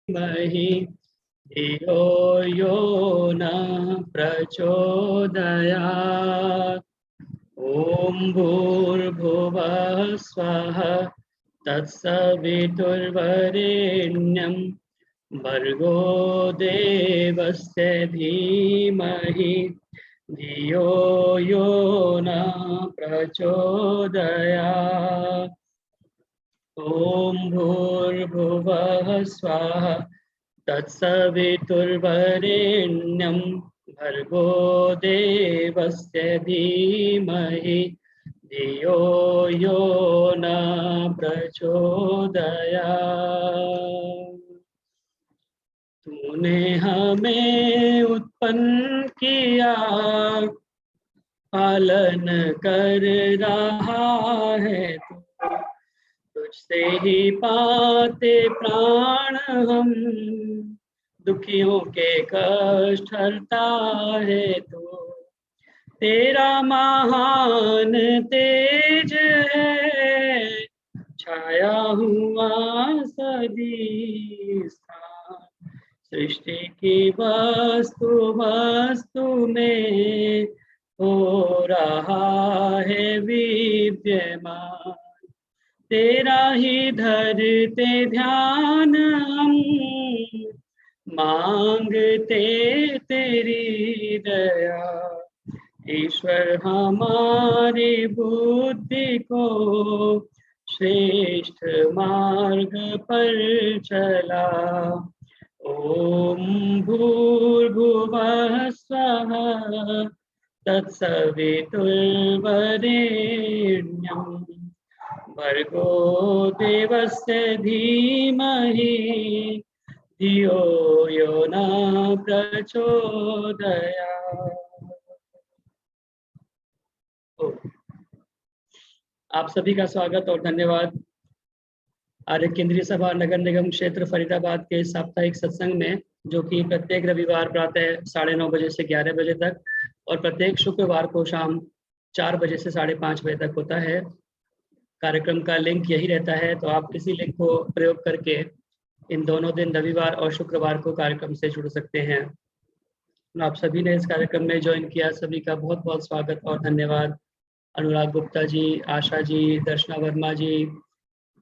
धीमहि धियो यो न प्रचोदयात्। ॐ भूर्भुवः स्वः तत्सवितुर्वरेण्यं भर्गो देवस्य धीमहि धियो यो न प्रचोदयात्। ॐ भूर्भुवः स्वः तत्सवितुर्वरेण्यं भर्गो देवस्य धीमहि धियो यो न प्रचोदयात्। तूने हमें उत्पन्न किया, पालन कर रहा है तू, तुझसे ही पाते प्राण हम, दुखियों के कष्ट हरता है तू। तेरा महान तेज है, छाया हुआ सभी स्थान, सृष्टि की वस्तु वस्तु में हो रहा है विद्यमान। तेरा ही धरते ध्यान हम, मांगते तेरी दया। ईश्वर हमारी बुद्धि को श्रेष्ठ मार्ग पर चला। ओम भूर्भुवः स्वः तत्सवितुर्वरेण्यं भर्गो देवस्य धीमहि धियो यो न प्रचोदयात्। आप सभी का स्वागत और धन्यवाद आर्य केंद्रीय सभा नगर निगम क्षेत्र फरीदाबाद के साप्ताहिक सत्संग में, जो कि प्रत्येक रविवार प्रातः 9:30 बजे से 11 बजे तक और प्रत्येक शुक्रवार को शाम 4 बजे से 5:30 बजे तक होता है। कार्यक्रम का लिंक यही रहता है, तो आप इसी लिंक को प्रयोग करके इन दोनों दिन रविवार और शुक्रवार को कार्यक्रम से जुड़ सकते हैं। आप सभी ने इस कार्यक्रम में ज्वाइन किया, सभी का बहुत बहुत स्वागत और धन्यवाद। अनुराग गुप्ता जी, आशा जी, दर्शना वर्मा जी,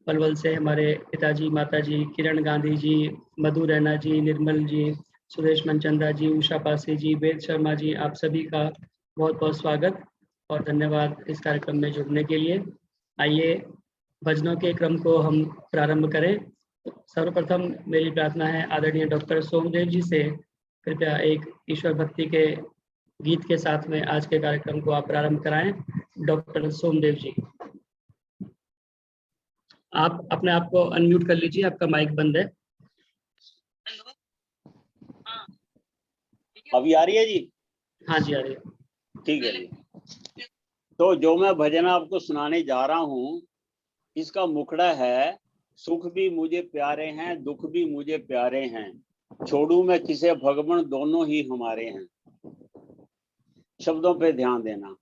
पलवल से हमारे पिताजी, माताजी, किरण गांधी जी, मधु रैना जी, निर्मल जी, सुरेश मनचंदा जी, उषा पासी जी, वेद शर्मा जी, आप सभी का बहुत बहुत स्वागत और धन्यवाद इस कार्यक्रम में जुड़ने के लिए। आइए भजनों के क्रम को हम प्रारंभ करें। सर्वप्रथम मेरी प्रार्थना है आदरणीय डॉक्टर सोमदेव जी से, कृपया एक ईश्वर भक्ति के गीत के साथ में आज के कार्यक्रम को आप प्रारंभ कराएं। डॉक्टर सोमदेव जी, आप अपने आप को अनम्यूट कर लीजिए, आपका माइक बंद है। अभी आ रही है जी? हाँ जी, आ रही है। ठीक है जी। तो जो मैं भजन आपको सुनाने जा रहा हूँ, इसका मुखड़ा है, सुख भी मुझे प्यारे हैं, दुख भी मुझे प्यारे हैं, छोड़ू मैं किसे भगवान, दोनों ही हमारे हैं। शब्दों पे ध्यान देना।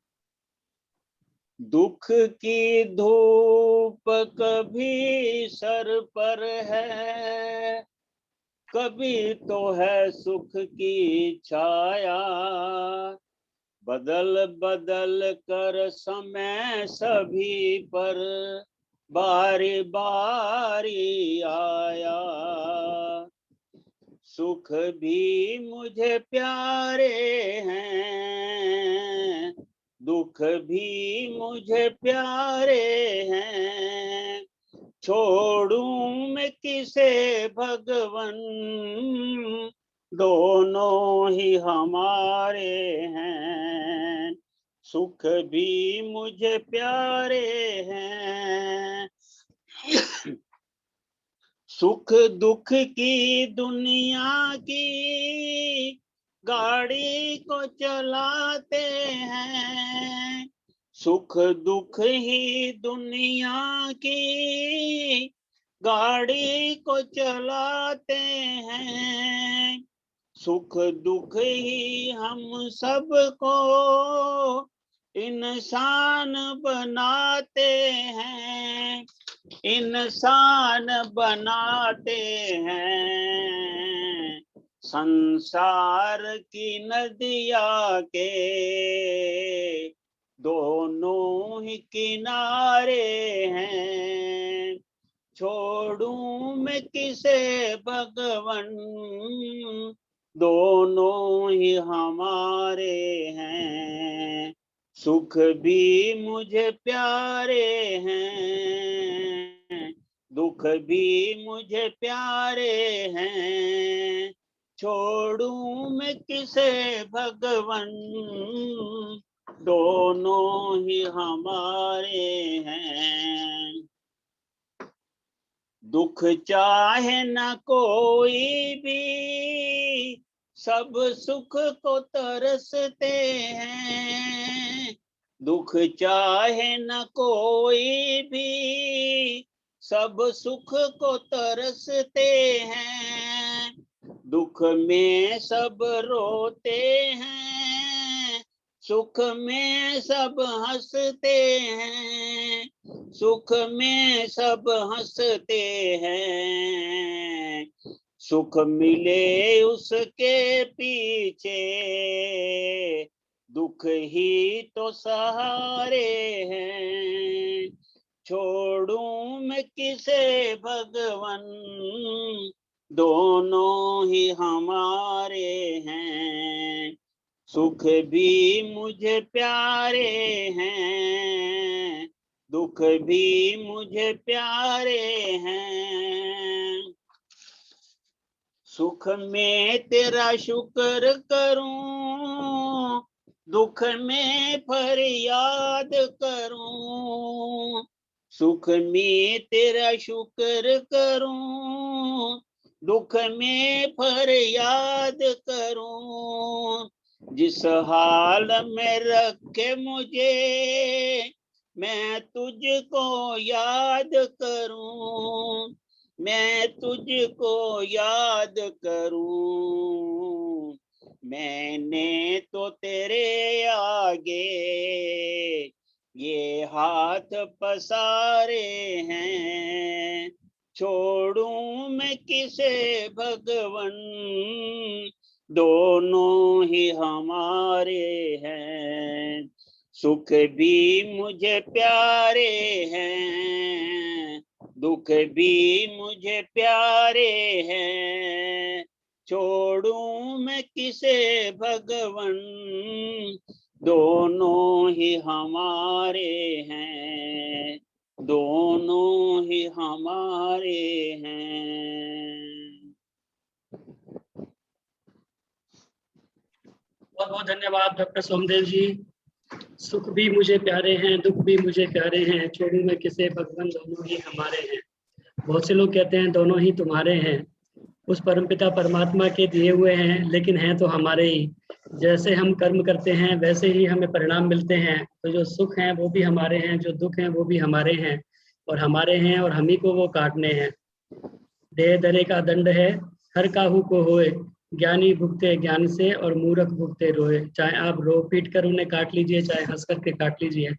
दुख की धूप कभी सर पर है, कभी तो है सुख की छाया, बदल बदल कर समय सभी पर बारी बारी आया। सुख भी मुझे प्यारे हैं, दुख भी मुझे प्यारे हैं, छोड़ूं मैं किसे भगवन, दोनों ही हमारे हैं। सुख भी मुझे प्यारे हैं, सुख दुख की दुनिया की गाड़ी को चलाते हैं, सुख दुख ही दुनिया की गाड़ी को चलाते हैं, सुख दुख ही हम सबको इंसान बनाते हैं, इंसान बनाते हैं। संसार की नदिया के दोनों ही किनारे हैं, छोड़ूं मैं किसे भगवन, दोनों ही हमारे हैं। सुख भी मुझे प्यारे हैं, दुख भी मुझे प्यारे हैं, छोड़ूं मैं किसे भगवन, दोनों ही हमारे हैं। दुख चाहे न कोई भी, सब सुख को तरसते हैं। दुख चाहे न कोई भी, सब सुख को तरसते हैं। दुख में सब रोते हैं, सुख में सब हंसते हैं। सुख में सब हंसते हैं, सुख मिले उसके पीछे, दुख ही तो सहारे हैं। छोड़ूं मैं किसे भगवन, दोनों ही हमारे हैं। सुख भी मुझे प्यारे हैं, दुख भी मुझे प्यारे हैं। सुख में तेरा शुक्र करूं, दुख में फरियाद करूं। सुख में तेरा शुक्र करूं, दुख में फरियाद करूं। जिस हाल में रखे मुझे, मैं तुझको याद करूं। मैं तुझको याद करूं। मैंने तो तेरे आगे ये हाथ पसारे हैं। छोड़ूं मैं किसे भगवन, दोनों ही हमारे हैं। सुख भी मुझे प्यारे हैं, दुख भी मुझे प्यारे हैं। छोड़ूं मैं किसे भगवन, दोनों ही हमारे हैं। दोनों ही हमारे हैं। बहुत बहुत धन्यवाद डॉक्टर सोमदेव जी। सुख भी मुझे प्यारे हैं, दुख भी मुझे प्यारे हैं, छोड़ूं मैं किसे भगवन, दोनों ही हमारे हैं। बहुत से लोग कहते हैं दोनों ही तुम्हारे हैं। उस परमपिता परमात्मा के दिए हुए हैं, लेकिन हैं तो हमारे ही। जैसे हम कर्म करते हैं वैसे ही हमें परिणाम मिलते हैं। तो जो सुख हैं वो भी हमारे हैं, जो दुख हैं वो भी हमारे हैं, और हमारे हैं और हम ही को वो काटने हैं। देह धरे का दंड है, हर काहू को होए, ज्ञानी भुगते ज्ञान से और मूर्ख भुगते रोए। चाहे आप रो पीट कर उन्हें काट लीजिए, चाहे हंस करके काट लीजिए,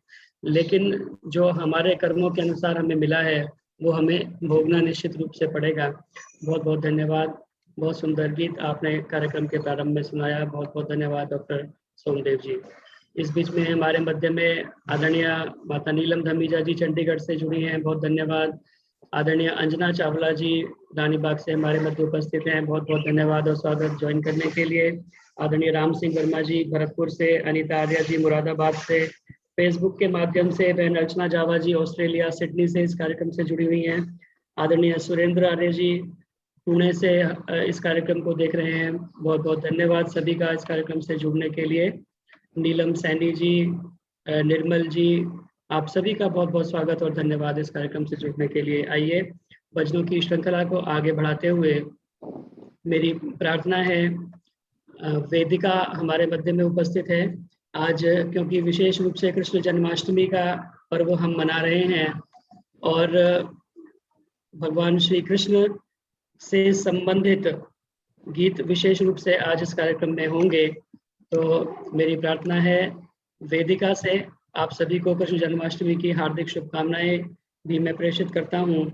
लेकिन जो हमारे कर्मों के अनुसार हमें मिला है वो हमें भोगना निश्चित रूप से पड़ेगा। बहुत बहुत धन्यवाद। बहुत सुंदर गीत आपने कार्यक्रम के प्रारंभ में सुनाया। बहुत बहुत धन्यवाद डॉक्टर सोमदेव जी। इस बीच में हमारे मध्य में आदरणीय माता नीलम धमीजा जी चंडीगढ़ से जुड़ी हैं, बहुत धन्यवाद। आदरणीय अंजना चावला जी रानीबाग से हमारे मध्य उपस्थित हैं, बहुत बहुत धन्यवाद और स्वागत ज्वाइन करने के लिए। आदरणीय राम सिंह वर्मा जी भरतपुर से, अनीता आर्या जी मुरादाबाद से, फेसबुक के माध्यम से बहन अर्चना जावा जी ऑस्ट्रेलिया सिडनी से इस कार्यक्रम से जुड़ी हुई हैं। आदरणीय सुरेंद्र आर्य जी पुणे से इस कार्यक्रम को देख रहे हैं, बहुत बहुत धन्यवाद सभी का इस कार्यक्रम से जुड़ने के लिए। नीलम सैनी जी, निर्मल जी, आप सभी का बहुत बहुत स्वागत और धन्यवाद इस कार्यक्रम से जुड़ने के लिए। आइए भजनों की श्रृंखला को आगे बढ़ाते हुए मेरी प्रार्थना है, वेदिका हमारे मध्य में उपस्थित है आज, क्योंकि विशेष रूप से कृष्ण जन्माष्टमी का पर्व हम मना रहे हैं और भगवान श्री कृष्ण से संबंधित गीत विशेष रूप से आज इस कार्यक्रम में होंगे। तो मेरी प्रार्थना है वेदिका से आप सभी को कृष्ण जन्माष्टमी की हार्दिक शुभकामनाएं भी मैं प्रेषित करता हूं।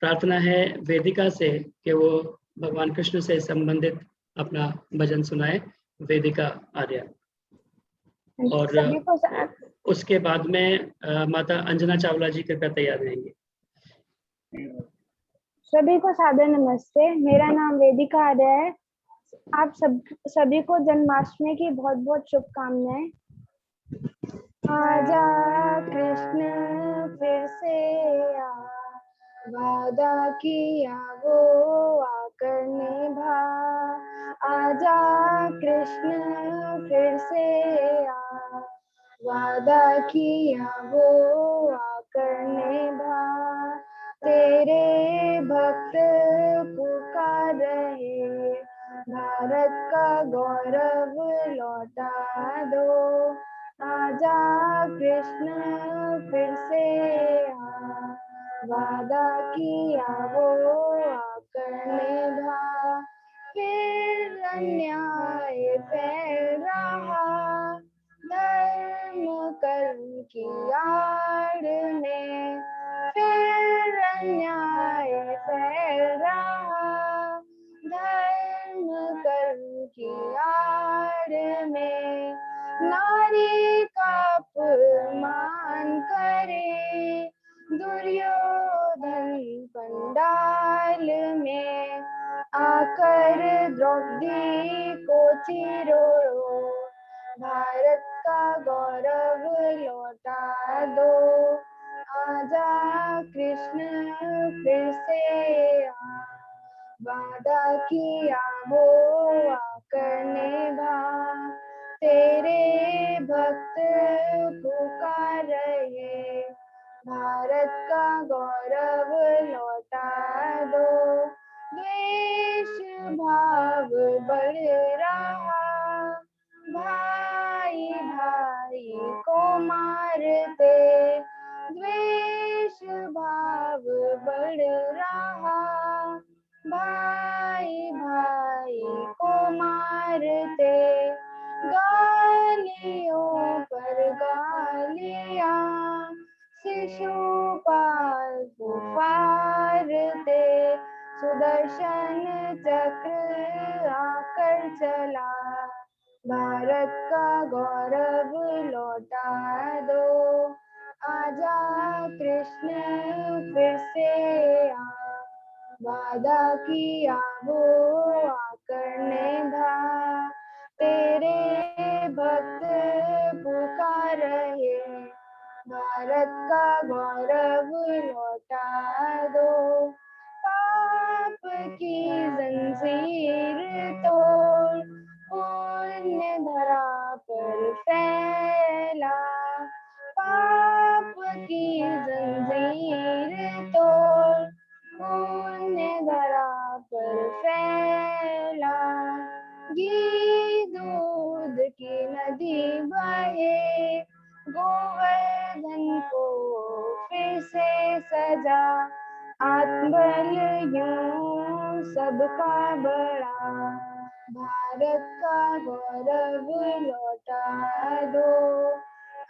प्रार्थना है वेदिका से कि वो भगवान कृष्ण से संबंधित अपना भजन सुनाए वेदिका आर्या। और सभी को उसके बाद में माता अंजना चावला जी कृपया तैयार रहेंगे। सभी को सादर नमस्ते। मेरा नाम वेदिका आर्य है। आप सभी को जन्माष्टमी की बहुत बहुत शुभकामनाएं। आजा कृष्ण फिर से आ, वादा किया वो आकर निभा। आजा कृष्ण फिर से आ, वादा किया वो आकर निभा। तेरे भक्त पुकार रहे, भारत का गौरव लौटा दो। आजा कृष्ण फिर से आ, वादा किया वो आकर निभा। फिर अन्याय फैल रहा, धर्म कर्म की आड़ में। फिर अन्याय फैल रहा, धर्म कर्म की आड़ में। नारी का अपमान करे दुर्योधन पंडाल में। आकर द्रौपदी को चिरो, भारत का गौरव लौटा दो। आजा कृष्ण फिर से आ, वादा किया वो आकर निभा। तेरे भक्त पुकार रहे, भारत का गौरव लौटा दो। द्वेष भाव बढ़ रहा, भाई भाई को मारते। द्वेष भाव बढ़ रहा, भाई भाई को मारते। गालियों पर गालियां शिशुपाल पुकारते। सुदर्शन चक्र आकर चला, भारत का गौरव लौटा दो। आजा कृष्ण फिर से आ, वादा किया वो आकर निभा। तेरे भक्त पुकार रहे, भारत का गौरव लौटा दो। पाप की जंजीर तोड़, पुण्य धरा पर फैला। पाप की जंजीर तोड़, पुण्य धरा पर फैला। घी दूध की नदी बहे, गोवर्धन को फिर से सजा। आत्मबल यूं सबका बड़ा, भारत का गौरव लौटा दो।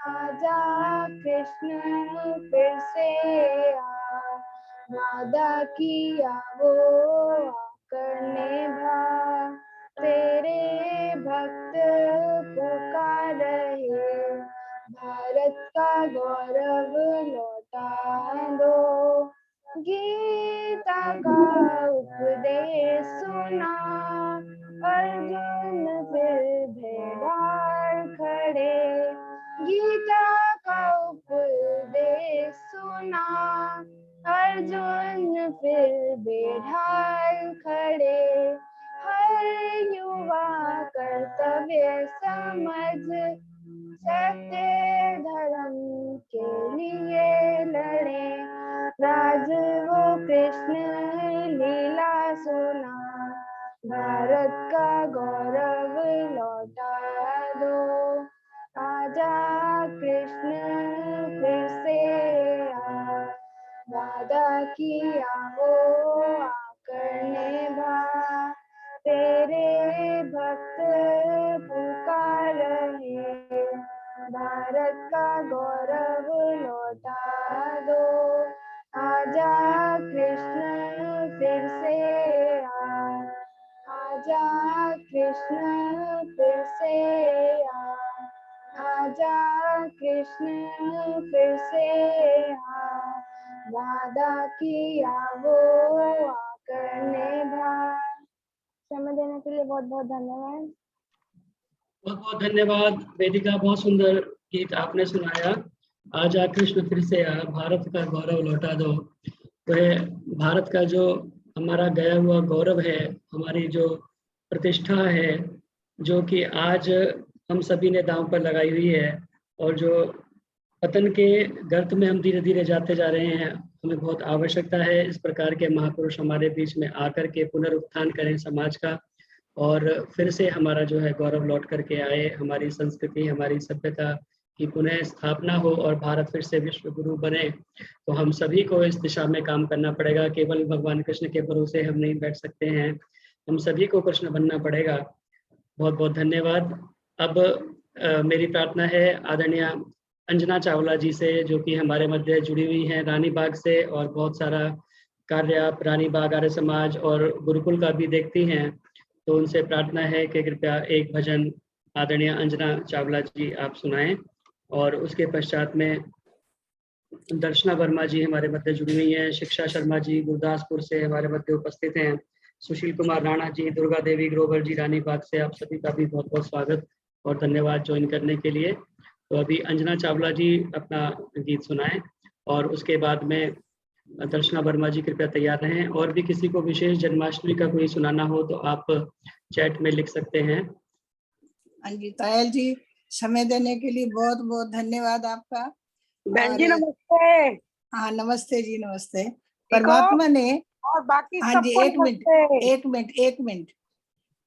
आजा कृष्ण फिर से आ, वादा किया वो आकर निभा। तेरे भक्त पुकार रहे, भारत का गौरव लौटा दो। गीता का उपदेश सुना, अर्जुन फिर भेड़ार खड़े। गीता का उपदेश सुना, अर्जुन फिर बेढाल खड़े। हर युवा कर्तव्य समझ, सत्य धर्म के लिए लड़े। राज वो कृष्ण लीला सुना, भारत का गौरव लौटा दो। आजा कृष्ण फिर से आ, वादा किया वो आकर निभा। तेरे भक्त पुकार रहे, भारत का गौरव लौटा दो। आजा कृष्ण फिर से आ, आजा कृष्ण फिर से आजा कृष्ण फिर से वादा किया वो आकर निभा। समय देने के लिए बहुत बहुत धन्यवाद। बहुत बहुत धन्यवाद वेदिका, बहुत सुंदर गीत आपने सुनाया। आजा कृष्ण फिर से आ, भारत का गौरव लौटा दो। वह भारत का जो हमारा गया हुआ गौरव है, हमारी जो प्रतिष्ठा है, जो कि आज हम सभी ने दांव पर लगाई हुई है, और जो पतन के गर्त में हम धीरे धीरे जाते जा रहे हैं, हमें बहुत आवश्यकता है इस प्रकार के महापुरुष हमारे बीच में आकर के पुनरुत्थान करें समाज का, और फिर से हमारा जो है गौरव लौट करके आए, हमारी संस्कृति, हमारी सभ्यता की पुनः स्थापना हो और भारत फिर से विश्व गुरु बने। तो हम सभी को इस दिशा में काम करना पड़ेगा। केवल भगवान कृष्ण के भरोसे हम नहीं बैठ सकते हैं, हम सभी को कृष्ण बनना पड़ेगा। बहुत बहुत धन्यवाद। अब मेरी प्रार्थना है आदरणीय अंजना चावला जी से, जो कि हमारे मध्य जुड़ी हुई हैं रानी बाग से, और बहुत सारा कार्य आप रानी बाग आर्य समाज और गुरुकुल का भी देखती हैं। तो उनसे प्रार्थना है कि कृपया एक भजन आदरणीय अंजना चावला जी आप सुनाएं। और उसके पश्चात में दर्शना वर्मा जी हमारे मध्य जुड़ी हुई हैं, शिक्षा शर्मा जी गुरदासपुर से हमारे मध्य उपस्थित हैं, सुशील कुमार राणा जी, दुर्गा देवी ग्रोवर जी रानी बाग से, आप सभी का भी बहुत बहुत स्वागत और धन्यवाद ज्वाइन करने के लिए। तो अभी अंजना चावला जी अपना गीत सुनाएं, और उसके बाद में दर्शना वर्मा जी कृपया तैयार रहें। और भी किसी को विशेष जन्माष्टमी का कोई सुनाना हो तो आप चैट में लिख सकते हैं। हाँ जी, तायल जी, समय देने के लिए बहुत बहुत धन्यवाद आपका। बहन जी और- नमस्ते। हाँ नमस्ते जी, नमस्ते। ठीक हो? परमात्मा ने, और बाकी हाँ जी, सबको एक मिनट।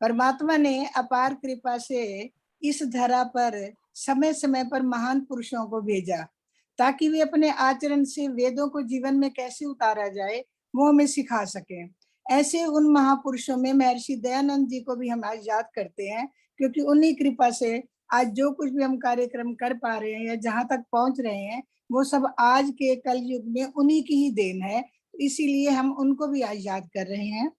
परमात्मा ने अपार कृपा से इस धरा पर समय समय पर महान पुरुषों को भेजा, ताकि वे अपने आचरण से वेदों को जीवन में कैसे उतारा जाए वो हमें सिखा सके। ऐसे उन महापुरुषों में महर्षि दयानंद जी को भी हम आज याद करते हैं, क्योंकि उन्हीं कृपा से आज जो कुछ भी हम कार्यक्रम कर पा रहे हैं या जहाँ तक पहुंच रहे हैं, वो सब आज के कल युग में उन्हीं की ही देन है। इसीलिए हम उनको भी आज याद कर रहे हैं।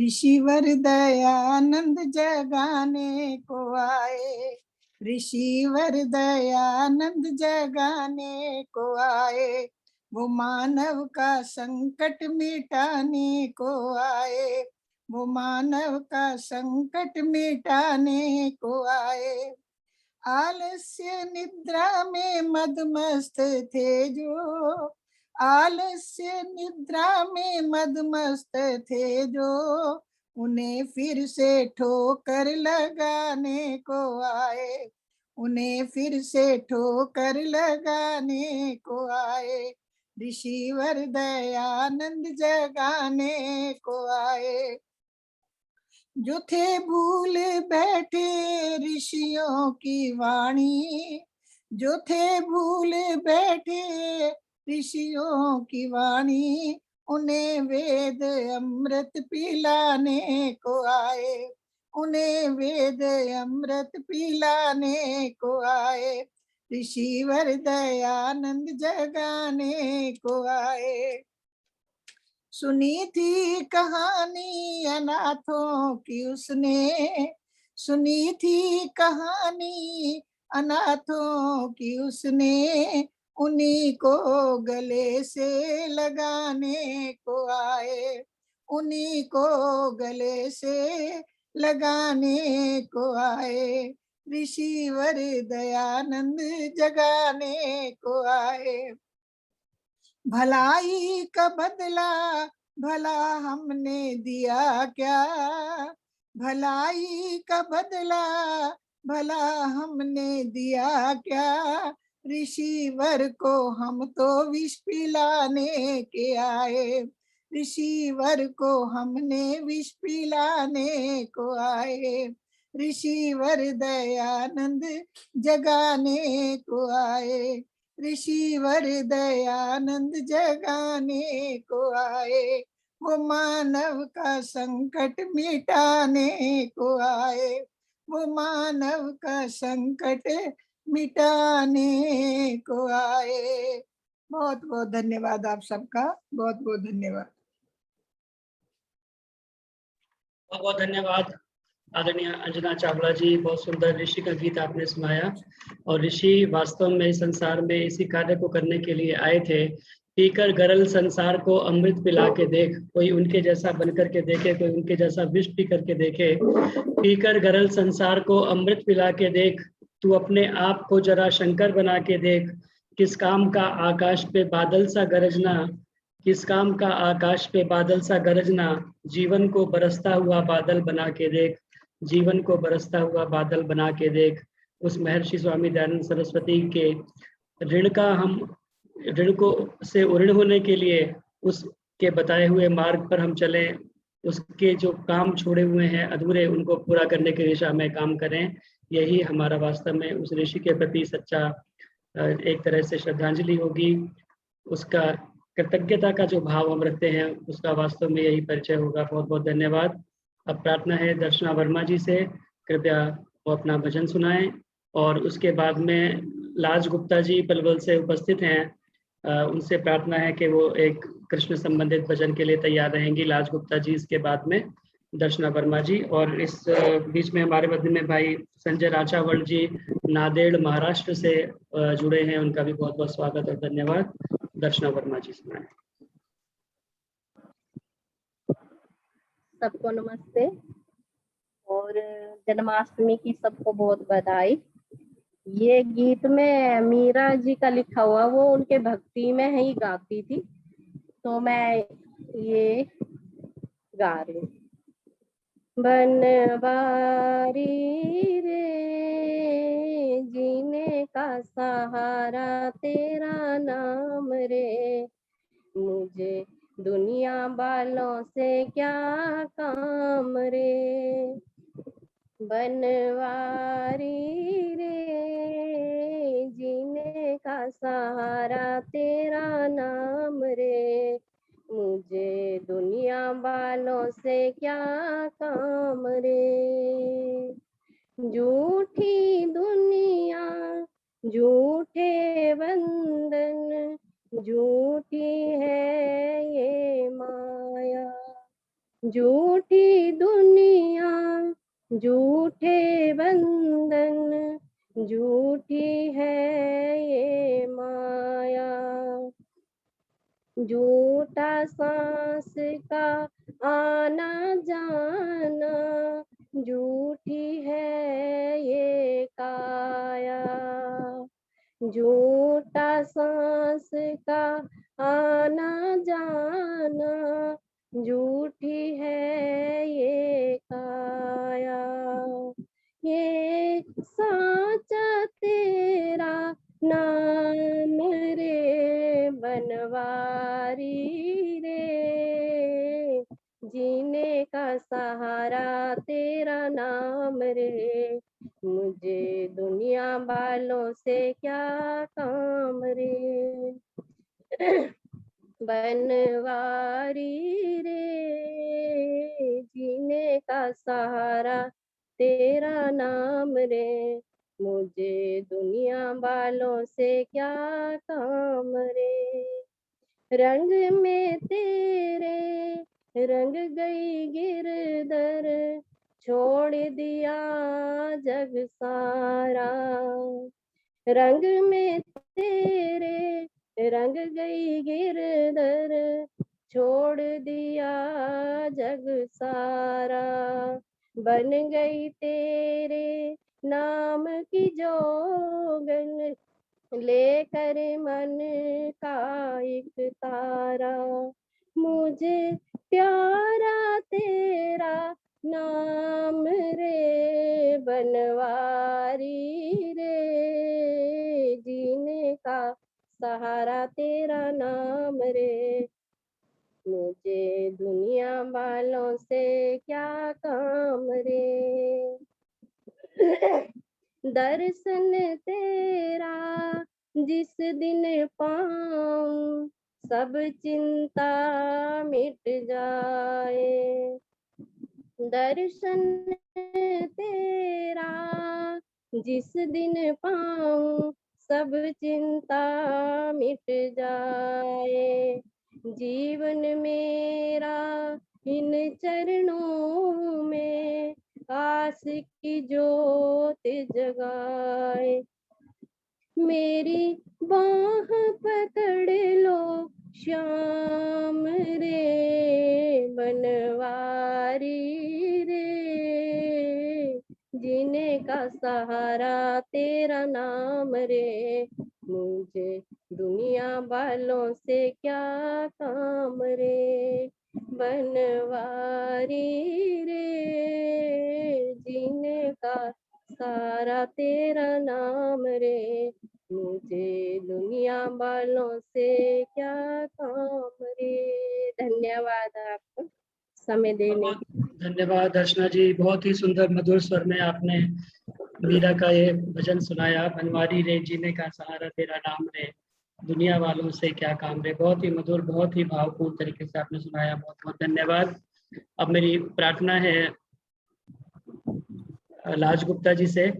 ऋषिवर दयानंद जगाने को आए, ऋषिवर दयानंद जगाने को आए, वो मानव का संकट मिटाने को आए, वो मानव का संकट मिटाने को आए। आलस्य निद्रा में मदमस्त थे जो, आलस्य निद्रा में मदमस्त थे जो, उन्हें फिर से ठोकर लगाने को आए, उन्हें फिर से ठोकर लगाने को आए। ऋषिवर दयानंद जगाने को आए। जो थे भूल बैठे ऋषियों की वाणी, जो थे भूल बैठे ऋषियों की वाणी, उन्हें वेद अमृत पिलाने को आए, उन्हें वेद अमृत पिलाने को आए। ऋषिवर दयानंद जगाने को आए। सुनी थी कहानी अनाथों की उसने, सुनी थी कहानी अनाथों की उसने, उन्हीं को गले से लगाने को आए, उन्हीं को गले से लगाने को आए। ऋषिवर दयानंद जगाने को आए। भलाई का बदला भला हमने दिया क्या, भलाई का बदला भला हमने दिया क्या, ऋषिवर को हम तो विष पिलाने के आए, ऋषिवर को हमने विष पिलाने को आए। ऋषिवर दयानंद जगाने को आए, ऋषिवर दयानंद जगाने को आए। वो मानव का संकट मिटाने को आए, वो मानव का संकट मिटाने को आए। बहुत बहुत धन्यवाद आप सबका, बहुत बहुत धन्यवाद। बहुत बहुत धन्यवाद आदरणीय अंजना चावला जी, बहुत सुंदर ऋषि का गीत आपने सुनाया। और ऋषि वास्तव में इस संसार में इसी कार्य को करने के लिए आए थे। पीकर गरल संसार को अमृत पिला के देख, कोई उनके जैसा बनकर के देखे, कोई उनके जैसा विष पी करके देखे। पीकर गरल संसार को अमृत पिला के देख, तू अपने आप को जरा शंकर बना के देख। किस काम का आकाश पे बादल सा गरजना, किस काम का आकाश पे बादल सा गरजना, जीवन को बरसता हुआ बादल बना के देख, जीवन को बरसता हुआ बादल बना के देख। उस महर्षि स्वामी दयानंद सरस्वती के ऋण का हम ऋण को से उऋण होने के लिए उसके बताए हुए मार्ग पर हम चलें, उसके जो काम छोड़े हुए हैं अधूरे उनको पूरा करने की दिशा में काम करें। यही हमारा वास्तव में उस ऋषि के प्रति सच्चा एक तरह से श्रद्धांजलि होगी। उसका कृतज्ञता का जो भाव हम रखते हैं उसका वास्तव में यही परिचय होगा। बहुत बहुत धन्यवाद। अब प्रार्थना है दर्शना वर्मा जी से, कृपया वो अपना भजन सुनाएं। और उसके बाद में लाज गुप्ता जी पलवल से उपस्थित हैं, उनसे प्रार्थना है कि वो एक कृष्ण संबंधित भजन के लिए तैयार रहेंगी। लाज गुप्ता जी, इसके बाद में दर्शना वर्मा जी। और इस बीच में हमारे मध्य में भाई संजय राचावल जी नांदेड़ महाराष्ट्र से जुड़े हैं, उनका भी बहुत बहुत स्वागत और धन्यवाद। दर्शना वर्मा जी सुनाएं। सबको नमस्ते और जन्माष्टमी की सबको बहुत बधाई। ये गीत में मीरा जी का लिखा हुआ, वो उनके भक्ति में ही गाती थी, तो मैं ये गा रही हूँ। बनवारी रे जीने का सहारा तेरा नाम रे, मुझे दुनिया वालों से क्या काम रे। बनवारी रे जीने का सहारा तेरा नाम रे, मुझे दुनिया वालों से क्या काम रे। झूठी दुनिया झूठे बंधन, झूठी है ये माया। झूठी दुनिया झूठे बंधन, झूठी है ये माया। झूठा सांस का आना जाना, झूठी है ये काया। झूठा सांस का आना जाना, झूठी है ये काया। ये साचा तेरा नाम रे, बनवारी रे जीने का सहारा तेरा नाम रे, मुझे दुनिया वालों से क्या काम रे। बनवारी रे जीने का सहारा तेरा नाम रे, मुझे दुनिया वालों से क्या काम रे। रंग में तेरे रंग गई गिरधर, छोड़ दिया जग सारा। रंग में तेरे रंग गई गिरधर, छोड़ दिया जग सारा। बन गई तेरे नाम की जोगन, लेकर मन का एक तारा। मुझे प्यारा तेरा नाम रे, बनवारी रे जीने का सहारा तेरा नाम रे, मुझे दुनिया वालों से क्या काम रे। दर्शन तेरा जिस दिन पाऊं, सब चिंता मिट जाए। दर्शन तेरा जिस दिन पाऊं, सब चिंता मिट जाए। जीवन मेरा इन चरणों आस की ज्योत जगाए। मेरी बाह पकड़ लो श्याम रे बनवारी रे, जीने का सहारा तेरा नाम रे, मुझे दुनिया वालों से क्या काम रे बनवारी रे, जीने का सारा तेरा नाम रे, मुझे दुनिया वालों से क्या काम रे। धन्यवाद आपको समय देने के लिए। धन्यवाद दर्शना जी, बहुत ही सुंदर मधुर स्वर में आपने मीरा का ये भजन सुनाया, बनवारी रे जीने का सहारा तेरा नाम रे, दुनिया वालों से क्या काम रे। बहुत ही मधुर, बहुत ही भावपूर्ण तरीके से आपने सुनाया, बहुत बहुत धन्यवाद। अब मेरी प्रार्थना है लाज गुप्ता जी से,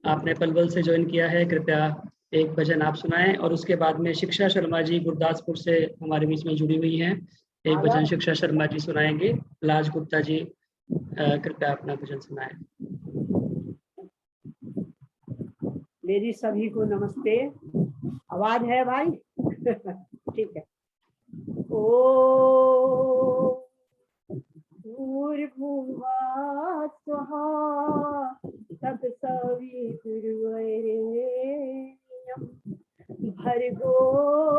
आपने पलवल से ज्वाइन किया है, कृपया एक भजन आप सुनाएं, और उसके बाद में शिक्षा शर्मा जी गुरदासपुर से हमारे बीच में जुड़ी हुई हैं, एक भजन शिक्षा शर्मा जी सुनाएंगे। लाज गुप्ता जी कृपया अपना भजन सुनाएं। मेरी सभी को नमस्ते। आवाज है भाई? ठीक है। ओ भूर्भुवः स्वः तत्सवितुर्वरेण्यं भर्गो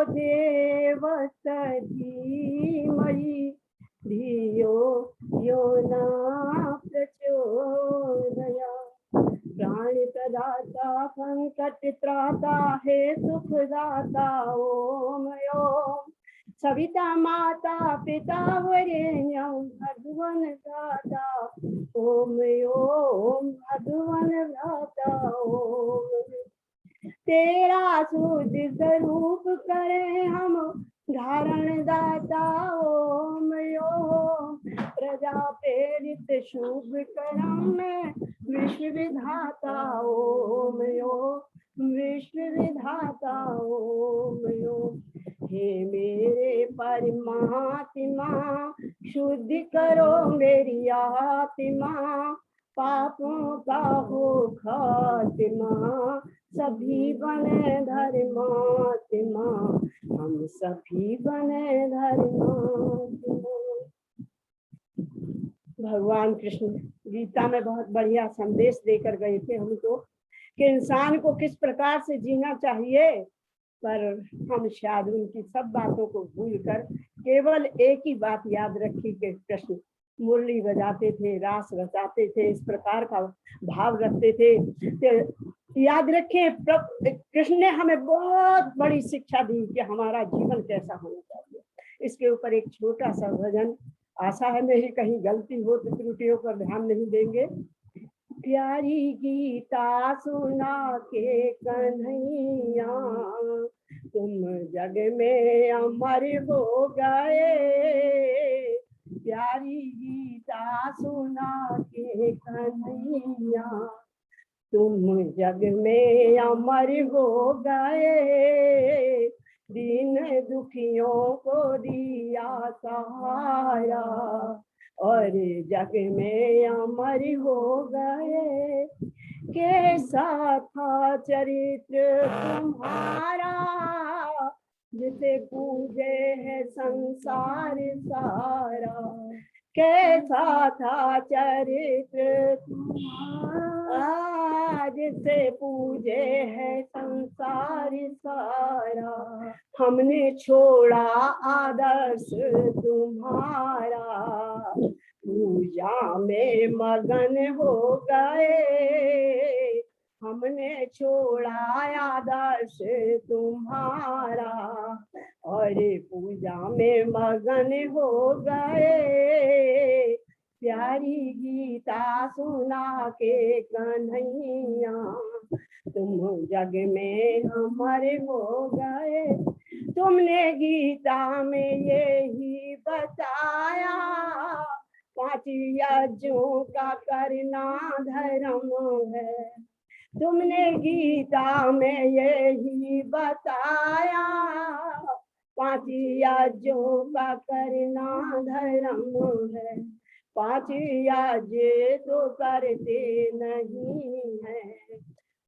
देवस्य धीमहि धियो यो नः प्रचोदयात्। प्राणप्रदाता संकट त्राता हे सुखदाता ओम ओम। सविता माता पिता वरेण्यं भगवन भ्राता ओम ओम भगवन भ्राता ओम। तेरा शुद्ध स्वरूप करें हम धारण दाता ओम ओम। प्रजा प्रेरित शुभ कर्म में विश्व विधाता ओम ओम विश्व विधाता ओम ओम। हे मेरे परमात्मा शुद्ध करो मेरी आत्मा, पापों का हो खात्मा, सभी बने धर्मात्मा, हम सभी बने धर्मात्मा। भगवान कृष्ण गीता में बहुत बढ़िया संदेश देकर गए थे हमको कि इंसान को किस प्रकार से जीना चाहिए, पर हम शायद उनकी सब बातों को भूलकर केवल एक ही बात याद रखी कि कृष्ण मुरली बजाते थे, रास रचाते थे, इस प्रकार का भाव रखते थे। तो याद रखें, कृष्ण ने हमें बहुत बड़ी शिक्षा दी कि हमारा जीवन कैसा होना चाहिए। इसके ऊपर एक छोटा सा भजन, आशा है मेरी कहीं गलती हो तो त्रुटियों पर ध्यान नहीं देंगे। प्यारी गीता सुना के कन्हैया, तुम जग में अमर हो गए। प्यारी गीता सुना के कन्हैया, तुम जग में अमर हो गए। दीन दुखियों को दिया सहारा और जग में अमर हो गए। कैसा था चरित्र तुम्हारा, जिसे पूजे है संसार सारा। कैसा था चरित्र तुम्हारा, जिसे पूजे है संसार सारा। हमने छोड़ा आदर्श तुम्हारा, पूजा में मगन हो गए। हमने छोड़ा आदर्श तुम्हारा और पूजा में मगन हो गए। प्यारी गीता सुना के कन्हैया, तुम जग में अमर हो गए। तुमने गीता में यही बताया, 5 यज्ञों का करना धर्म है। तुमने गीता में यही बताया, 5 यज्ञों का करना धर्म है। पांच याजे तो करते नहीं है,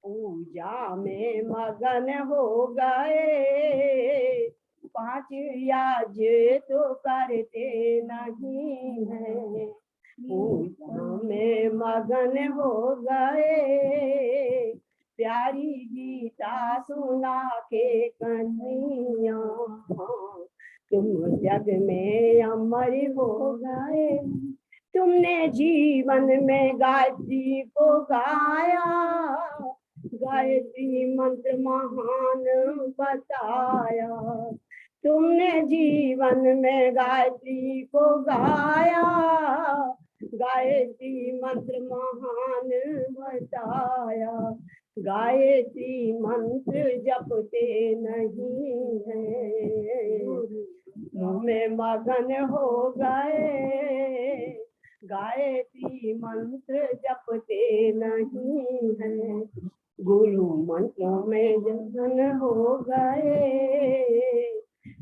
पूजा में मगन हो गए। पांच याजे तो करते नहीं है, पूजा में मगन हो गए। प्यारी गीता सुना के कन्हैया, तुम जग में अमर हो गए। तुमने जीवन में गायत्री को गाया, गायत्री मंत्र महान बताया। तुमने जीवन में गायत्री को गाया, गायत्री मंत्र महान बताया। गायत्री मंत्र जपते नहीं है, में मगन हो गए। गायत्री मंत्र जपते नहीं है, गुरु मंत्रों में जगन हो गए।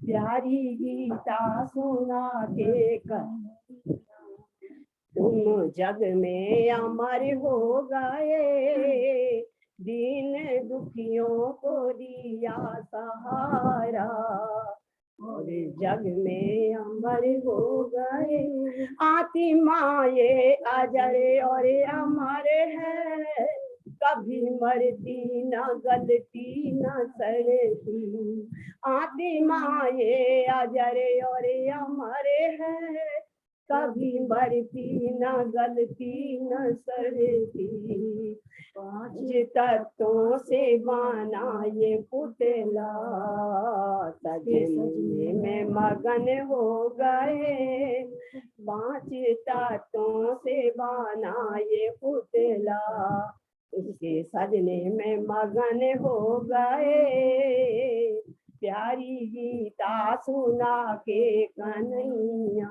प्यारी गीता सुना के तुम जग में अमर हो गए। दीन दुखियों को दिया सहारा, और जग में अमर हो गए। आती माये अजर और अमर है, कभी मरती न गलती न सड़ती। आती माये अजर और अमर है, कभी मरती न गलती न सड़ती। पांच तत्वों से बना ये पुतला, सजने में मगन हो गए। पांच तत्वों से बना ये पुतला, उसके सजने में मगन हो गए। प्यारी गीता सुना के कन्हैया,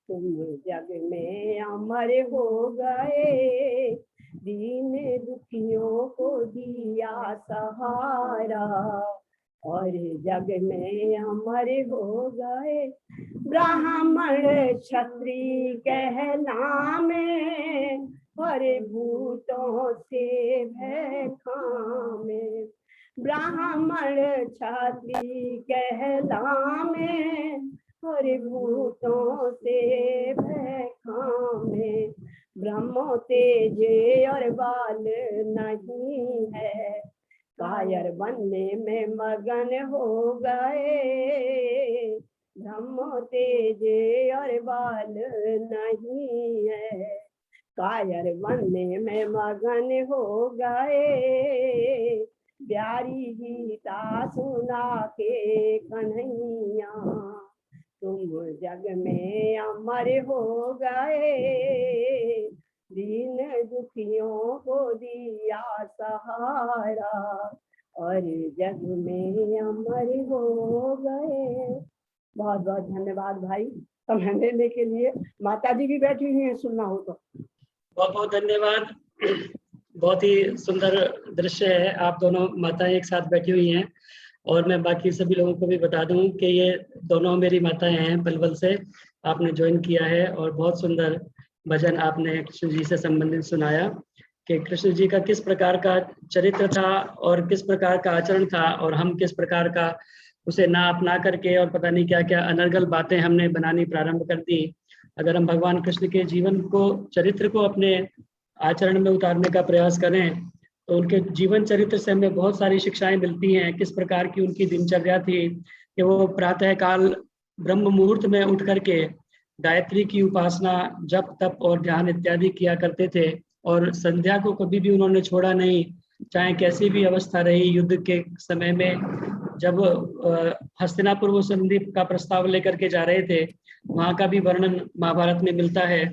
तुम जग में अमर हो गए। दीन दुखियों को दिया सहारा, और जग में अमर हो गए। ब्राह्मण क्षत्रिय कहलामे, और भूतों से भय खामे। ब्राह्मण क्षत्रिय कहलामे, और भूतों से भय खामे। ब्रह्मो तेज और बाल नहीं है, कायर बनने में मगन हो गए। ब्रह्मो तेज और बाल नहीं है, कायर बनने में मगन हो गए। प्यारी गीता सुना के कन्हैया, तुम जग में अमर हो गए। दीन दुखियों को दिया सहारा, और जग में अमर हो गए। बहुत बहुत धन्यवाद भाई समय देने के लिए। माता जी भी बैठी हुई है, सुनना हो तो। बहुत बहुत धन्यवाद। बहुत ही सुंदर दृश्य है, आप दोनों माताएं एक साथ बैठी हुई हैं। और मैं बाकी सभी लोगों को भी बता दूं कि ये दोनों मेरी माताएं हैं, पलवल से आपने ज्वाइन किया है। और बहुत सुंदर भजन आपने कृष्ण जी से संबंधित सुनाया कि कृष्ण जी का किस प्रकार का चरित्र था और किस प्रकार का आचरण था, और हम किस प्रकार का उसे ना अपना करके और पता नहीं क्या क्या अनर्गल बातें हमने बनानी प्रारंभ कर दी। अगर हम भगवान कृष्ण के जीवन को, चरित्र को अपने आचरण में उतारने का प्रयास करें तो उनके जीवन चरित्र से हमें बहुत सारी शिक्षाएं मिलती हैं। किस प्रकार की उनकी दिनचर्या थी कि वो प्रातः काल ब्रह्म मुहूर्त में उठ करके गायत्री की उपासना, जप तप और ध्यान इत्यादि किया करते थे, और संध्या को कभी भी उन्होंने छोड़ा नहीं। चाहे कैसी भी अवस्था रही, युद्ध के समय में जब हस्तिनापुर वो संधि का प्रस्ताव लेकर के जा रहे थे, वहां का भी वर्णन महाभारत में मिलता है।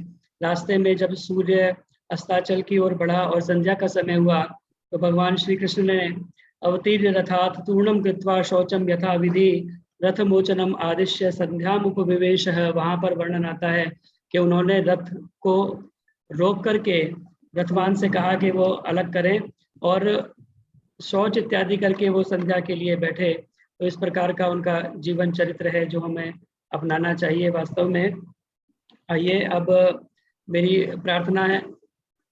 रास्ते में जब सूर्य अस्ताचल की ओर बढ़ा और संध्या का समय हुआ तो भगवान श्री कृष्ण ने अवतीर्य रथात तूर्णम कृत्वा शौचम यथा विधि रथ मोचनम आदिश्य संध्याम उपविवेश। वहां पर वर्णन आता है कि उन्होंने रथ को रोक करके रथवान से कहा कि वो अलग करें और शौच इत्यादि करके वो संध्या के लिए बैठे। तो इस प्रकार का उनका जीवन चरित्र है जो हमें अपनाना चाहिए वास्तव में। आइए, अब मेरी प्रार्थना है,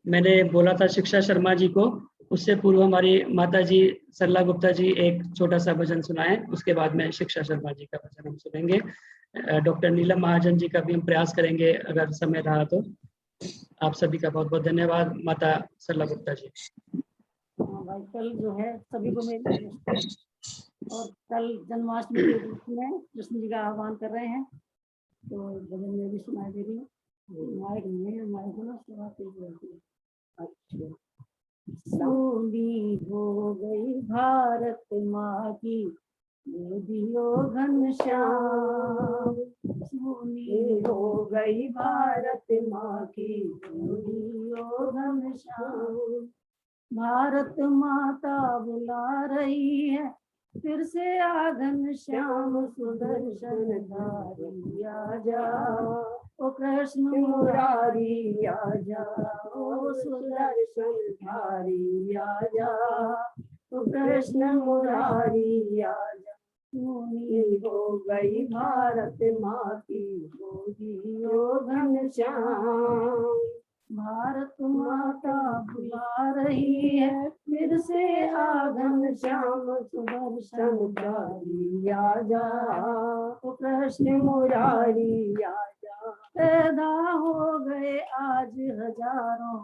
मैंने बोला था शिक्षा शर्मा जी को, उससे पूर्व हमारी माता जी सरला गुप्ता जी एक छोटा सा भजन सुनाएं, उसके बाद में शिक्षा शर्मा जी का भजन हम सुनेंगे। डॉक्टर नीलम महाजन जी का भी हम प्रयास करेंगे अगर समय रहा तो। आप सभी का बहुत बहुत धन्यवाद। माता सरला गुप्ता जी। हाँ भाई, कल जो है सभी को मेरी नमस्ते। और कल जन्माष्टमी के रूप में कृष्ण जी का आह्वान कर रहे हैं, तो भजन में भी सुनाई दे रही है। माइक नहीं है, माइक को ना सेवा तेज रहती है। अच्छा, सोनी हो गई भारत माँ की दियो घनश्याम, सोनी हो गई भारत माँ की दियो घनश्याम। भारत माता बुला रही है फिर से आ घनश्याम, सुदर्शन धारी आजा, ओ कृष्ण मुरारी आजा, ओ सुदर्शन धारी आजा, ओ कृष्ण मुरारी आजा। सोनी हो गई भारत माँ की गोदियो घनश्याम, भारत माता बुला रही है फिर से आ घनश्याम, सुदर्शन धारी आजा, ओ कृष्ण मुरारी आजा। पैदा हो गए आज हजारों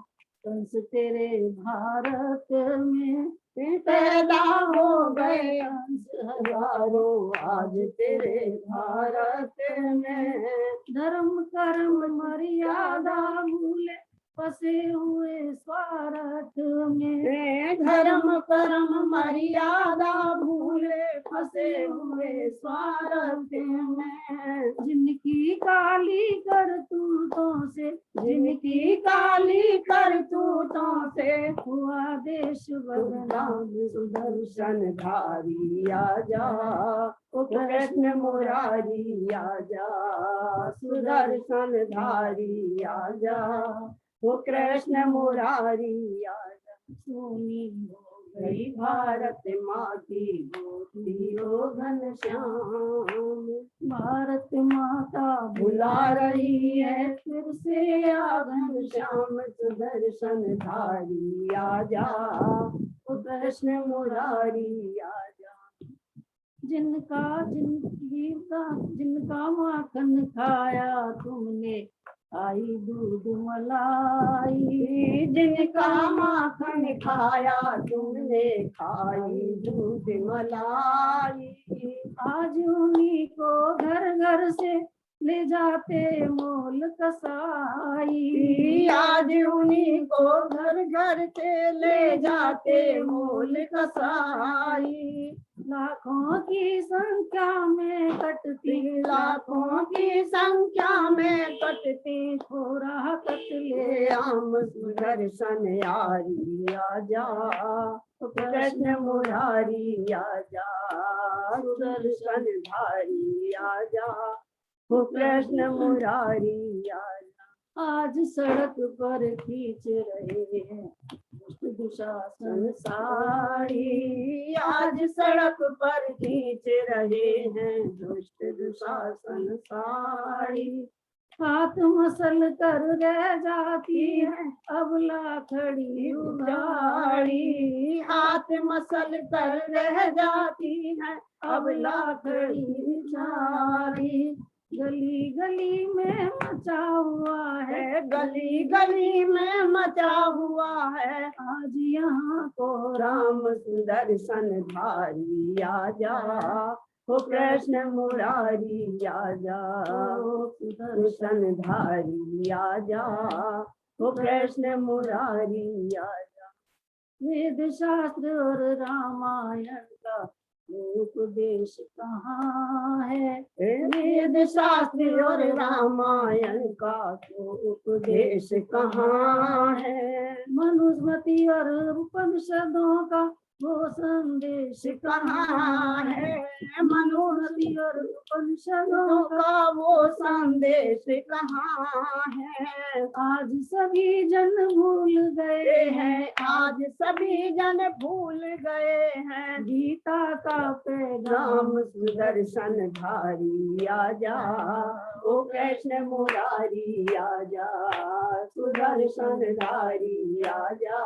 कंस तेरे भारत में, पैदा हो गए कंस हजारों आज तेरे भारत में। धर्म कर्म मर्यादा भूले फंसे हुए स्वार्थ में, धर्म कर्म मर्यादा भूले फंसे हुए स्वार्थ में। जिनकी काली करतूतों से, जिनकी काली करतूतों से हुआ देश बदनाम, सुदर्शन धारी आजा, ओ कृष्ण मुरारी आजा, सुदर्शन धारी आजा, ओ कृष्ण मुरारी आजा। सोनी हो गई भारत माँ की गोदियो घनश्याम, भारत माता बुला रही है फिर से आ घनश्याम, सुदर्शन धारी आजा, ओ कृष्ण मुरारी आजा। जिनका माखन खाया तुमने आई दूध मलाई, जिनका माखन खाया तुमने खाई दूध मलाई। आज उन्हीं को घर घर से ले जाते मोल कसाई, आज उन्हीं को घर घर से ले जाते मोल कसाई। लाखों की संख्या में कटती, लाखों की संख्या में कटती थोड़ा कतले आम, सुदर्शन यारी आजा, कृष्ण मुरारी आजा, सुदर्शन धारी आजा, कृष्ण मुरारी आजा। आज सड़क पर खींच रहे हैं दुशासन साड़ी, आज सड़क पर खींच रहे हैं दुष्ट दुशासन साड़ी। हाथ मसल कर रह जाती है अबला खड़ी उजाड़ी, हाथ मसल कर रह जाती है अबला खड़ी उजाड़ी। गली गली में मचा हुआ है, गली गली में मचा हुआ है आज यहाँ को राम, सुदर्शन धारी आजा, ओ कृष्ण मुरारी आजा, सुदर्शन धारी आजा, ओ कृष्ण मुरारी आजा। वेद शास्त्र और रामायण का उपदेश कहाँ है, वेद शास्त्र और रामायण का उपदेश कहाँ है। मनुस्मृति और उपनिषदों का वो संदेश कहाँ है, मनोरथी और उपनिषदों का वो संदेश कहाँ है। आज सभी जन भूल गए हैं, आज सभी जन भूल गए हैं, गीता का पैगाम सुदर्शन धारी आजा, ओ कृष्ण मुरारी आजा, सुदर्शन धारी आजा,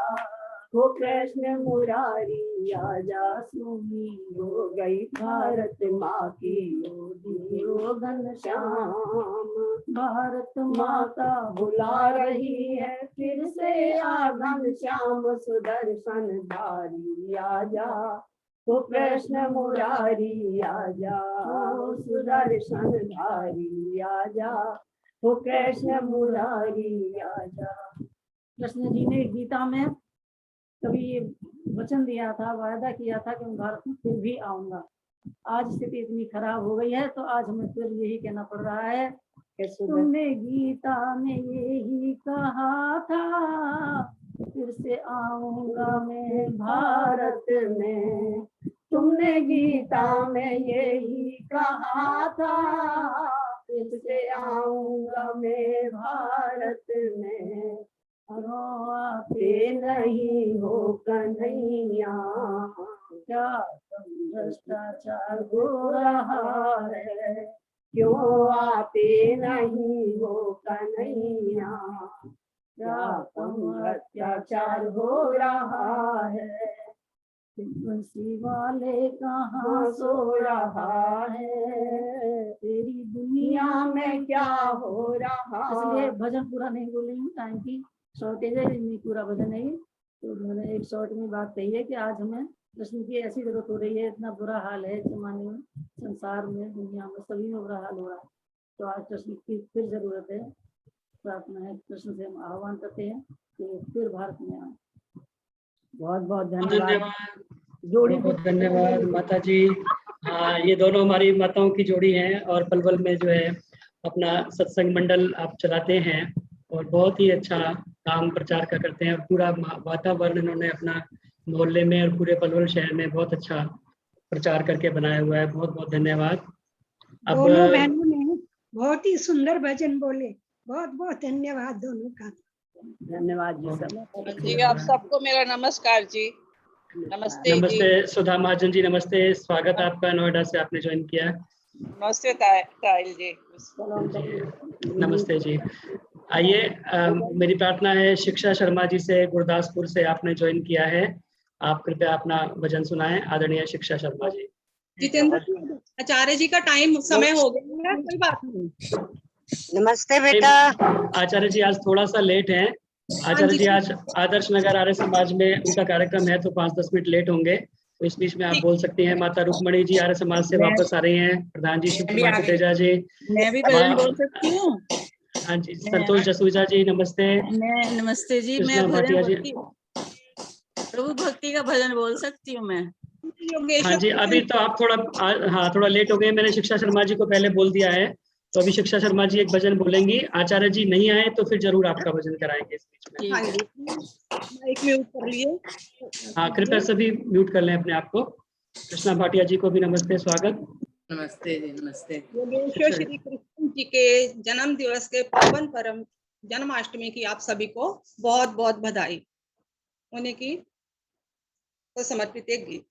ओ कृष्ण मुरारी आजा। सुनी हो गई भारत माँ की ओ घनश्याम, भारत माता बुला रही है फिर से आ घनश्याम, सुदर्शन धारी आजा, ओ कृष्ण मुरारी आजा, ओ सुदर्शन धारी आजा, ओ कृष्ण मुरारी आजा। कृष्ण जी ने गीता में कभी ये वचन दिया था, वायदा किया था कि मैं भारत में फिर भी आऊंगा। आज स्थिति इतनी खराब हो गई है तो आज हमें फिर यही कहना पड़ रहा है कि तुमने गीता में यही कहा था, फिर से आऊंगा मैं भारत में। तुमने गीता में यही कहा था, फिर से आऊंगा मैं भारत में। आते नहीं हो कन्हैया, क्या भ्रष्टाचार हो रहा है, क्यों आते नहीं हो कन्हैया, क्या अत्याचार हो रहा है। बंसी वाले कहाँ सो रहा है, तेरी दुनिया में क्या हो रहा। इसलिए भजन पूरा नहीं बोलेंगे, टाइम की शॉर्टेज है, नहीं पूरा भजन नहीं। तो मैंने एक शॉर्ट में बात कही है कि आज हमें कृष्ण की ऐसी जरूरत हो रही है, इतना बुरा हाल है जमाने में, संसार में, दुनिया में, सभी में बुरा हाल हो रहा है। तो आज कृष्ण की फिर जरूरत है, प्रार्थना है, कृष्ण से हम आह्वान करते हैं कि फिर भारत में आए। बहुत बहुत धन्यवाद। जोड़ी बहुत धन्यवाद माता जी। हाँ, ये दोनों हमारी माताओं की जोड़ी हैं और पलवल में जो है अपना सत्संग मंडल आप चलाते हैं और बहुत ही अच्छा काम प्रचार का करते हैं। पूरा वातावरण इन्होंने अपना मोहल्ले में और पूरे पलवल शहर में बहुत अच्छा प्रचार करके बनाया हुआ है। बहुत बहुत धन्यवाद। दोनों बहनों ने बहुत ही सुंदर भजन बोले, बहुत बहुत धन्यवाद दोनों का। धन्यवाद जी सब जी। आप सबको मेरा नमस्कार जी। नमस्ते नमस्ते जी। सुधा महाजन जी, नमस्ते, स्वागत आपका, नोएडा से आपने ज्वाइन किया। नमस्ते ताहिल जी। नमस्ते जी। आइए, मेरी प्रार्थना है शिक्षा शर्मा जी से, गुरदासपुर से आपने ज्वाइन किया है। आप कृपया अपना भजन सुनाएं, आदरणीय शिक्षा शर्मा जी। जितेंद्र आचार्य जी का टाइम समय हो गया है, कोई बात नहीं। नमस्ते बेटा। आचार्य जी आज थोड़ा सा लेट हैं। आचार्य जी आज आदर्श नगर आर्य समाज में उनका कार्यक्रम है तो 5-10 मिनट लेट होंगे, तो इस बीच में आप बोल सकती हैं। माता रुक्मणी जी आर्य समाज से वापस आ रही हैं। प्रधान जी शिव कुमार कुटेजा जी, मैं भी भजन बोल सकती हूँ। हाँ जी, संतोष जसूजा जी नमस्ते। नमस्ते जी। मैं प्रभु भक्ति का भजन बोल सकती हूँ मैं। हाँ जी, अभी तो आप थोड़ा लेट हो गए। मैंने शिक्षा शर्मा जी को पहले बोल दिया है, तो अभी शिक्षा शर्मा जी एक भजन बोलेंगी। आचार्य जी नहीं आए तो फिर जरूर आपका भजन कराएंगे इस बीच में। हाँ जी, एक म्यूट कर लिए। हाँ, कृपया सभी म्यूट कर लें अपने आप को। कृष्णा भाटिया जी को भी नमस्ते, स्वागत। नमस्ते जी। नमस्ते। श्री कृष्ण जी के जन्म दिवस के पावन परम जन्माष्टमी की आप सभी को बहुत बहुत बधाई। उन्हीं की को समर्पित एक गीत।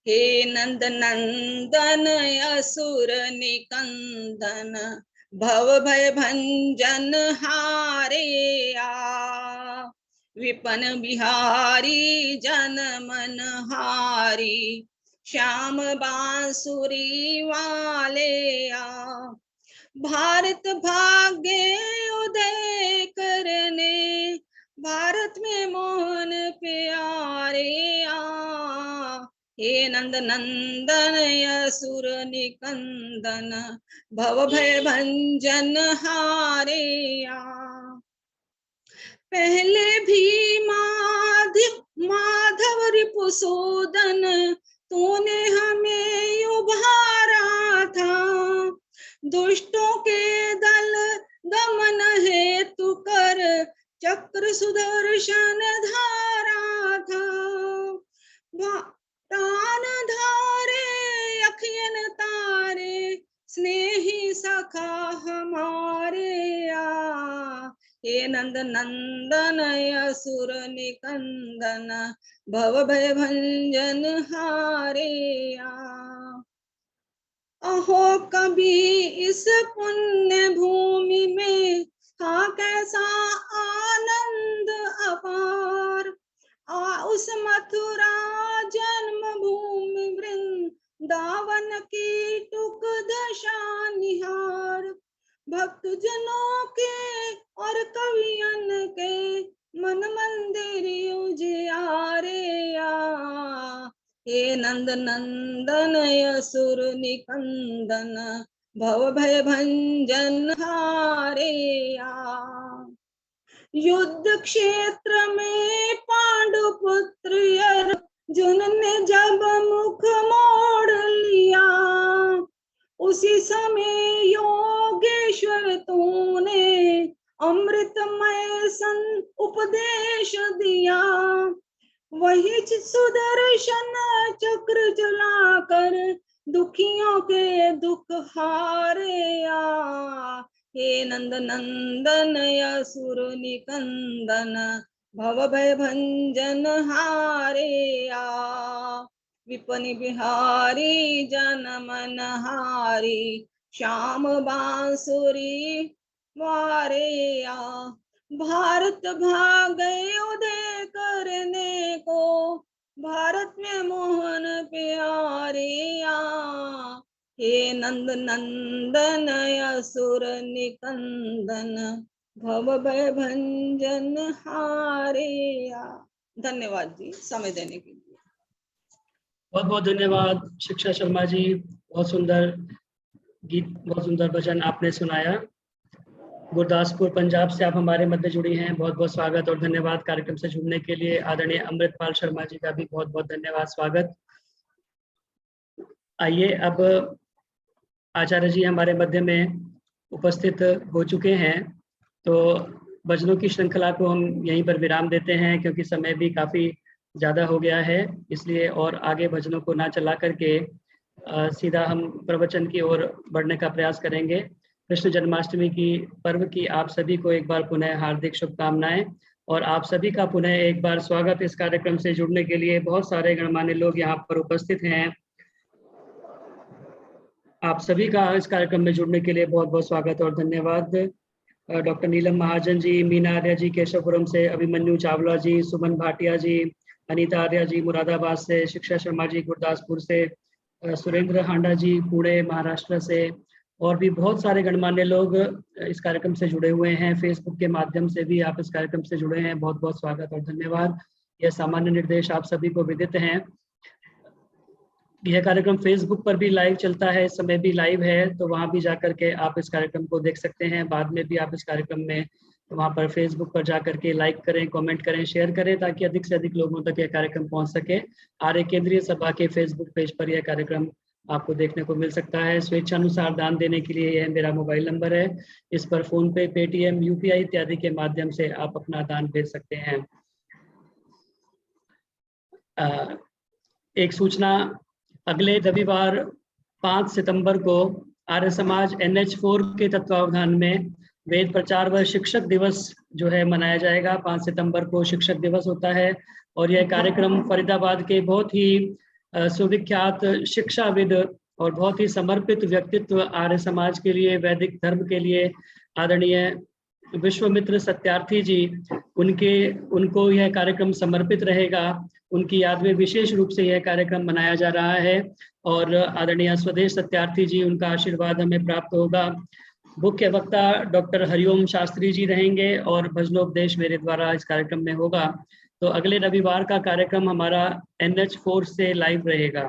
हे नंद नंदन असुर निकंदन, भव भय भंजन हारे आ, विपन बिहारी जन मन हारी, श्याम बांसुरी वाले आ, भारत भाग्य उदय करने, भारत में मोहन प्यारे आ, हे नंद नंदन असुर निकंदन, भव भय भंजन हारे आ। पहले भी माधव रिपुसूदन, तूने हमें उभारा था, दुष्टों के दल दमन हेतु कर चक्र सुदर्शन धारा था। प्राण धारे अखियन तारे स्नेही सखा हमारे हे नंद नंदन असुर निकंदन भव भय भंजन हारे अहो कभी इस पुण्य भूमि में था कैसा आनंद अपार उस मथुरा जन्म भूमि वृंदावन की टुक दशा निहार भक्त जनों के और कवियन के मन मंदिर उजियारे हे नंद नंदन असुर निकंदन भव भय भंजन हारे युद्ध क्षेत्र में पांडुपुत्र अर्जुन ने जब मुख मोड़ लिया उसी समय योगेश्वर तूने अमृतमय सन उपदेश दिया वही सुदर्शन चक्र चलाकर दुखियों के दुख हारे हे नंद नंदन असुर निकंदन भव भय भंजन हारे विपनि बिहारी जन मन हारी श्याम बांसुरी वारे भारत भागे उदय करने को भारत में मोहन प्यारे हे नंद नंदन असुर निकंदन भव भय भंजन हारे धन्यवाद जी समय देने के लिए। बहुत बहुत धन्यवाद शिक्षा शर्मा जी, बहुत सुंदर गीत, बहुत सुंदर भजन आपने सुनाया। गुरदासपुर पंजाब से आप हमारे मध्य जुड़ी हैं, बहुत बहुत स्वागत और धन्यवाद कार्यक्रम से जुड़ने के लिए। आदरणीय अमृतपाल शर्मा जी का भी बहुत बहुत धन्यवाद, स्वागत। आइए अब आचार्य जी हमारे मध्य में उपस्थित हो चुके हैं, तो भजनों की श्रृंखला को हम यहीं पर विराम देते हैं क्योंकि समय भी काफी ज्यादा हो गया है, इसलिए और आगे भजनों को ना चला करके सीधा हम प्रवचन की ओर बढ़ने का प्रयास करेंगे। कृष्ण जन्माष्टमी की पर्व की आप सभी को एक बार पुनः हार्दिक शुभकामनाएं और आप सभी का पुनः एक बार स्वागत। इस कार्यक्रम से जुड़ने के लिए बहुत सारे गणमान्य लोग यहाँ पर उपस्थित हैं। आप सभी का इस कार्यक्रम में जुड़ने के लिए बहुत बहुत स्वागत और धन्यवाद। डॉक्टर नीलम महाजन जी, मीना आर्या जी केशवपुरम से, अभिमन्यु चावला जी, सुमन भाटिया जी, अनीता आर्या जी मुरादाबाद से, शिक्षा शर्मा जी गुरदासपुर से, सुरेंद्र हांडा जी पुणे महाराष्ट्र से और भी बहुत सारे गणमान्य लोग इस कार्यक्रम से जुड़े हुए हैं। फेसबुक के माध्यम से भी आप इस कार्यक्रम से जुड़े हैं, बहुत बहुत स्वागत और धन्यवाद। यह सामान्य निर्देश आप सभी को विदित हैं। यह कार्यक्रम फेसबुक पर भी लाइव चलता है, इस समय भी लाइव है, तो वहां भी जाकर के आप इस कार्यक्रम को देख सकते हैं। बाद में भी आप इस कार्यक्रम में वहां पर फेसबुक पर जाकर के लाइक करें, कमेंट करें, शेयर करें ताकि अधिक से अधिक लोगों तक यह कार्यक्रम पहुंच सके। आर्य केंद्रीय सभा के फेसबुक पेज पर यह कार्यक्रम आपको देखने को मिल सकता है। स्वेच्छानुसार दान देने के लिए यह मेरा मोबाइल नंबर है, इस पर फोन पे, पेटीएम, यूपीआई इत्यादि के माध्यम से आप अपना दान भेज सकते हैं। एक सूचना, अगले रविवार 5 सितंबर को आर्य समाज NH4 के तत्वावधान में वेद प्रचार व शिक्षक दिवस जो है मनाया जाएगा। 5 सितंबर को शिक्षक दिवस होता है और यह कार्यक्रम फरीदाबाद के बहुत ही सुविख्यात शिक्षाविद और बहुत ही समर्पित व्यक्तित्व आर्य समाज के लिए, वैदिक धर्म के लिए आदरणीय विश्वामित्र सत्यार्थी जी, उनको यह कार्यक्रम समर्पित रहेगा। उनकी याद में विशेष रूप से यह कार्यक्रम मनाया जा रहा है और आदरणीय स्वदेश सत्यार्थी जी, उनका आशीर्वाद हमें प्राप्त होगा। मुख्य वक्ता डॉक्टर हरिओम शास्त्री जी रहेंगे और भजनोपदेश मेरे द्वारा इस कार्यक्रम में होगा। तो अगले रविवार का कार्यक्रम हमारा NH4 से लाइव रहेगा,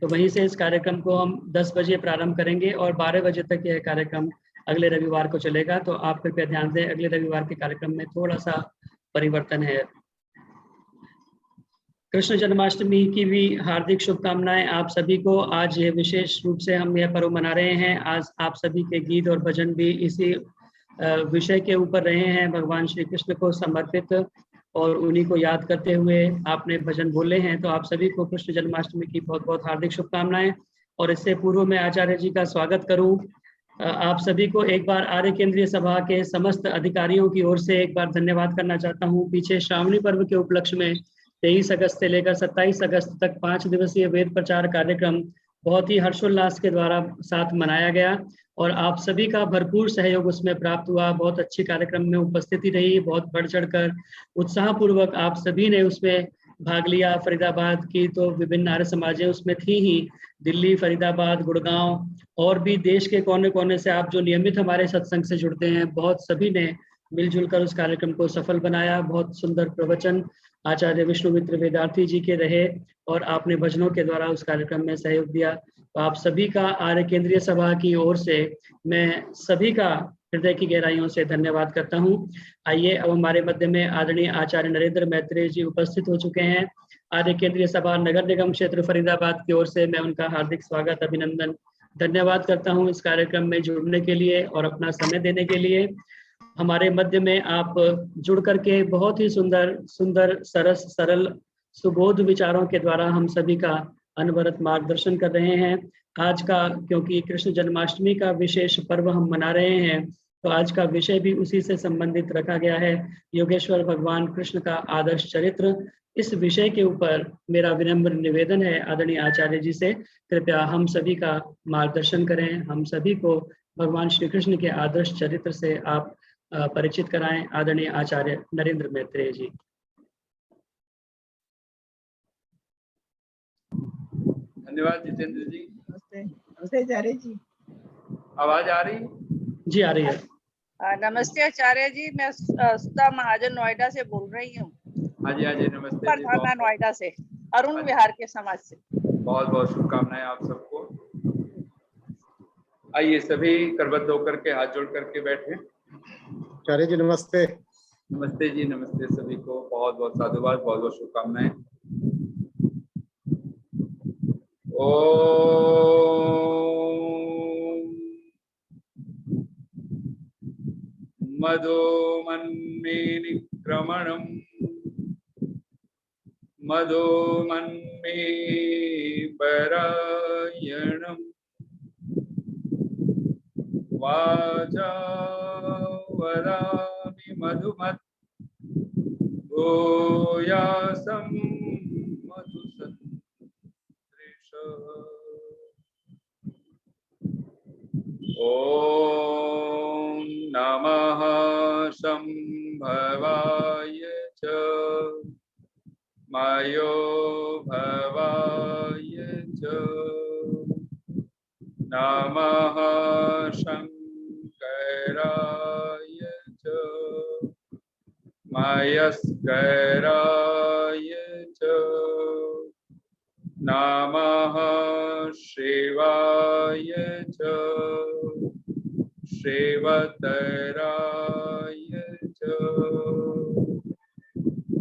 तो वहीं से इस कार्यक्रम को हम 10 बजे प्रारंभ करेंगे और 12 बजे तक यह कार्यक्रम अगले रविवार को चलेगा। तो आप कृपया ध्यान दें, अगले रविवार के कार्यक्रम में थोड़ा सा परिवर्तन है। कृष्ण जन्माष्टमी की भी हार्दिक शुभकामनाएं आप सभी को। आज ये विशेष रूप से हम यह पर्व मना रहे हैं। आज आप सभी के गीत और भजन भी इसी विषय के ऊपर रहे हैं, भगवान श्री कृष्ण को समर्पित। और उन्हीं को याद करते हुए आपने भजन बोले हैं, तो आप सभी को कृष्ण जन्माष्टमी की बहुत बहुत हार्दिक शुभकामनाएं। और इससे पूर्व मैं आचार्य जी का स्वागत करूं, आप सभी को एक बार आर्य केंद्रीय सभा के समस्त अधिकारियों की ओर से एक बार धन्यवाद करना चाहता हूं। पीछे श्रावणी पर्व के उपलक्ष्य में 23 अगस्त से लेकर 27 अगस्त तक 5 दिवसीय वेद प्रचार कार्यक्रम बहुत ही हर्षोल्लास के द्वारा साथ मनाया गया और आप सभी का भरपूर सहयोग उसमें प्राप्त हुआ। बहुत अच्छी कार्यक्रम में उपस्थिति रही, बहुत बढ़ चढ़कर उत्साहपूर्वक आप सभी ने उसमें भाग लिया। फरीदाबाद की तो विभिन्न आर्य समाजें उसमें थी ही, दिल्ली, फरीदाबाद, गुड़गांव और भी देश के कोने कोने से आप जो नियमित हमारे सत्संग से जुड़ते हैं, बहुत सभी ने मिलजुल कर उस कार्यक्रम को सफल बनाया। बहुत सुंदर प्रवचन आचार्य विष्णुमित्र वेदार्थी जी के रहे और आपने भजनों के द्वारा उस कार्यक्रम में सहयोग दिया। तो आप सभी का आर्य केंद्रीय सभा की ओर से मैं सभी का हृदय की गहराइयों से धन्यवाद करता हूं। आइए अब हमारे मध्य में आदरणीय आचार्य नरेंद्र मैत्रेय जी उपस्थित हो चुके हैं। आर्य केंद्रीय सभा नगर निगम क्षेत्र फरीदाबाद की ओर से मैं उनका हार्दिक स्वागत, अभिनंदन, धन्यवाद करता हूं इस कार्यक्रम में जुड़ने के लिए और अपना समय देने के लिए। हमारे मध्य में आप जुड़ करके बहुत ही सुंदर सुंदर सरस सरल सुबोध विचारों के द्वारा हम सभी का अनवरत मार्गदर्शन कर रहे हैं। आज का, क्योंकि कृष्ण जन्माष्टमी का विशेष पर्व हम मना रहे हैं, तो आज का विषय भी उसी से संबंधित रखा गया है, योगेश्वर भगवान कृष्ण का आदर्श चरित्र। इस विषय के ऊपर मेरा विनम्र निवेदन है आदरणीय आचार्य जी से, कृपया हम सभी का मार्गदर्शन करें, हम सभी को भगवान श्री कृष्ण के आदर्श चरित्र से आप परिचित कराएं। आदरणीय आचार्य नरेंद्र मैत्रेय जी। धन्यवाद जितेंद्र जी। नमस्ते। नमस्ते आचार्य जी। आवाज आ रही? जी आ रही है। नमस्ते आचार्य जी, मैं सुधा महाजन नोएडा से बोल रही हूँ। हाँ जी नमस्ते जी। थाना नोएडा से, अरुण विहार के समाज से। बहुत बहुत शुभकामनाएं आप सबको। आइए सभी करबद्ध होकर के हाथ जोड़ करके बैठे। आचार्य जी नमस्ते। नमस्ते जी, नमस्ते सभी को, बहुत बहुत साधुवाद, बहुत बहुत शुभकामनाएं। ओम मधुमन्मेनिक्रमणं मधुमन्मे परायणं वाचा वदामि मधुमत् भूयासं मधुसदृश। ॐ नमः शम्भवाय च मायो भवाय च नमः शंकराय च मयस्कराय च नमः शिवाय च शिवतराय च।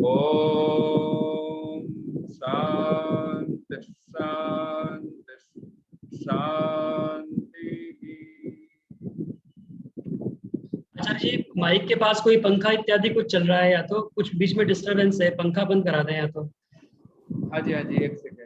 ओम शांति शांति शांति। आचार्य जी, माइक के पास कोई पंखा इत्यादि कुछ चल रहा है या तो कुछ बीच में डिस्टरबेंस है, पंखा बंद करा दें या तो। हाँ जी एक सेकेंड।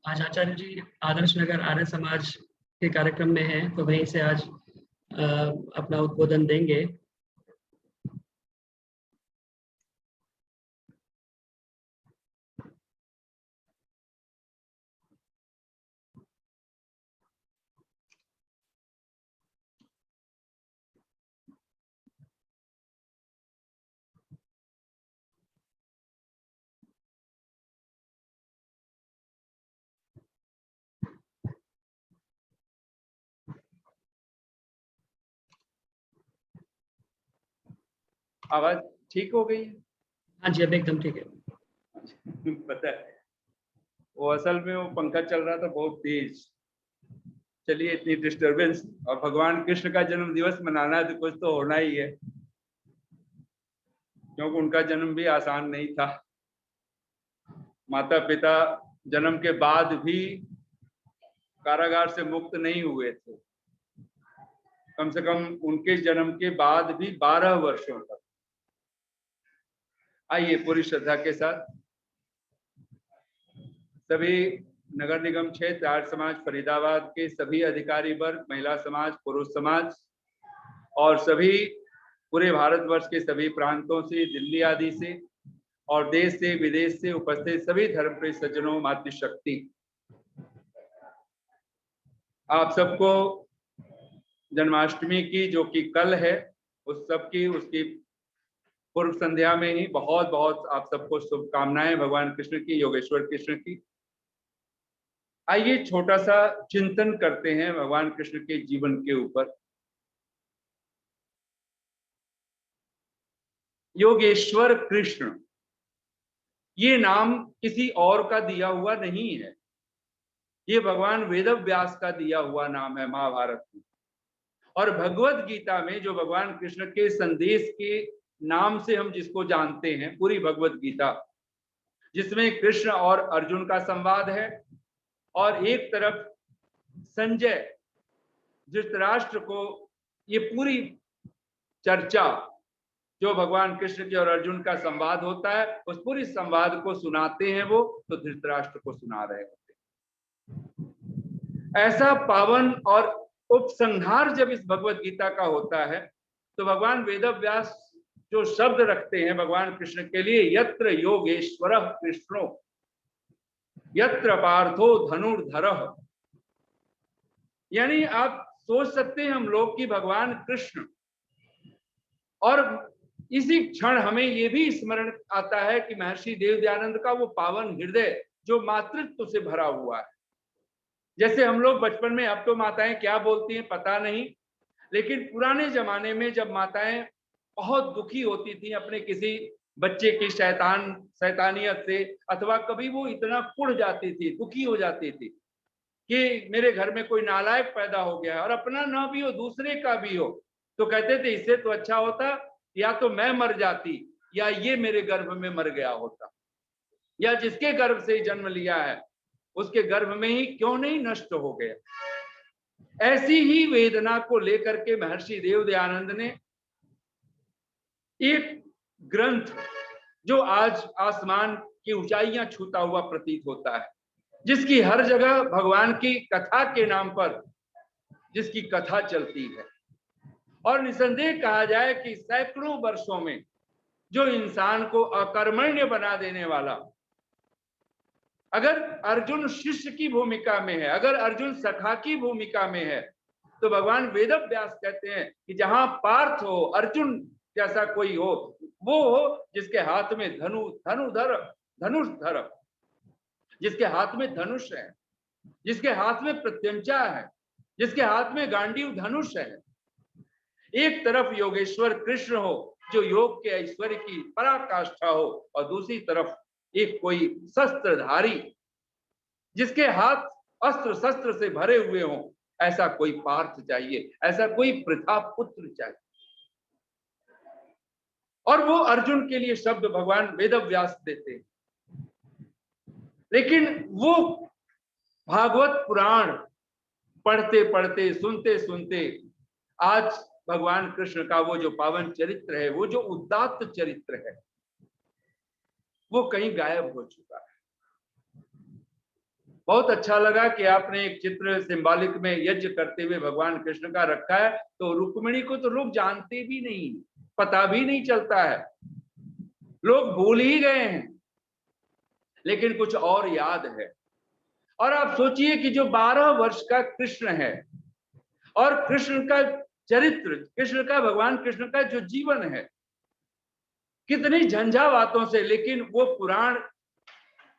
आज आचार्य जी आदर्श नगर आर्य समाज के कार्यक्रम में हैं, तो वहीं से आज अपना उद्बोधन देंगे। आवाज ठीक हो गई है? हाँ जी, अब एकदम ठीक है। पता है वो असल में वो पंखा चल रहा था बहुत तेज। चलिए, इतनी डिस्टरबेंस, और भगवान कृष्ण का जन्म दिवस मनाना है तो कुछ तो होना ही है, क्योंकि उनका जन्म भी आसान नहीं था। माता पिता जन्म के बाद भी कारागार से मुक्त नहीं हुए थे, कम से कम उनके जन्म के बाद भी 12 वर्षों तक। आइए पूरी श्रद्धा के साथ सभी नगर निगम क्षेत्र, आर्य समाज फरीदाबाद के सभी अधिकारी वर्ग, महिला समाज, पुरुष समाज और सभी पूरे भारतवर्ष के सभी प्रांतों से, दिल्ली आदि से और देश से विदेश से उपस्थित सभी धर्मप्रिय सज्जनों, मातृशक्ति, आप सबको जन्माष्टमी की, जो कि कल है, उसकी पूर्व संध्या में ही बहुत बहुत आप सबको शुभकामनाएं भगवान कृष्ण की, योगेश्वर कृष्ण की। आइए छोटा सा चिंतन करते हैं भगवान कृष्ण के जीवन के ऊपर। योगेश्वर कृष्ण ये नाम किसी और का दिया हुआ नहीं है, ये भगवान वेदव्यास का दिया हुआ नाम है महाभारत में। और भगवत गीता में जो भगवान कृष्ण के संदेश के नाम से हम जिसको जानते हैं, पूरी भगवत गीता, जिसमें कृष्ण और अर्जुन का संवाद है और एक तरफ संजय धृतराष्ट्र को ये पूरी चर्चा जो भगवान कृष्ण के और अर्जुन का संवाद होता है, उस पूरी संवाद को सुनाते हैं वो, तो धृतराष्ट्र को सुना रहे होते हैं। ऐसा पावन और उपसंहार जब इस भगवत गीता का होता है, तो भगवान वेदव्यास जो शब्द रखते हैं भगवान कृष्ण के लिए, यत्र योगेश्वरः कृष्णो यत्र पार्थो धनुर्धरः, यानी आप सोच सकते हैं हम लोग कि भगवान कृष्ण, और इसी क्षण हमें ये भी स्मरण आता है कि महर्षि देवदयानंद का वो पावन हृदय जो मातृत्व से भरा हुआ है। जैसे हम लोग बचपन में, अब तो माताएं क्या बोलती हैं पता नहीं, लेकिन पुराने जमाने में जब माताएं बहुत दुखी होती थी अपने किसी बच्चे की शैतानियत से, अथवा कभी वो इतना कुढ़ जाती थी, दुखी हो जाती थी कि मेरे घर में कोई नालायक पैदा हो गया, और अपना ना भी हो दूसरे का भी हो, तो कहते थे इससे तो अच्छा होता या तो मैं मर जाती या ये मेरे गर्भ में मर गया होता, या जिसके गर्भ से जन्म लिया है उसके गर्भ में ही क्यों नहीं नष्ट हो गया। ऐसी ही वेदना को लेकर के महर्षि देवदयानंद ने एक ग्रंथ जो आज आसमान की ऊंचाइयां छूता हुआ प्रतीत होता है, जिसकी हर जगह भगवान की कथा के नाम पर जिसकी कथा चलती है, और निसंदेह कहा जाए कि सैकड़ों वर्षों में जो इंसान को अकर्मण्य बना देने वाला, अगर अर्जुन शिष्य की भूमिका में है, अगर अर्जुन सखा की भूमिका में है, तो भगवान वेदव्यास कहते हैं कि जहां पार्थ हो, अर्जुन जैसा कोई हो, वो हो जिसके हाथ में धनुष, जिसके हाथ में धनुष है, जिसके हाथ में प्रत्यंचा है, जिसके हाथ में गांडीव धनुष है। एक तरफ योगेश्वर कृष्ण हो जो योग के ऐश्वर्य की पराकाष्ठा हो, और दूसरी तरफ एक कोई शस्त्रधारी जिसके हाथ अस्त्र शस्त्र से भरे हुए हों, ऐसा कोई पार्थ चाहिए, ऐसा कोई पृथा पुत्र चाहिए। और वो अर्जुन के लिए शब्द भगवान वेदव्यास देते हैं। लेकिन वो भागवत पुराण पढ़ते पढ़ते, सुनते सुनते, आज भगवान कृष्ण का वो जो पावन चरित्र है, वो जो उदात्त चरित्र है, वो कहीं गायब हो चुका है। बहुत अच्छा लगा कि आपने एक चित्र सिंबॉलिक में यज्ञ करते हुए भगवान कृष्ण का रखा है, तो रुक्मिणी को तो लोग जानते भी नहीं, पता भी नहीं चलता है, लोग भूल ही गए हैं, लेकिन कुछ और याद है। और आप सोचिए कि जो 12 वर्ष का कृष्ण है, और कृष्ण का चरित्र, कृष्ण का, भगवान कृष्ण का जो जीवन है, कितनी झंझावातों से, लेकिन वो पुराण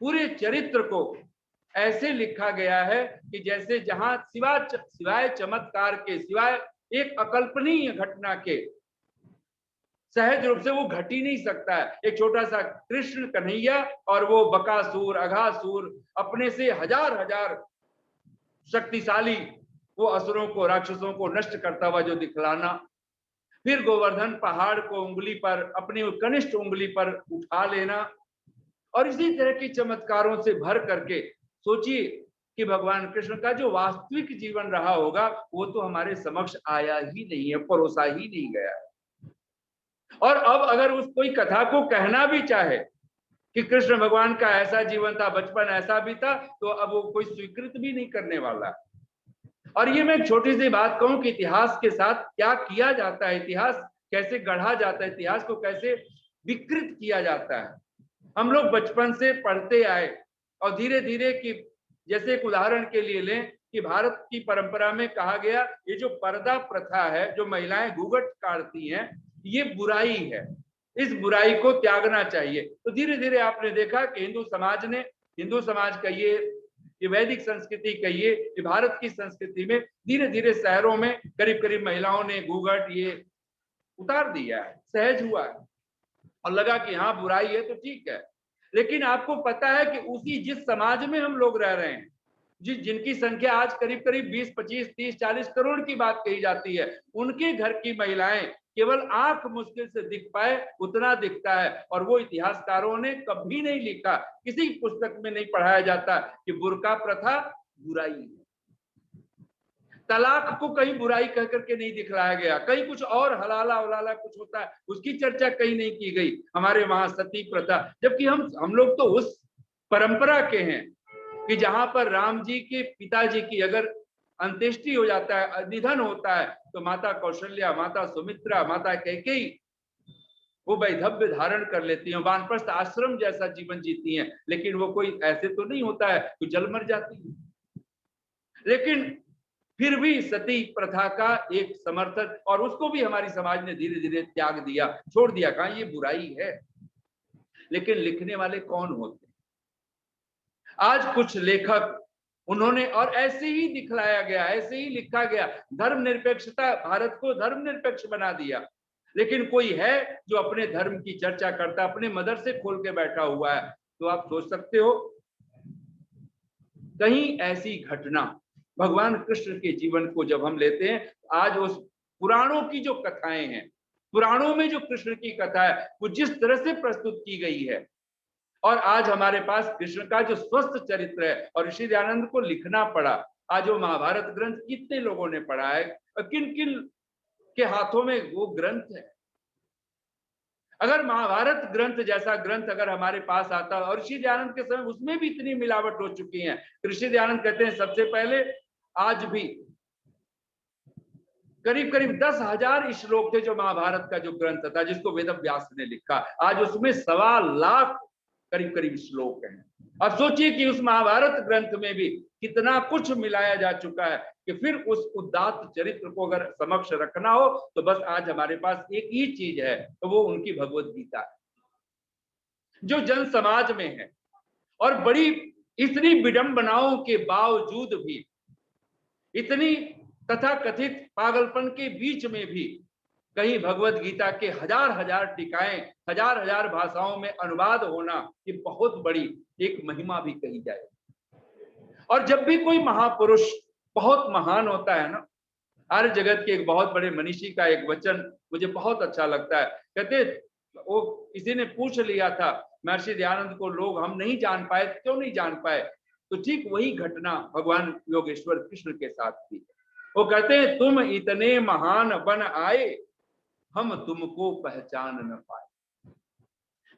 पूरे चरित्र को ऐसे लिखा गया है कि जैसे जहां सिवाय चमत्कार के, सिवाय एक अकल्पनीय घटना के, सहज रूप से वो घट ही नहीं सकता है। एक छोटा सा कृष्ण कन्हैया और वो बकासुर, अघासुर, अपने से हजार हजार शक्तिशाली वो असुरों को, राक्षसों को नष्ट करता हुआ जो दिखलाना, फिर गोवर्धन पहाड़ को उंगली पर, अपनी कनिष्ठ उंगली पर उठा लेना, और इसी तरह के चमत्कारों से भर करके सोचिए कि भगवान कृष्ण का जो वास्तविक जीवन रहा होगा वो तो हमारे समक्ष आया ही नहीं है, परोसा ही नहीं गया है। और अब अगर उस कोई कथा को कहना भी चाहे कि कृष्ण भगवान का ऐसा जीवन था, बचपन ऐसा भी था, तो अब वो कोई स्वीकृत भी नहीं करने वाला। और ये मैं एक छोटी सी बात कहूं कि इतिहास के साथ क्या किया जाता है, इतिहास कैसे गढ़ा जाता है, इतिहास को कैसे विकृत किया जाता है। हम लोग बचपन से पढ़ते आए और धीरे धीरे कि जैसे एक उदाहरण के लिए लें कि भारत की परंपरा में कहा गया ये जो पर्दा प्रथा है, जो महिलाएं घूंघट काटती हैं, ये बुराई है, इस बुराई को त्यागना चाहिए। तो धीरे धीरे आपने देखा कि हिंदू समाज का ये वैदिक संस्कृति कहिए, ये भारत की संस्कृति में धीरे धीरे शहरों में करीब करीब महिलाओं ने घूंघट ये उतार दिया है, सहज हुआ है और लगा कि हाँ बुराई है तो ठीक है। लेकिन आपको पता है कि उसी जिस समाज में हम लोग रह रहे हैं, जिनकी संख्या आज करीब करीब 20, 25, 30, 40 करोड़ की बात कही जाती है, उनके घर की महिलाएं केवल आंख मुश्किल से दिख पाए उतना दिखता है। और वो इतिहासकारों ने कभी नहीं लिखा, किसी पुस्तक में नहीं पढ़ाया जाता कि बुर्का प्रथा बुराई है। तलाक को कहीं बुराई कह करके नहीं दिखलाया गया, कहीं कुछ और हलाला उलाला कुछ होता है उसकी चर्चा कहीं नहीं की गई। हमारे वहां सती प्रथा, जबकि हम लोग तो उस परंपरा के हैं कि जहां पर राम जी के पिताजी की अगर अंत्येष्टि हो जाता है, निधन होता है, तो माता कौशल्या, माता सुमित्रा, माता कैकेयी वो वैधव्य धारण कर लेती हैं, वानप्रस्थ आश्रम जैसा जीवन जीती हैं। लेकिन वो कोई ऐसे तो नहीं होता है कि जल मर जाती है। लेकिन फिर भी सती प्रथा का एक समर्थन, और उसको भी हमारी समाज ने धीरे धीरे त्याग दिया, छोड़ दिया, कहा ये बुराई है। लेकिन लिखने वाले कौन होते? आज कुछ लेखक उन्होंने, और ऐसे ही दिखलाया गया, ऐसे ही लिखा गया, धर्मनिरपेक्षता, भारत को धर्मनिरपेक्ष बना दिया। लेकिन कोई है जो अपने धर्म की चर्चा करता, अपने मदरसे खोल के बैठा हुआ है, तो आप सोच सकते हो कहीं ऐसी घटना भगवान कृष्ण के जीवन को जब हम लेते हैं, आज उस पुराणों की जो कथाएं हैं, पुराणों में जो कृष्ण की कथा है वो जिस तरह से प्रस्तुत की गई है, और आज हमारे पास कृष्ण का जो स्वस्थ चरित्र है, और ऋषि दयानंद को लिखना पड़ा। आज वो महाभारत ग्रंथ कितने लोगों ने पढ़ा है, और किन किन के हाथों में वो ग्रंथ है। अगर महाभारत ग्रंथ जैसा ग्रंथ अगर हमारे पास आता, और ऋषि दयानंद के समय उसमें भी इतनी मिलावट हो चुकी है। ऋषि दयानंद कहते हैं सबसे पहले आज भी करीब करीब 10,000 श्लोक थे जो महाभारत का जो ग्रंथ था, जिसको वेद व्यास ने लिखा। आज उसमें 1.25 लाख करीब करीब श्लोक हैं। अब सोचिए कि उस महाभारत ग्रंथ में भी कितना कुछ मिलाया जा चुका है कि फिर उस उदात्त चरित्र को अगर समक्ष रखना हो तो बस आज हमारे पास एक ही चीज है, तो वो उनकी भगवत गीता है, जो जन समाज में है। और बड़ी इतनी विडंबनाओं के बावजूद भी, इतनी तथाकथित पागलपन के बीच में भी, कहीं भगवत गीता के हजार हजार टीकाएं, हजार हजार भाषाओं में अनुवाद होना, ये बहुत बड़ी एक महिमा भी कही जाए। और जब भी कोई महापुरुष बहुत महान होता है ना, आर्य जगत के एक बहुत बड़े मनीषी का एक वचन मुझे बहुत अच्छा लगता है। कहते वो किसी ने पूछ लिया था महर्षि दयानंद को, लोग हम नहीं जान पाए, क्यों नहीं जान पाए? तो ठीक वही घटना भगवान योगेश्वर कृष्ण के साथ थी। वो कहते हैं तुम इतने महान बन आए, हम तुमको पहचान न पाए।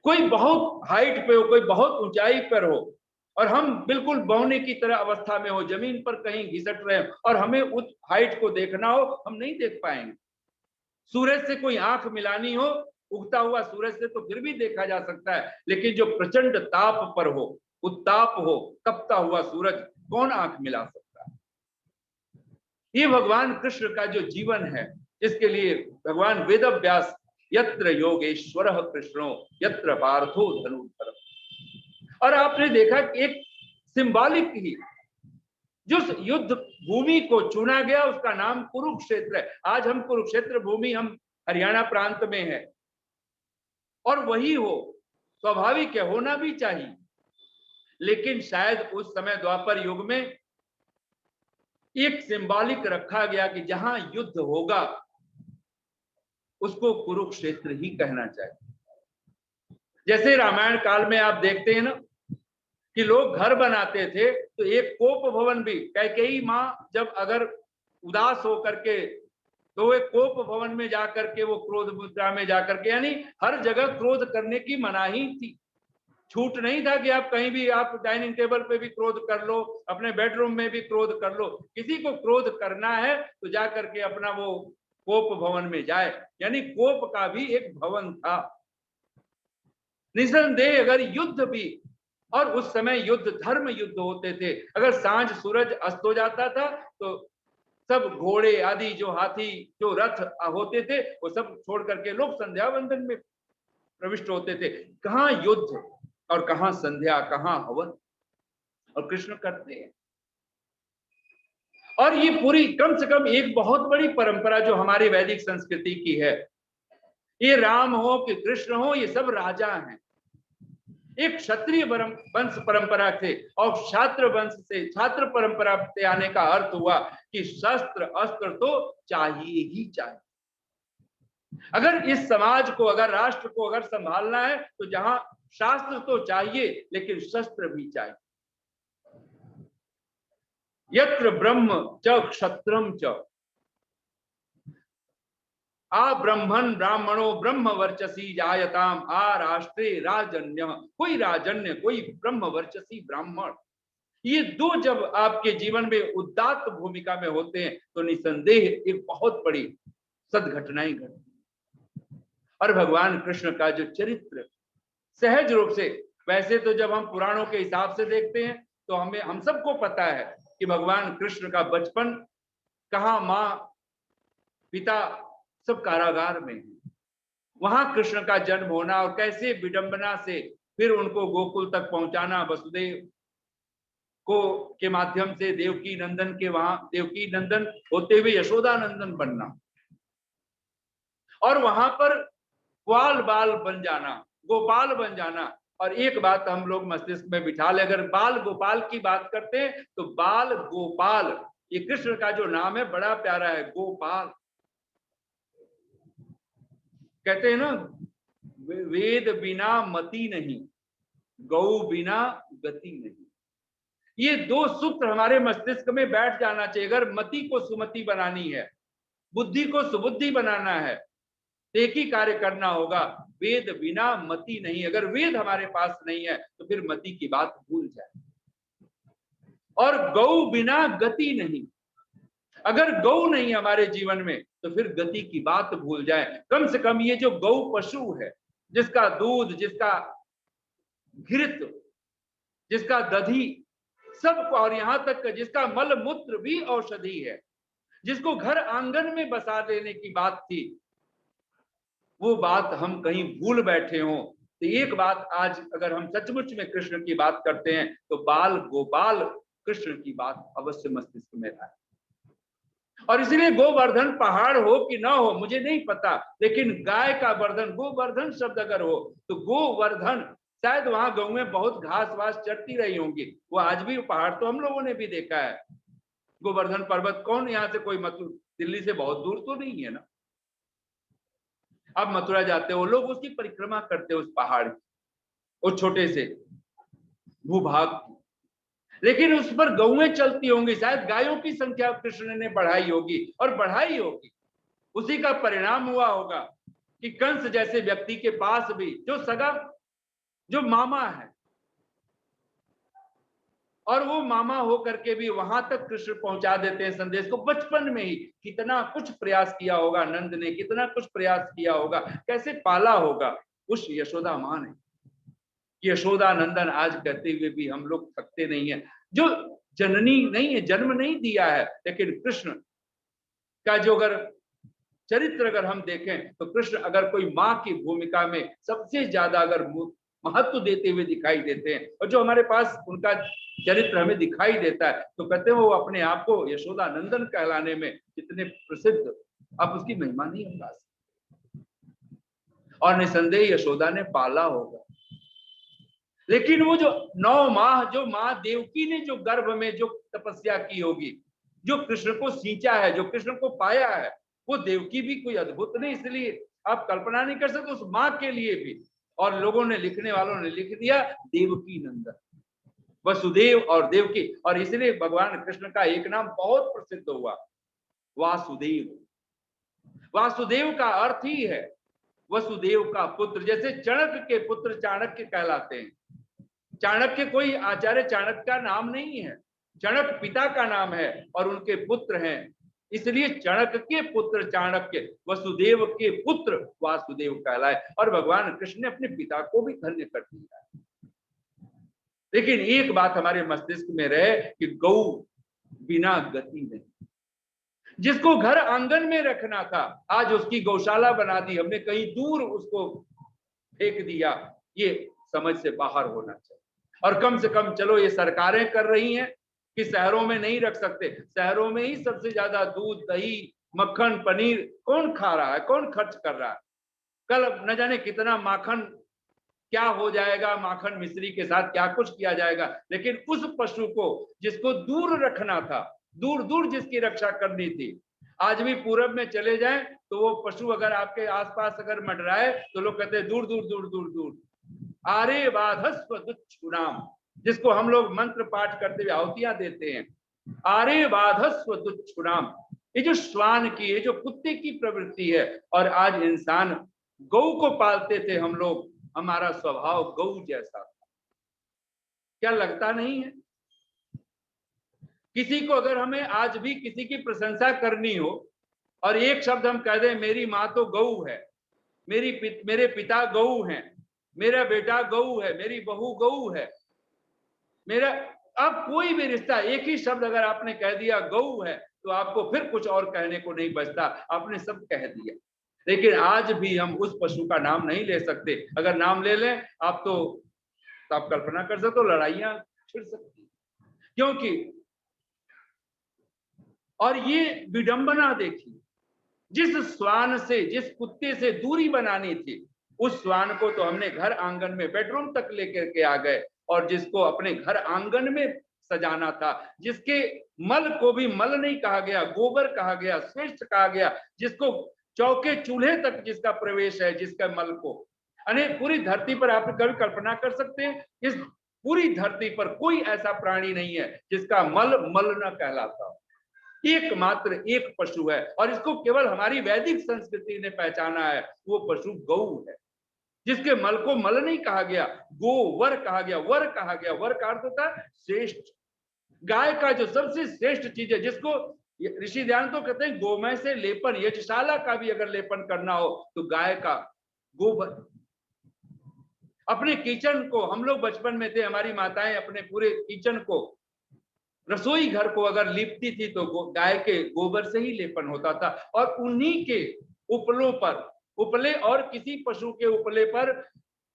कोई बहुत हाइट पे हो, कोई बहुत ऊंचाई पर हो, और हम बिल्कुल बौने की तरह अवस्था में हो, जमीन पर कहीं घिसट रहे हो, और हमें उस हाइट को देखना हो, हम नहीं देख पाएंगे। सूरज से कोई आंख मिलानी हो, उगता हुआ सूरज से तो फिर भी देखा जा सकता है, लेकिन जो प्रचंड ताप पर हो, उत्ताप हो, तपता हुआ सूरज, कौन आंख मिला सकता है? ये भगवान कृष्ण का जो जीवन है, जिसके लिए भगवान वेद व्यास यत्र योगेश्वरः कृष्णो यत्र पार्थो धनुर्धरः। और आपने देखा एक सिंबॉलिक ही जो युद्ध भूमि को चुना गया, उसका नाम कुरुक्षेत्र है। आज हम कुरुक्षेत्र भूमि, हम हरियाणा प्रांत में है, और वही हो, स्वाभाविक है, होना भी चाहिए। लेकिन शायद उस समय द्वापर युग में एक सिंबॉलिक रखा गया कि जहां युद्ध होगा उसको कुरुक्षेत्र ही कहना चाहिए। जैसे रामायण काल में आप देखते हैं ना कि लोग घर बनाते थे तो एक कोप भवन भी, कैकेयी माँ जब अगर उदास होकर के तो एक कोप भवन में जाकर के वो क्रोध मुद्रा में जाकर के, यानी हर जगह क्रोध करने की मनाही थी। छूट नहीं था कि आप कहीं भी, आप डाइनिंग टेबल पे भी क्रोध कर लो, अपने बेडरूम में भी क्रोध कर लो। किसी को क्रोध करना है तो जाकर के अपना वो कोप भवन में जाए, यानी कोप का भी एक भवन था। निसंदेह अगर युद्ध भी, और उस समय युद्ध धर्म युद्ध होते थे। अगर सांझ सूरज अस्त हो जाता था तो सब घोड़े आदि जो हाथी जो रथ होते थे वो सब छोड़ करके लोग संध्या वंदन में प्रविष्ट होते थे। कहाँ युद्ध और कहाँ संध्या, कहाँ हवन, और कृष्ण करते हैं। और ये पूरी कम से कम एक बहुत बड़ी परंपरा जो हमारी वैदिक संस्कृति की है, ये राम हो कि कृष्ण हो, ये सब राजा हैं। एक क्षत्रिय वंश परंपरा थे और छात्र वंश से, छात्र परंपरा से आने का अर्थ हुआ कि शस्त्र अस्त्र तो चाहिए ही चाहिए। अगर इस समाज को, अगर राष्ट्र को अगर संभालना है तो जहां शास्त्र तो चाहिए लेकिन शस्त्र भी चाहिए। यत्र ब्रह्म च क्षत्रम च आ ब्रह्मण ब्राह्मणो ब्रह्म वर्चसी जायताम आ राष्ट्रे राजन्य, कोई राजन्य कोई ब्रह्म वर्चसी ब्राह्मण। ये दो जब आपके जीवन में उदात्त भूमिका में होते हैं तो निसंदेह एक बहुत बड़ी सदघटनाएं घटती। और भगवान कृष्ण का जो चरित्र सहज रूप से, वैसे तो जब हम पुराणों के हिसाब से देखते हैं तो हम सबको पता है कि भगवान कृष्ण का बचपन कहाँ, माँ पिता सब कारागार में है, वहां कृष्ण का जन्म होना और कैसे विडंबना से फिर उनको गोकुल तक पहुंचाना, वसुदेव को के माध्यम से देवकी नंदन के, वहां देवकी नंदन होते हुए यशोदा नंदन बनना, और वहां पर ग्वाल बाल बन जाना, गोपाल बन जाना। और एक बात हम लोग मस्तिष्क में बिठा ले, अगर बाल गोपाल की बात करते हैं तो बाल गोपाल, ये कृष्ण का जो नाम है बड़ा प्यारा है, गोपाल। कहते हैं ना, वेद बिना मति नहीं, गौ बिना गति नहीं। ये दो सूत्र हमारे मस्तिष्क में बैठ जाना चाहिए। अगर मति को सुमति बनानी है, बुद्धि को सुबुद्धि बनाना है, एक ही कार्य करना होगा, वेद बिना मति नहीं। अगर वेद हमारे पास नहीं है तो फिर मति की बात भूल जाए। और गौ बिना गति नहीं, अगर गौ नहीं हमारे जीवन में तो फिर गति की बात भूल जाए। कम से कम ये जो गौ पशु है, जिसका दूध, जिसका घृत, जिसका दधी सब, और यहां तक जिसका मल मूत्र भी औषधि है, जिसको घर आंगन में बसा देने की बात थी, वो बात हम कहीं भूल बैठे हों। तो एक बात आज अगर हम सचमुच में कृष्ण की बात करते हैं तो बाल गोपाल कृष्ण की बात अवश्य मस्तिष्क में आए। और इसलिए गोवर्धन पहाड़ हो कि ना हो मुझे नहीं पता, लेकिन गाय का वर्धन, गोवर्धन शब्द अगर हो तो गोवर्धन, शायद वहां गौ में बहुत घास वास चढ़ती रही होंगी, वो आज भी पहाड़ तो हम लोगों ने भी देखा है। गोवर्धन पर्वत कौन, यहाँ से कोई दिल्ली से बहुत दूर तो नहीं है ना। आप मथुरा जाते हो, लोग उसकी परिक्रमा करते हो, उस पहाड़ की, उस छोटे से भूभाग की, लेकिन उस पर गौएं चलती होंगी, शायद गायों की संख्या कृष्ण ने बढ़ाई होगी, और बढ़ाई होगी। उसी का परिणाम हुआ होगा कि कंस जैसे व्यक्ति के पास भी जो सगा, जो मामा है, और वो मामा हो करके भी वहां तक कृष्ण पहुंचा देते हैं संदेश को। बचपन में ही कितना कुछ प्रयास किया होगा नंद ने, कितना कुछ प्रयास किया होगा, कैसे पाला होगा उस यशोदा मां ने। यशोदा नंदन आज कहते हुए भी हम लोग थकते नहीं है। जो जननी नहीं है, जन्म नहीं दिया है, लेकिन कृष्ण का जो अगर चरित्र अगर हम देखें तो कृष्ण अगर कोई माँ की भूमिका में सबसे ज्यादा अगर महत्व देते हुए दिखाई देते हैं, और जो हमारे पास उनका चरित्र हमें दिखाई देता है तो कहते हैं वो अपने आप को यशोदा नंदन कहलाने में कितने प्रसिद्ध, आप उसकी महिमा नहीं बता सकते। और निसंदेह यशोदा ने पाला होगा। लेकिन वो जो 9 माह जो माँ देवकी ने जो गर्भ में जो तपस्या की होगी, जो कृष्ण को सींचा है, जो कृष्ण को पाया है, वो देवकी भी कोई अद्भुत नहीं, इसलिए आप कल्पना नहीं कर सकते उस माँ के लिए भी। और लोगों ने, लिखने वालों ने लिख दिया देवकी नंदन, वसुदेव और देवकी। और इसलिए भगवान कृष्ण का एक नाम बहुत प्रसिद्ध हुआ, वासुदेव। वासुदेव का अर्थ ही है वसुदेव का पुत्र। जैसे चाणक्य के पुत्र चाणक्य कहलाते हैं। चाणक्य कोई आचार्य चाणक्य का नाम नहीं है, चाणक्य पिता का नाम है और उनके पुत्र हैं, इसलिए चाणक्य के पुत्र चाणक्य, वसुदेव के पुत्र वासुदेव कहलाए। और भगवान कृष्ण ने अपने पिता को भी धन्य कर दिया। लेकिन एक बात हमारे मस्तिष्क में रहे कि गौ बिना गति नहीं, जिसको घर आंगन में रखना था आज उसकी गौशाला बना दी हमने, कहीं दूर उसको फेंक दिया। ये समझ से बाहर होना चाहिए। और कम से कम चलो ये सरकारें कर रही हैं कि शहरों में नहीं रख सकते, शहरों में ही सबसे ज्यादा दूध, दही, मक्खन, पनीर कौन खा रहा है, कौन खर्च कर रहा है। कल न जाने कितना माखन क्या हो जाएगा, माखन मिश्री के साथ क्या कुछ किया जाएगा। लेकिन उस पशु को जिसको दूर रखना था, दूर दूर जिसकी रक्षा करनी थी, आज भी पूरब में चले जाएं तो वो पशु अगर आपके आसपास अगर मंडराए तो लोग कहते हैं दूर दूर दूर दूर दूर। आरे बाधस्व दुच्छुनाम, जिसको हम लोग मंत्र पाठ करते हुए आहुतियां देते हैं, आरे बाधस्व दुच्छुनाम, ये जो श्वान की, ये जो कुत्ते की प्रवृत्ति है। और आज इंसान, गौ को पालते थे हम लोग, हमारा स्वभाव गौ जैसा था, क्या लगता नहीं है? किसी को अगर हमें आज भी किसी की प्रशंसा करनी हो और एक शब्द हम कह दें, मेरी माँ तो गौ है, मेरे पिता गौ हैं, मेरा बेटा गौ है, मेरी बहू गौ है, मेरा, अब कोई भी रिश्ता, एक ही शब्द अगर आपने कह दिया गौ है तो आपको फिर कुछ और कहने को नहीं बचता, आपने सब कह दिया। लेकिन आज भी हम उस पशु का नाम नहीं ले सकते। अगर नाम ले लें आप तो आप कल्पना कर सकते हो लड़ाइयां छिड़ सकती, क्योंकि, और ये विडंबना देखिए, जिस श्वान से, जिस कुत्ते से दूरी बनानी थी, उस श्वान को तो हमने घर आंगन में बेडरूम तक लेकर के आ गए। और जिसको अपने घर आंगन में सजाना था, जिसके मल को भी मल नहीं कहा गया, गोबर कहा गया, श्रेष्ठ कहा गया, जिसको चौके चूल्हे तक जिसका प्रवेश है, जिसका मल को, अने पूरी धरती पर आप कभी कल्पना कर सकते हैं, इस पूरी धरती पर कोई ऐसा प्राणी नहीं है जिसका मल मल न कहलाता। एकमात्र एक पशु है और इसको केवल हमारी वैदिक संस्कृति ने पहचाना है, वो पशु गौ है, जिसके मल को मल नहीं कहा गया, गोवर कहा गया, वर कहा गया। वर का अर्थ होता है श्रेष्ठ। गाय का जो सबसे श्रेष्ठ चीज है, जिसको ऋषि ध्यान तो कहते हैं गोमय से लेपन, यज्ञशाला का भी अगर लेपन करना हो तो गाय का गोबर। अपने किचन को, हम लोग बचपन में थे, हमारी माताएं अपने पूरे किचन को, रसोई घर को अगर लीपती थी तो गाय के गोबर से ही लेपन होता था। और उन्हीं के उपलों पर, उपले और किसी पशु के उपले पर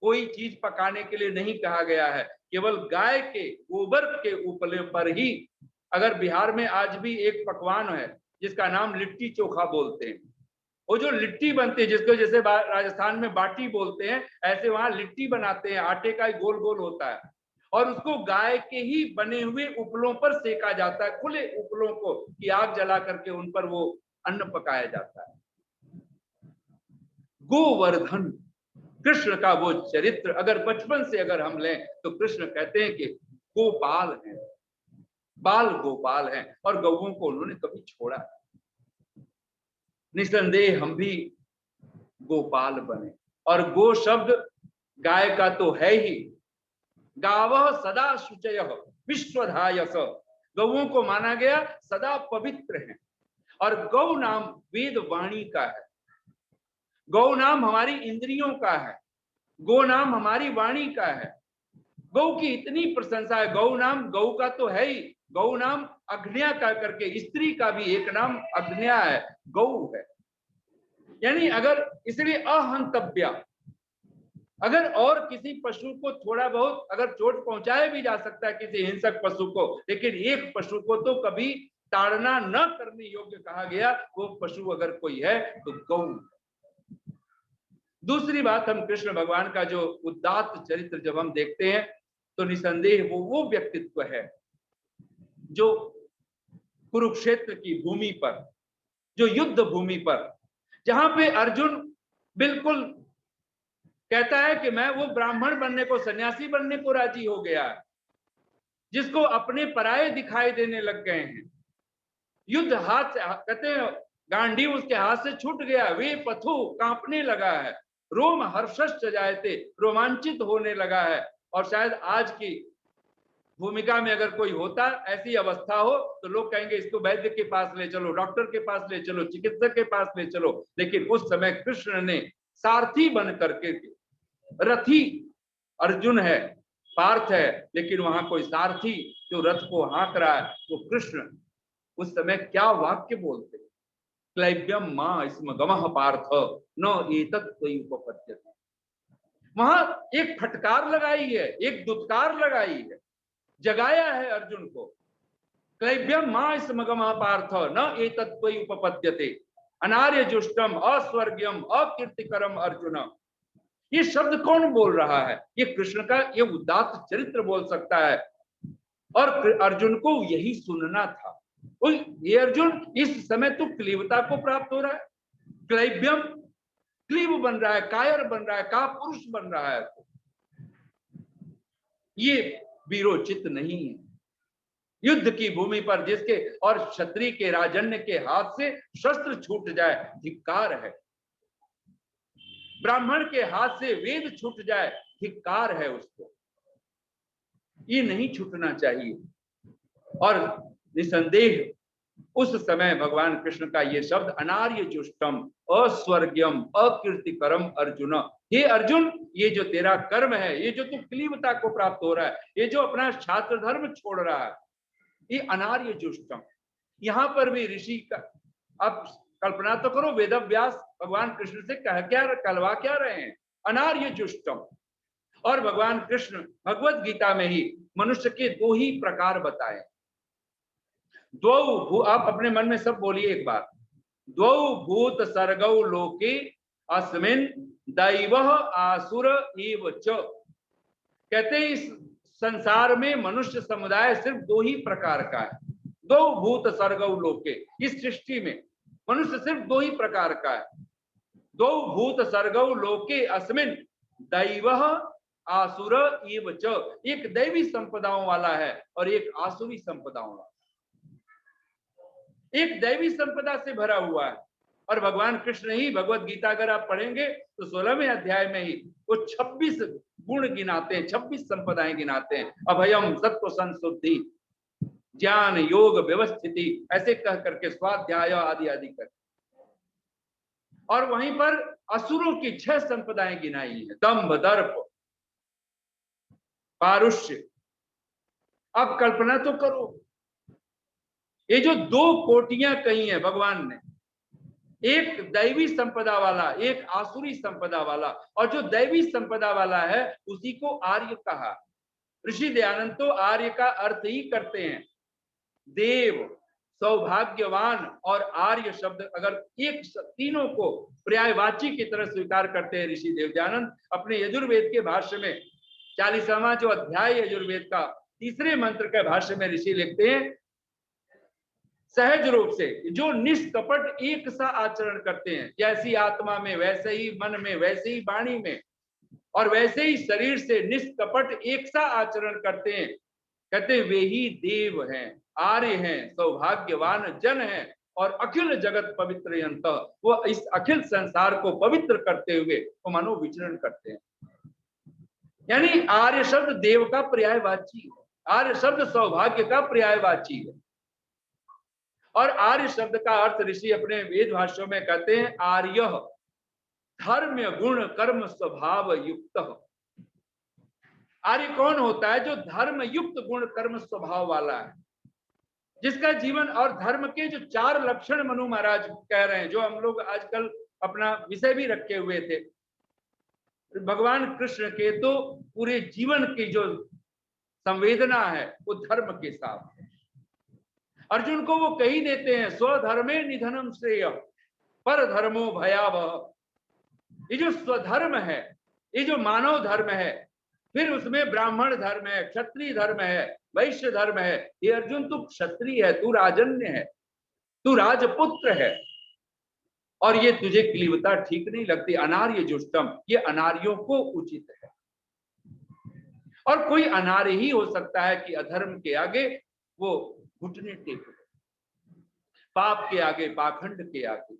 कोई चीज पकाने के लिए नहीं कहा गया है, केवल गाय के गोबर के उपले पर ही। अगर बिहार में आज भी एक पकवान है जिसका नाम लिट्टी चोखा बोलते हैं, वो जो लिट्टी बनती है, जिसको जैसे राजस्थान में बाटी बोलते हैं, ऐसे वहां लिट्टी बनाते हैं, आटे का गोल गोल होता है, और उसको गाय के ही बने हुए उपलों पर सेका जाता है, खुले उपलों को कि आग जला करके उन पर वो अन्न पकाया जाता है। गोवर्धन, कृष्ण का वो चरित्र अगर बचपन से अगर हम लें तो कृष्ण कहते हैं कि गोपाल हैं, बाल गोपाल हैं, और गौओं को उन्होंने कभी छोड़ा। निसंदेह हम भी गोपाल बने। और गो शब्द गाय का तो है ही, गावः सदा शुचयः विश्वधायस, गौओं को माना गया सदा पवित्र हैं। और गौ नाम वेद वाणी का है, गौ नाम हमारी इंद्रियों का है, गौ नाम हमारी वाणी का है। गौ की इतनी प्रशंसा है, गौ नाम, गौ का तो है ही, गौ नाम अग्न्या का करके, स्त्री का भी एक नाम अग्न्या है, गौ है। यानी अगर, इसलिए अहंतव्या, अगर और किसी पशु को थोड़ा बहुत अगर चोट पहुंचाया भी जा सकता है किसी हिंसक पशु को, लेकिन एक पशु को तो कभी ताड़ना न करने योग्य कहा गया। वो पशु अगर कोई है तो गौ। दूसरी बात, हम कृष्ण भगवान का जो उदात्त चरित्र जब हम देखते हैं तो निसंदेह वो व्यक्तित्व है जो कुरुक्षेत्र की भूमि पर, जो युद्ध भूमि पर, जहां पे अर्जुन बिल्कुल कहता है कि मैं वो ब्राह्मण बनने को, सन्यासी बनने को राजी हो गया है, जिसको अपने पराये दिखाई देने लग गए हैं। युद्ध हाथ से, कहते हैं गांडी उसके हाथ से छूट गया, वे पथु कांपने लगा है, रोम हर्षश्च जायते, रोमांचित होने लगा है। और शायद आज की भूमिका में अगर कोई होता, ऐसी अवस्था हो, तो लोग कहेंगे इसको वैद्य के पास ले चलो, डॉक्टर के पास ले चलो, चिकित्सक के पास ले चलो। लेकिन उस समय कृष्ण ने सारथी बन करके, रथी अर्जुन है, पार्थ है, लेकिन वहां कोई सारथी जो रथ को हाँक रहा है, तो कृष्ण उस समय क्या वाक्य बोलते, क्लैब्यम मां स्म गमः पार्थ न एतत् त्वयि उपपद्यते। वहां एक फटकार लगाई है, एक दुत्कार लगाई है, जगाया है अर्जुन को। क्लैब्यम मां स्म गमः पार्थ न एतत् त्वयि उपपद्यते अनार्य जुष्टम अस्वर्ग्यम अकीर्तिकरम अर्जुन। ये शब्द कौन बोल रहा है? ये कृष्ण का ये उदात्त चरित्र बोल सकता है। और अर्जुन को यही सुनना था। ये अर्जुन इस समय तो क्लीवता को प्राप्त हो रहा है, क्लैब्यम, क्लीव बन रहा है, कायर बन रहा है, का पुरुष बन रहा है। ये वीरोचित नहीं है। युद्ध की भूमि पर जिसके और क्षत्रिय के राजन्य के हाथ से शस्त्र छूट जाए, धिक्कार है। ब्राह्मण के हाथ से वेद छूट जाए, धिक्कार है उसको। ये नहीं छूटना चाहिए। और निसंदेह उस समय भगवान कृष्ण का ये शब्द अनार्य जुष्टम अस्वर्ग्यम अकीर्तिकरम अर्जुन, हे अर्जुन, ये जो तेरा कर्म है, ये जो तू क्लीवता को प्राप्त हो रहा है, ये जो अपना छात्र धर्म छोड़ रहा है, ये अनार्य जुष्टम। यहां पर भी ऋषि का, अब कल्पना तो करो, वेदव्यास भगवान कृष्ण से कहलवा क्या रहे हैं, अनार्य जुष्टम। और भगवान कृष्ण भगवत गीता में ही मनुष्य के दो ही प्रकार बताए। आप अपने मन में सब बोलिए एक बार, द्वौ भूत सर्गौ लोके अस्मिन् दैवः आसुर एव च। कहते हैं इस संसार में मनुष्य समुदाय सिर्फ दो ही प्रकार का है। दो भूत सर्गौ लोके, इस सृष्टि में मनुष्य सिर्फ दो ही प्रकार का है। दो भूत सर्गौ लोके अस्मिन् दैवः आसुर एव च। एक दैवी संपदाओं वाला है और एक आसुरी संपदाओं वाला। एक दैवी संपदा से भरा हुआ है। और भगवान कृष्ण ही भगवत गीता अगर आप पढ़ेंगे तो 16वें अध्याय में ही वो 26 गुण गिनाते हैं, 26 संपदाएं गिनाते हैं। अभयम, सत्व संशुद्धि, ज्ञान, योग, व्यवस्थिति, ऐसे कह करके स्वाध्याय आदि आदि कर। और वहीं पर असुरों की 6 संपदाएं गिनाई है, दंभ, दर्प, पारुष्य। अब कल्पना तो करो, ये जो 2 कोटियां कही है भगवान ने, एक दैवी संपदा वाला, एक आसुरी संपदा वाला। और जो दैवी संपदा वाला है उसी को आर्य कहा। ऋषि दयानंद तो आर्य का अर्थ ही करते हैं देव, सौभाग्यवान और आर्य शब्द अगर एक तीनों को पर्यायवाची की तरह स्वीकार करते हैं ऋषि देवदयानंद अपने यजुर्वेद के भाष्य में। 40वां जो अध्याय यजुर्वेद का 3रे मंत्र के भाष्य में ऋषि लिखते हैं, सहज रूप से जो निष्कपट एक सा आचरण करते हैं, जैसी आत्मा में वैसे ही मन में, वैसे ही वाणी में और वैसे ही शरीर से निष्कपट एक सा आचरण करते हैं, कहते वे ही देव हैं, आर्य हैं, सौभाग्यवान जन हैं और अखिल जगत पवित्र यंत। वो इस अखिल संसार को पवित्र करते हुए वो मानो विचरण करते हैं। यानी आर्य शब्द देव का पर्यायवाची है, आर्य शब्द सौभाग्य का पर्यायवाची है। और आर्य शब्द का अर्थ ऋषि अपने वेद भाष्यों में कहते हैं आर्य धर्म गुण कर्म स्वभाव युक्त। आर्य कौन होता है? जो धर्म युक्त गुण कर्म स्वभाव वाला है, जिसका जीवन और धर्म के जो 4 लक्षण मनु महाराज कह रहे हैं, जो हम लोग आजकल अपना विषय भी रखे हुए थे। भगवान कृष्ण के तो पूरे जीवन की जो संवेदना है वो धर्म के साथ है। अर्जुन को वो कही देते हैं, स्वधर्मे निधनम श्रेय पर धर्मो भयावह। ये जो स्वधर्म है, ये जो मानव धर्म है, फिर उसमें ब्राह्मण धर्म है, क्षत्रिय धर्म है, वैश्य धर्म है। ये अर्जुन तू क्षत्रिय है, तू राजन्य है, तू राजपुत्र है, और ये तुझे क्लीवता ठीक नहीं लगती। अनार्य जुष्टम, ये अनार्यों को उचित है। और कोई अनार्य ही हो सकता है कि अधर्म के आगे वो घुटने टेक, पाप के आगे, पाखंड के आगे।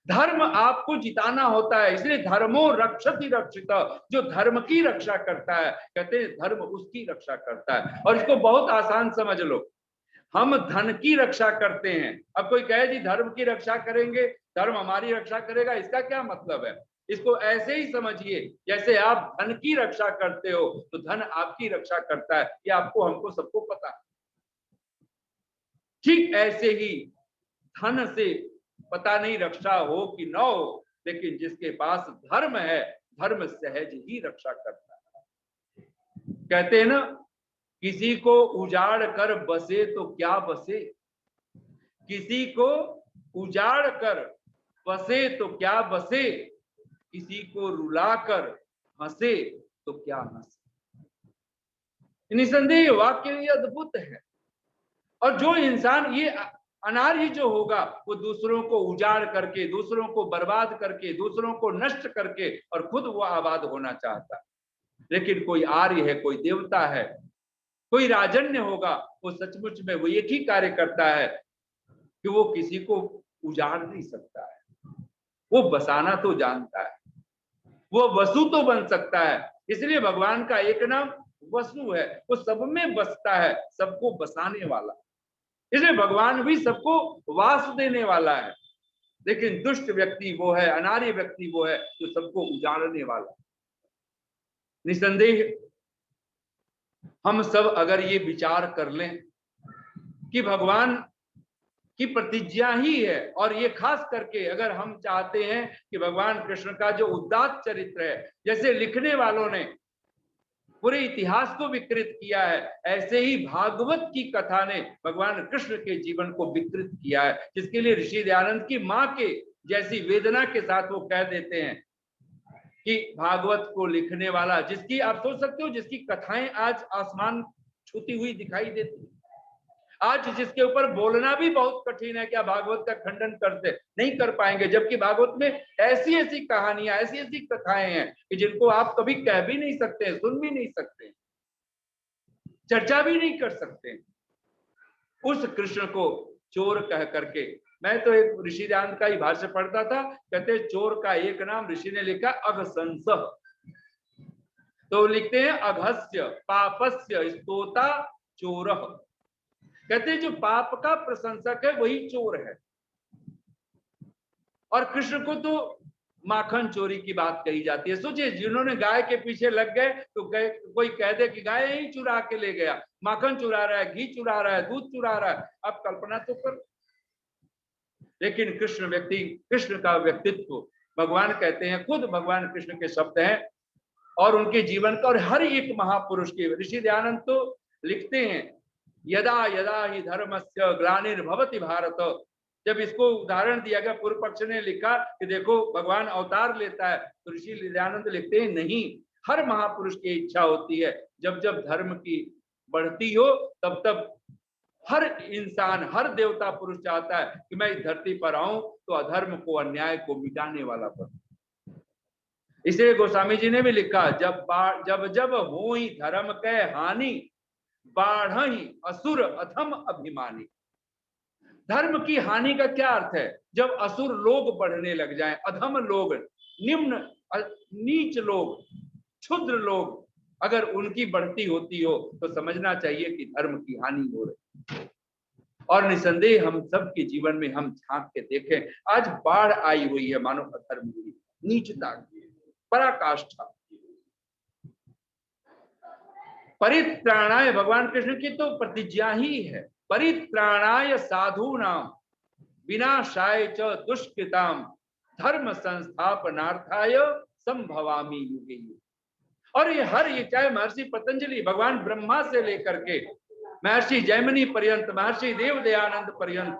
धर्म आपको जिताना होता है, इसलिए धर्मो रक्षति रक्षित, जो धर्म की रक्षा करता है, कहते हैं धर्म उसकी रक्षा करता है। और इसको बहुत आसान समझ लो, हम धन की रक्षा करते हैं। अब कोई कहे जी धर्म की रक्षा करेंगे, धर्म हमारी रक्षा करेगा, इसका क्या मतलब है? इसको ऐसे ही समझिए, जैसे आप धन की रक्षा करते हो तो धन आपकी रक्षा करता है, ये आपको हमको सबको पता है। ठीक ऐसे ही धन से पता नहीं रक्षा हो कि न हो, लेकिन जिसके पास धर्म है, धर्म सहज ही रक्षा करता है। कहते हैं ना, किसी को उजाड़ कर बसे तो क्या बसे, किसी को उजाड़ कर बसे तो क्या बसे, किसी को रुला कर हंसे तो क्या हंसे। निसंदेह वाक्य ये अद्भुत है। और जो इंसान, ये अनार्य जो होगा, वो दूसरों को उजाड़ करके, दूसरों को बर्बाद करके, दूसरों को नष्ट करके, और खुद वो आबाद होना चाहता है। लेकिन कोई आर्य है, कोई देवता है, कोई राजन्य होगा, वो सचमुच में वो एक ही कार्य करता है कि वो किसी को उजाड़ नहीं सकता है, वो बसाना तो जानता है, वो वसु तो बन सकता है। इसलिए भगवान का एक नाम वसु है, वो सब में बसता है, सबको बसाने वाला। इसलिए भगवान भी सबको वास देने वाला है। लेकिन दुष्ट व्यक्ति वो है, अनार्य व्यक्ति वो है जो सबको उजाड़ने वाला। निसंदेह हम सब अगर ये विचार कर लें कि भगवान की प्रतिज्ञा ही है, और ये खास करके अगर हम चाहते हैं कि भगवान कृष्ण का जो उदात्त चरित्र है, जैसे लिखने वालों ने पूरे इतिहास को विकृत किया है, ऐसे ही भागवत की कथा ने भगवान कृष्ण के जीवन को विकृत किया है, जिसके लिए ऋषि दयानंद की मां के जैसी वेदना के साथ वो कह देते हैं कि भागवत को लिखने वाला, जिसकी आप सोच सकते हो, जिसकी कथाएं आज आसमान छूती हुई दिखाई देती, आज जिसके ऊपर बोलना भी बहुत कठिन है, क्या भागवत का खंडन करते नहीं कर पाएंगे, जबकि भागवत में ऐसी ऐसी कहानियां, ऐसी ऐसी कथाएं हैं कि जिनको आप कभी कह भी नहीं सकते, सुन भी नहीं सकते, चर्चा भी नहीं कर सकते। उस कृष्ण को चोर कह करके, मैं तो एक ऋषि दयानंद का ही भाष्य पढ़ता था, कहते चोर का एक नाम ऋषि ने लिखा अघसंस, तो लिखते हैं अघस्य पापस्य स्तोता चोरः, कहते जो पाप का प्रशंसक है वही चोर है। और कृष्ण को तो माखन चोरी की बात कही जाती है। सोचिए, जिन्होंने गाय के पीछे लग गए तो कोई कह दे कि गाय ही चुरा के ले गया, माखन चुरा रहा है, घी चुरा रहा है, दूध चुरा रहा है, अब कल्पना तो कर। लेकिन कृष्ण का व्यक्तित्व भगवान कहते हैं, खुद भगवान कृष्ण के शब्द हैं, और उनके जीवन का, और हर एक महापुरुष के, ऋषि दयानंद तो लिखते हैं यदा यदा ही धर्मस्य ग्लानिर्भवति भारत। जब इसको उदाहरण दिया गया, पूर्व पक्ष ने लिखा कि देखो भगवान अवतार लेता है, तो ऋषि दयानंद लिखते हैं नहीं, हर महापुरुष की इच्छा होती है जब जब धर्म की बढ़ती हो तब तब हर इंसान, हर देवता पुरुष चाहता है कि मैं इस धरती पर आऊं तो अधर्म को, अन्याय को मिटाने वाला बनूं। इसलिए गोस्वामी जी ने भी लिखा, जब जब हो ही धर्म के हानि, बाढ़ असुर अधम अभिमानी। धर्म की हानि का क्या अर्थ है? जब असुर लोग बढ़ने लग जाएं, अधम लोग, निम्न नीच लोग, क्षुद्र लोग, अगर उनकी बढ़ती होती हो तो समझना चाहिए कि धर्म की हानि हो रही। और निसंदेह हम सब के जीवन में हम झांक के देखें, आज बाढ़ आई हुई है मानो अधर्म की, नीचता की, पराकाष्ठा। परित्राणाय, भगवान कृष्ण की तो प्रतिज्ञा ही है, परित्राणाय साधूनाम विनाशाय च दुष्कृताम धर्म संस्थापनार्थाय संभवामि युगे युगे। और ये हर ये, चाहे महर्षि पतंजलि, भगवान ब्रह्मा से लेकर के महर्षि जैमिनी पर्यंत, महर्षि देव दयानंद पर्यंत,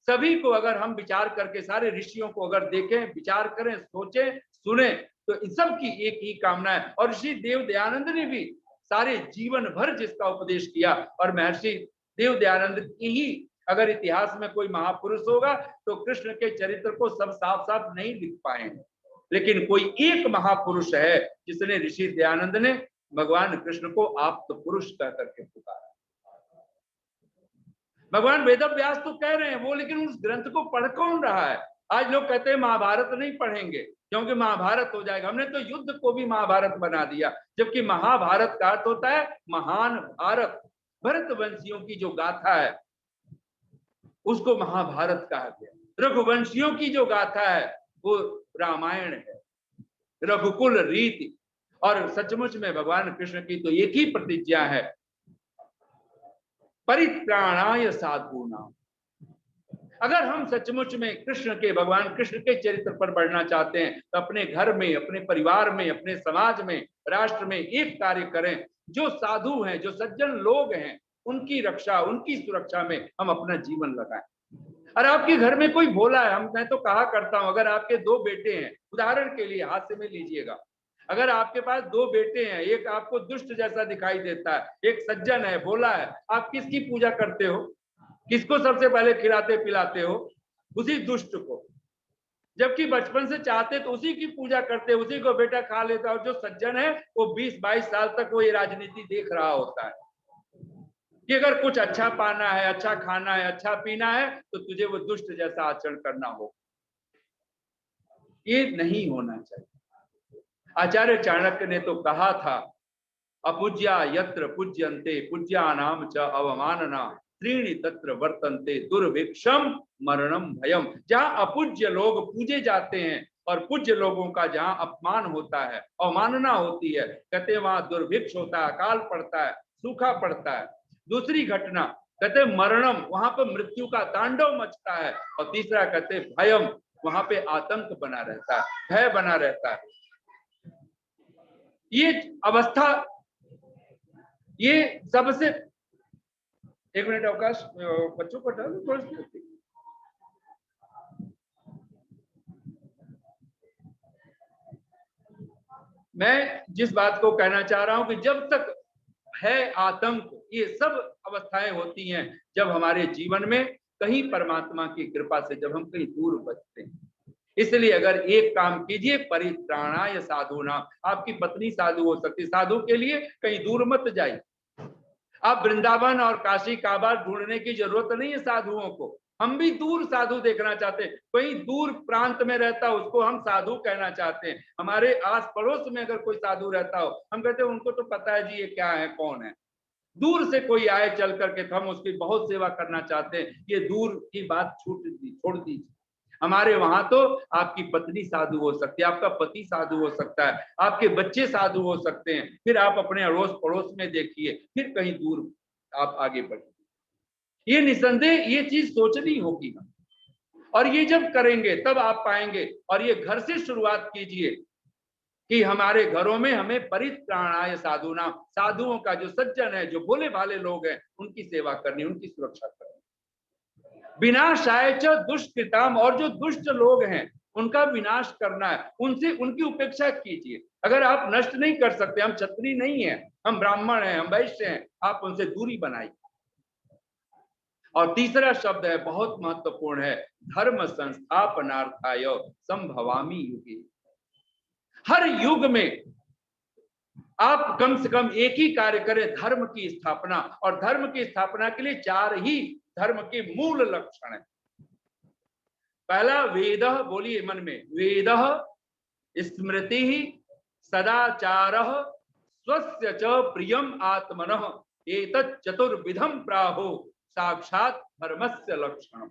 सभी को अगर हम विचार करके सारे ऋषियों को अगर देखें, विचार करें, सोचें, सुने, तो इन सब की एक ही कामना है। और ऋषि देव दयानंद ने भी सारे जीवन भर जिसका उपदेश किया, और महर्षि देव दयानंद की ही अगर इतिहास में कोई महापुरुष होगा तो कृष्ण के चरित्र को सब साफ साफ नहीं लिख पाए हैं, लेकिन कोई एक महापुरुष है जिसने ऋषि दयानंद ने भगवान कृष्ण को आप्त पुरुष कह करके पुकारा। भगवान वेद व्यास तो कह रहे हैं वो, लेकिन उस ग्रंथ को पढ़ कौन रहा है? आज लोग कहते हैं महाभारत नहीं पढ़ेंगे क्योंकि महाभारत हो जाएगा। हमने तो युद्ध को भी महाभारत बना दिया, जबकि महाभारत का अर्थ होता है महान भारत। भरत वंशियों की जो गाथा है उसको महाभारत कहा गया। रघुवंशियों की जो गाथा है वो रामायण है, रघुकुल रीति। और सचमुच में भगवान कृष्ण की तो एक ही प्रतिज्ञा है, परित्राणाय साधूनाम। अगर हम सचमुच में कृष्ण के, भगवान कृष्ण के चरित्र पर बढ़ना चाहते हैं तो अपने घर में, अपने परिवार में, अपने समाज में, राष्ट्र में एक कार्य करें। जो साधु हैं, जो सज्जन लोग हैं, उनकी रक्षा, उनकी सुरक्षा में हम अपना जीवन लगाएं। और आपके घर में कोई भोला है, मैं तो कहा करता हूं, अगर आपके 2 बेटे हैं, उदाहरण के लिए हाथ से में लीजिएगा, अगर आपके पास 2 बेटे हैं, एक आपको दुष्ट जैसा दिखाई देता है, एक सज्जन है, भोला है, आप किसकी पूजा करते हो? किसको सबसे पहले खिलाते पिलाते हो? उसी दुष्ट को। जबकि बचपन से चाहते तो उसी की पूजा करते, उसी को बेटा खा लेता। और जो सज्जन है वो 20-22 साल तक वो ये राजनीति देख रहा होता है कि अगर कुछ अच्छा पाना है, अच्छा खाना है, अच्छा पीना है तो तुझे वो दुष्ट जैसा आचरण करना हो। ये नहीं होना चाहिए। आचार्य चाणक्य ने तो कहा था, अपूज्या यत्र पूज्यन्ते पूज्यानाम च अवमानना त्रीणि तत्र वर्तन्ते दुर्भिक्षम मरणम भयम। जहां अपूज्य लोग पूजे जाते हैं और पूज्य लोगों का जहां अपमान होता है, अवमानना होती है, कहते वहां दुर्भिक्ष होता है, अकाल पड़ता है, सूखा पड़ता है। दूसरी घटना कहते मरणम, वहां पर मृत्यु का तांडव मचता है। और तीसरा कहते भयम, वहां पे आतंक बना रहता है, भय बना रहता है। ये अवस्था, ये सबसे, एक मिनट अवकाश, बच्चों को हटा दो थोड़ी सी। मैं जिस बात को कहना चाह रहा हूं कि जब तक भय, आतंक, ये सब अवस्थाएं होती हैं जब हमारे जीवन में कहीं परमात्मा की कृपा से जब हम कहीं दूर बचते हैं। इसलिए अगर एक काम कीजिए, परित्राणाय साधूनाम। आपकी पत्नी साधु हो सकती है, साधु के लिए कहीं दूर मत जाइए। आप वृंदावन और काशी काबा ढूंढने की जरूरत नहीं है साधुओं को। हम भी दूर साधु देखना चाहते हैं, कोई दूर प्रांत में रहता उसको हम साधु कहना चाहते हैं। हमारे आस पड़ोस में अगर कोई साधु रहता हो, हम कहते हैं उनको तो पता है जी ये क्या है, कौन है। दूर से कोई आए चल करके तो हम उसकी बहुत सेवा करना चाहते हैं। ये दूर की बात छोड़ दीजिए। हमारे वहां तो आपकी पत्नी साधु हो सकती है, आपका पति साधु हो सकता है, आपके बच्चे साधु हो सकते हैं। फिर आप अपने अड़ोस पड़ोस में देखिए, फिर कहीं दूर आप आगे बढ़िए। ये निसंदेह ये चीज सोचनी होगी ना, और ये जब करेंगे तब आप पाएंगे। और ये घर से शुरुआत कीजिए कि हमारे घरों में हमें परित्राणाय साधुनाम, साधुओं का, जो सज्जन है, जो भोले भाले लोग हैं, उनकी सेवा करनी, उनकी सुरक्षा करनी। विनाशाय च दुष्कृताम, और जो दुष्ट लोग हैं उनका विनाश करना है, उनसे उनकी उपेक्षा कीजिए। अगर आप नष्ट नहीं कर सकते, हम क्षत्रिय नहीं है, हम ब्राह्मण हैं, हम वैश्य हैं, आप उनसे दूरी बनाइए। और तीसरा शब्द है, बहुत महत्वपूर्ण है, धर्म संस्थापनार्थाय संभवामि युगे। हर युग में आप कम से कम एक ही कार्य करें, धर्म की स्थापना। और धर्म की स्थापना के लिए 4 ही धर्म के मूल लक्षण है। पहला वेद, बोलिए मन में, वेद स्मृति सदाचार स्वस्य च प्रियम आत्मनः एतत् चतुर्विधम प्राहो साक्षात धर्मस्य लक्षणम।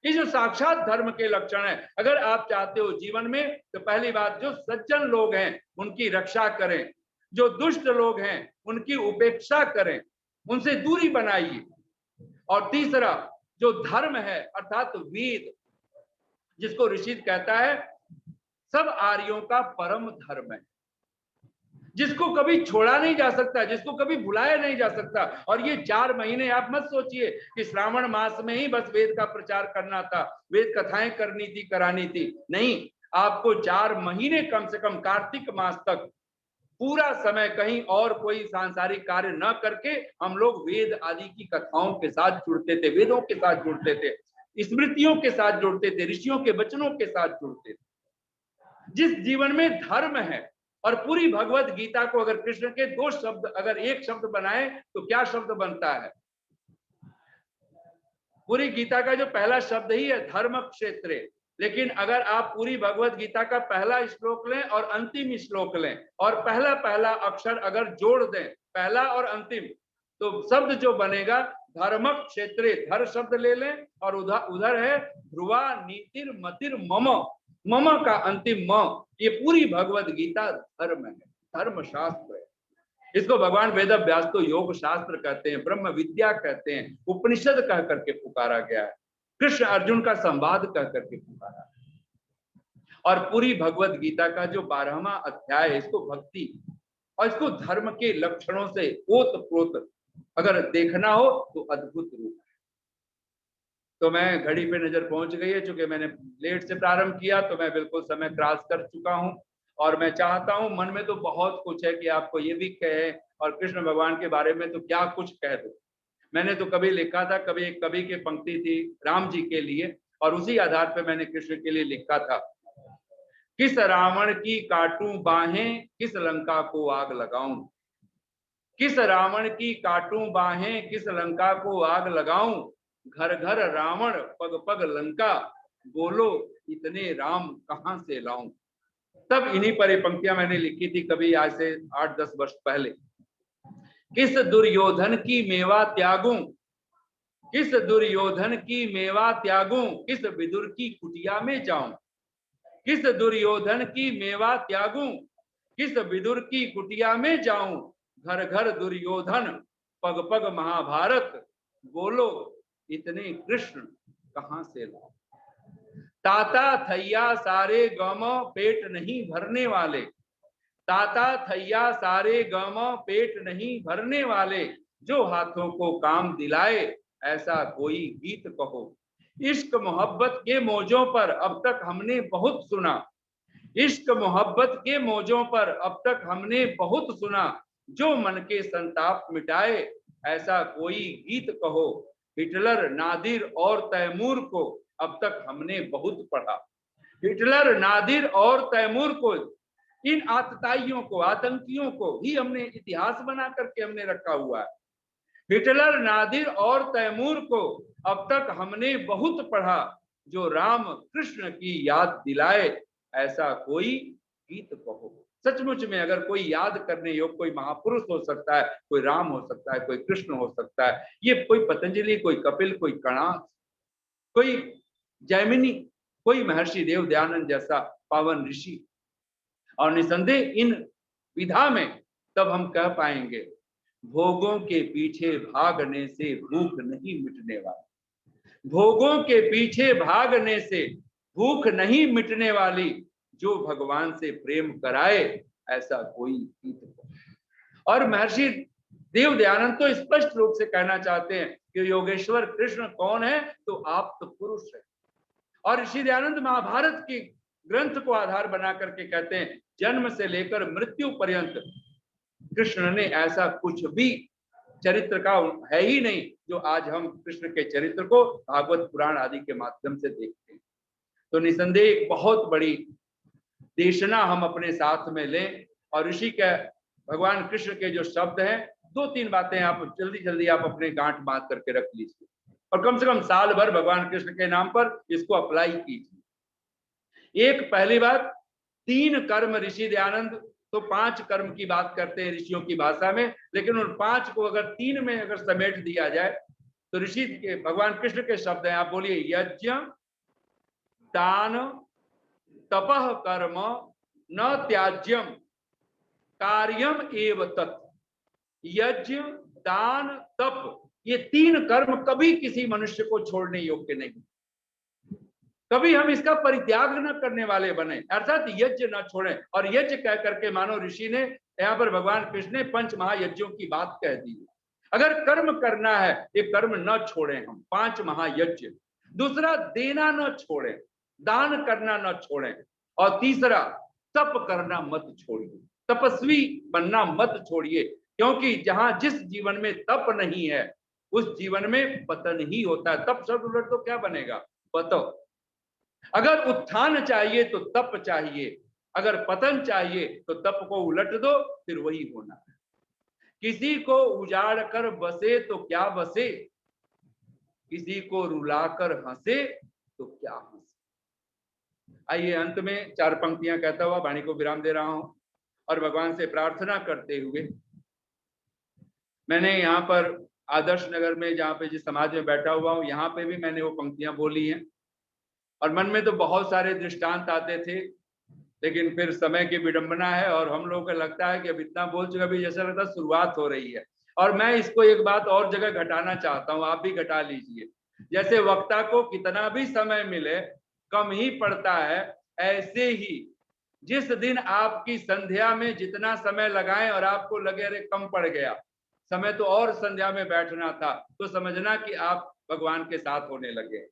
ये जो साक्षात धर्म के लक्षण है, अगर आप चाहते हो जीवन में, तो पहली बात, जो सज्जन लोग हैं उनकी रक्षा करें, जो दुष्ट लोग हैं उनकी उपेक्षा करें, उनसे दूरी बनाइए। और तीसरा जो धर्म है अर्थात वेद, जिसको ऋषि कहता है सब आर्यों का परम धर्म है। जिसको कभी छोड़ा नहीं जा सकता, जिसको कभी भुलाया नहीं जा सकता। और ये 4 महीने आप मत सोचिए कि श्रावण मास में ही बस वेद का प्रचार करना था, वेद कथाएं करनी थी, करानी थी। नहीं, आपको 4 महीने कम से कम कार्तिक मास तक पूरा समय कहीं और कोई सांसारिक कार्य न करके हम लोग वेद आदि की कथाओं के साथ जुड़ते थे, वेदों के साथ जुड़ते थे, स्मृतियों के साथ जुड़ते थे, ऋषियों के वचनों के साथ जुड़ते थे। जिस जीवन में धर्म है, और पूरी भगवत गीता को अगर कृष्ण के 2 शब्द अगर एक शब्द बनाए तो क्या शब्द बनता है? पूरी गीता का जो पहला शब्द ही है धर्म क्षेत्रे। लेकिन अगर आप पूरी भगवत गीता का पहला श्लोक लें और अंतिम श्लोक लें और पहला अक्षर अगर जोड़ दें, पहला और अंतिम, तो शब्द जो बनेगा धर्म क्षेत्रे, धर शब्द ले लें और उधर है ध्रुवा नीतिर मतिर मम, मम का अंतिम म। ये पूरी भगवत गीता धर्म है, धर्म शास्त्र है। इसको भगवान वेद व्यास तो योग शास्त्र कहते हैं, ब्रह्म विद्या कहते हैं, उपनिषद कह करके पुकारा गया है, कृष्ण अर्जुन का संवाद कह करके पुकारा है। और पूरी भगवत गीता का जो 12वां अध्याय है, इसको भक्ति और इसको धर्म के लक्षणों से ओतप्रोत अगर देखना हो तो अद्भुत रूप है। तो मैं घड़ी पे नजर पहुंच गई है, चूंकि मैंने लेट से प्रारंभ किया तो मैं बिल्कुल समय क्रॉस कर चुका हूं। और मैं चाहता हूं, मन में तो बहुत कुछ है कि आपको ये भी कहे और कृष्ण भगवान के बारे में तो क्या कुछ कह दो। मैंने तो कभी लिखा था, कभी एक कवि की पंक्ति थी राम जी के लिए, और उसी आधार पे मैंने कृष्ण के लिए लिखा था, किस रावण की काटूं बाहें, किस लंका को आग लगाऊं, किस रावण की काटूं बाहें, किस लंका को आग लगाऊं, घर घर रावण पग पग लंका, बोलो इतने राम कहां से लाऊं। तब इन्हीं पर ये पंक्तियां मैंने लिखी थी कभी आज से 8-10 वर्ष पहले। किस दुर्योधन की मेवा त्यागूं, किस दुर्योधन की मेवा त्यागूं, किस विदुर की कुटिया में जाऊं, किस दुर्योधन की मेवा त्यागूं, किस विदुर की कुटिया में जाऊं, घर घर दुर्योधन पग पग महाभारत, बोलो इतने कृष्ण कहां से लाऊं। ताता थैया सारे गम पेट नहीं भरने वाले, ताता थैया सारे गम पेट नहीं भरने वाले, जो हाथों को काम दिलाए ऐसा कोई गीत कहो। इश्क मोहब्बत के मौजों पर अब तक हमने बहुत सुना, इश्क मोहब्बत के मौजों पर अब तक हमने बहुत सुना, जो मन के संताप मिटाए ऐसा कोई गीत कहो। हिटलर, नादिर और तैमूर को अब तक हमने बहुत पढ़ा, हिटलर, नादिर और तैमूर को, इन आतताइयों को, आतंकियों को ही हमने इतिहास बना करके हमने रखा हुआ है। हिटलर, नादिर और तैमूर को अब तक हमने बहुत पढ़ा, जो राम कृष्ण की याद दिलाए ऐसा कोई गीत कहो। सचमुच में अगर कोई याद करने योग्य कोई महापुरुष हो सकता है, कोई राम हो सकता है, कोई कृष्ण हो सकता है, ये कोई पतंजलि, कोई कपिल, कोई कणाद, कोई जैमिनी, कोई महर्षि देव दयानंद जैसा पावन ऋषि। और निसंदेह इन विधा में तब हम कह पाएंगे, भोगों के पीछे भागने से भूख नहीं मिटने वाली, भोगों के पीछे भागने से भूख नहीं मिटने वाली, जो भगवान से प्रेम कराए ऐसा कोई गीत। और महर्षि देव दयानंद तो स्पष्ट रूप से कहना चाहते हैं कि योगेश्वर कृष्ण कौन है, तो आप तो पुरुष है। और ऋषि दयानंद महाभारत की ग्रंथ को आधार बना करके कहते हैं, जन्म से लेकर मृत्यु पर्यंत कृष्ण ने ऐसा कुछ भी चरित्र का है ही नहीं जो आज हम कृष्ण के चरित्र को भागवत पुराण आदि के माध्यम से देखते हैं। तो निसंदेह एक बहुत बड़ी देशना हम अपने साथ में लें, और ऋषि के भगवान कृष्ण के जो शब्द हैं, 2-3 बातें आप जल्दी जल्दी आप अपने गांठ बांध करके रख लीजिए और कम से कम साल भर भगवान कृष्ण के नाम पर इसको अप्लाई कीजिए। एक पहली बात, 3 कर्म ऋषि दयानंद तो 5 कर्म की बात करते हैं ऋषियों की भाषा में, लेकिन उन 5 को अगर 3 में अगर समेट दिया जाए तो ऋषि के भगवान कृष्ण के शब्द हैं, आप बोलिए, यज्ञ, दान, तपः कर्म न त्याज्यम कार्यम एव तत्। यज्ञ, दान, तप, ये 3 कर्म कभी किसी मनुष्य को छोड़ने योग्य नहीं। कभी हम इसका परित्याग न करने वाले बने, अर्थात यज्ञ न छोड़ें। और यज्ञ कह करके मानो ऋषि ने यहाँ पर भगवान कृष्ण ने 5 महायज्ञों की बात कह दी। अगर कर्म करना है ये कर्म न छोड़ें हम, 5 महायज्ञ। दूसरा, देना न छोड़ें, दान करना न छोड़ें। और तीसरा, तप करना मत छोड़िए, तपस्वी बनना मत छोड़िए, क्योंकि जहां जिस जीवन में तप नहीं है उस जीवन में पतन ही होता है। तप शब्द उलट तो क्या बनेगा, बताओ। अगर उत्थान चाहिए तो तप चाहिए, अगर पतन चाहिए तो तप को उलट दो, फिर वही होना है। किसी को उजाड़ कर बसे तो क्या बसे, किसी को रुलाकर हंसे तो क्या हंसे। आइए अंत में 4 पंक्तियां कहता हुआ वाणी को विराम दे रहा हूं और भगवान से प्रार्थना करते हुए, मैंने यहाँ पर आदर्श नगर में जहाँ पे जिस समाज में बैठा हुआ हूँ यहाँ पे भी मैंने वो पंक्तियां बोली हैं और मन में तो बहुत सारे दृष्टांत आते थे, लेकिन फिर समय की विडंबना है और हम लोगों को लगता है कि अब इतना बोल चुका भी, जैसा लगता है शुरुआत हो रही है। और मैं इसको एक बात और जगह घटाना चाहता हूँ, आप भी घटा लीजिए। जैसे वक्ता को कितना भी समय मिले कम ही पड़ता है, ऐसे ही जिस दिन आपकी संध्या में जितना समय लगाएं और आपको लगे अरे कम पड़ गया समय तो और संध्या में बैठना था, तो समझना कि आप भगवान के साथ होने लगे।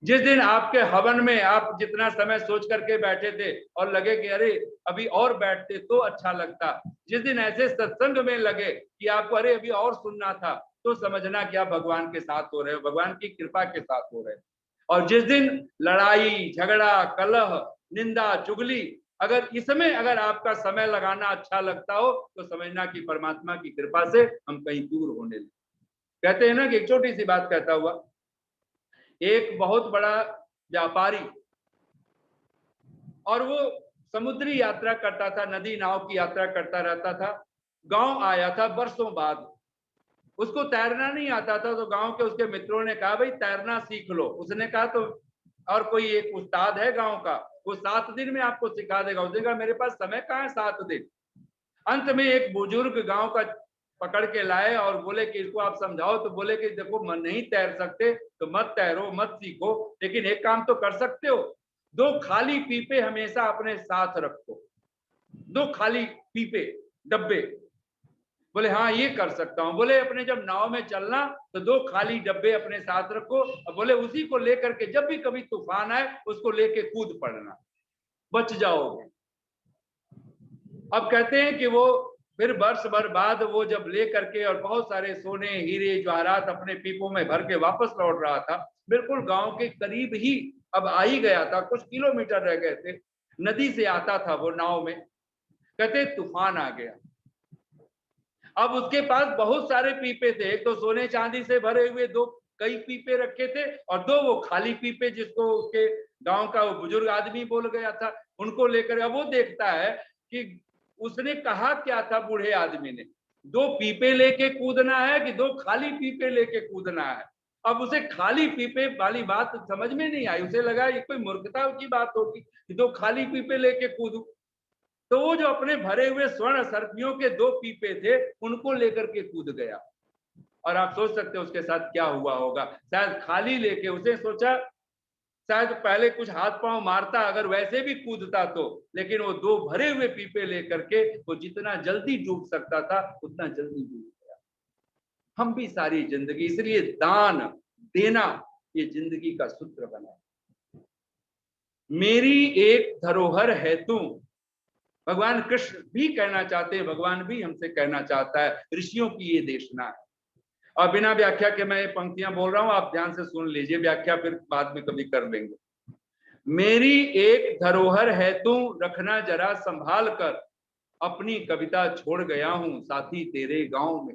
जिस दिन आपके हवन में आप जितना समय सोच करके बैठे थे और लगे कि अरे अभी और बैठते तो अच्छा लगता, जिस दिन ऐसे सत्संग में लगे कि आपको अरे अभी और सुनना था, तो समझना कि आप भगवान के साथ हो रहे हो, भगवान की कृपा के साथ हो रहे हो। और जिस दिन लड़ाई झगड़ा कलह निंदा चुगली, अगर इसमें अगर आपका समय लगाना अच्छा लगता हो तो समझना कि परमात्मा की कृपा से हम कहीं दूर होने लगे। कहते हैं ना कि एक छोटी सी बात कहता हुआ, एक बहुत बड़ा व्यापारी और वो समुद्री यात्रा करता था, नदी नाव की यात्रा करता रहता था। गांव आया था वर्षों बाद, उसको तैरना नहीं आता था, तो गांव के उसके मित्रों ने कहा भाई तैरना सीख लो। उसने कहा तो और कोई एक उस्ताद है गांव का, वो 7 दिन में आपको सिखा देगा। उसने कहा मेरे पास समय कहाँ है 7 दिन। अंत में एक बुजुर्ग गांव का पकड़ के लाए और बोले कि इसको आप समझाओ, तो बोले कि देखो मन नहीं तैर सकते तो मत तैरो मत सीखो, लेकिन एक काम तो कर सकते हो, 2 खाली पीपे हमेशा अपने साथ रखो, 2 खाली पीपे डब्बे। बोले हाँ ये कर सकता हूँ। बोले अपने जब नाव में चलना तो 2 खाली डब्बे अपने साथ रखो, और बोले उसी को लेकर के जब भी कभी तूफान आए उसको लेके कूद पड़ना, बच जाओगे। अब कहते हैं कि वो फिर वर्ष भर बाद वो जब ले करके और बहुत सारे सोने हीरे जवाहरात अपने पीपों में भर के वापस लौट रहा था, बिल्कुल गांव के करीब ही अब आ ही गया था, कुछ किलोमीटर रह गए थे, नदी से आता था वो नाव में, कहते तूफान आ गया। अब उसके पास बहुत सारे पीपे थे, एक तो सोने चांदी से भरे हुए 2 कई पीपे रखे थे और 2 वो खाली पीपे जिसको उसके गांव का वो बुजुर्ग आदमी बोल गया था, उनको लेकर। अब वो देखता है कि उसने कहा क्या था बूढ़े आदमी ने, 2 पीपे लेके कूदना है कि 2 खाली पीपे लेके कूदना है। अब उसे खाली पीपे वाली बात समझ में नहीं आई, उसे लगा ये कोई मूर्खता की बात होगी कि 2 खाली पीपे लेके कूदूं। तो वो जो अपने भरे हुए स्वर्ण सर्पियों के 2 पीपे थे उनको लेकर के कूद गया। और आप सोच सकते हो उसके साथ क्या हुआ होगा। शायद खाली लेके उसे सोचा शायद पहले कुछ हाथ पांव मारता अगर वैसे भी कूदता तो, लेकिन वो 2 भरे हुए पीपे लेकर के वो जितना जल्दी डूब सकता था उतना जल्दी डूब गया। हम भी सारी जिंदगी, इसलिए दान देना ये जिंदगी का सूत्र बना। मेरी एक धरोहर है तू, भगवान कृष्ण भी कहना चाहते हैं, भगवान भी हमसे कहना चाहता है, ऋषियों की ये देशना है। और बिना व्याख्या के मैं ये पंक्तियां बोल रहा हूं, आप ध्यान से सुन लीजिए, व्याख्या फिर बाद में कभी कर लेंगे। मेरी एक धरोहर है तू, रखना जरा संभाल कर, अपनी कविता छोड़ गया हूं साथी तेरे गांव में।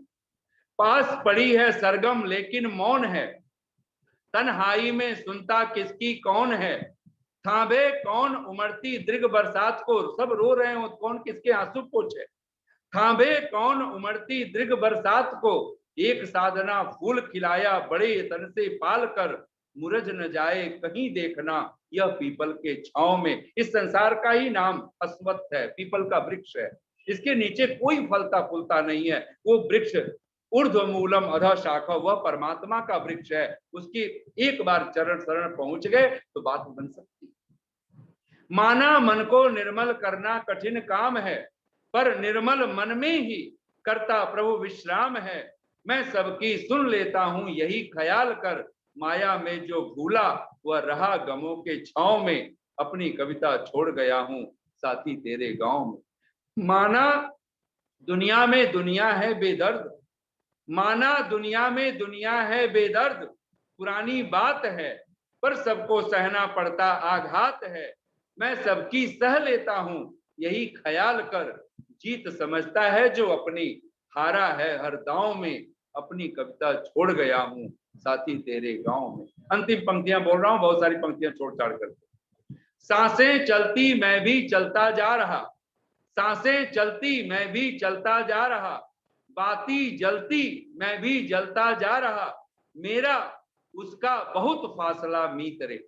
पास पड़ी है सरगम लेकिन मौन है, तन्हाई में सुनता किसकी कौन है। थांबे कौन उमड़ती दृग बरसात को, सब रो रहे हो कौन किसके आंसू पोंछे। थांबे कौन उमड़ती दृग बरसात को, एक साधना फूल खिलाया बड़े तन से पाल कर, मुरझ न जाए कहीं देखना यह पीपल के छांव में। इस संसार का ही नाम अश्वत्थ है, पीपल का वृक्ष है, इसके नीचे कोई फलता फूलता नहीं है। वो वृक्ष ऊर्ध्व मूलम अधः शाखा, वह परमात्मा का वृक्ष है, उसकी एक बार चरण शरण पहुंच गए तो बात बन सकती है। माना मन को निर्मल करना कठिन काम है, पर निर्मल मन में ही करता प्रभु विश्राम है। मैं सबकी सुन लेता हूं यही ख्याल कर, माया में जो भूला वह रहा गमों के छांव में। अपनी कविता छोड़ गया हूं साथी तेरे गांव में। माना दुनिया में दुनिया है बेदर्द, माना दुनिया में दुनिया है बेदर्द, पुरानी बात है पर सबको सहना पड़ता आघात है। मैं सबकी सह लेता हूं यही ख्याल कर, जीत समझता है जो अपनी, हारा है हर दांव में। अपनी कविता छोड़ गया हूं साथी तेरे गांव में। अंतिम पंक्तियां बोल रहा हूं, बहुत सारी पंक्तियां छोड़ छाड़ कर। सांसें चलती मैं भी चलता जा रहा, सांसें चलती मैं भी चलता जा रहा, बाती जलती मैं भी जलता जा रहा, मेरा उसका बहुत फासला मीत रे।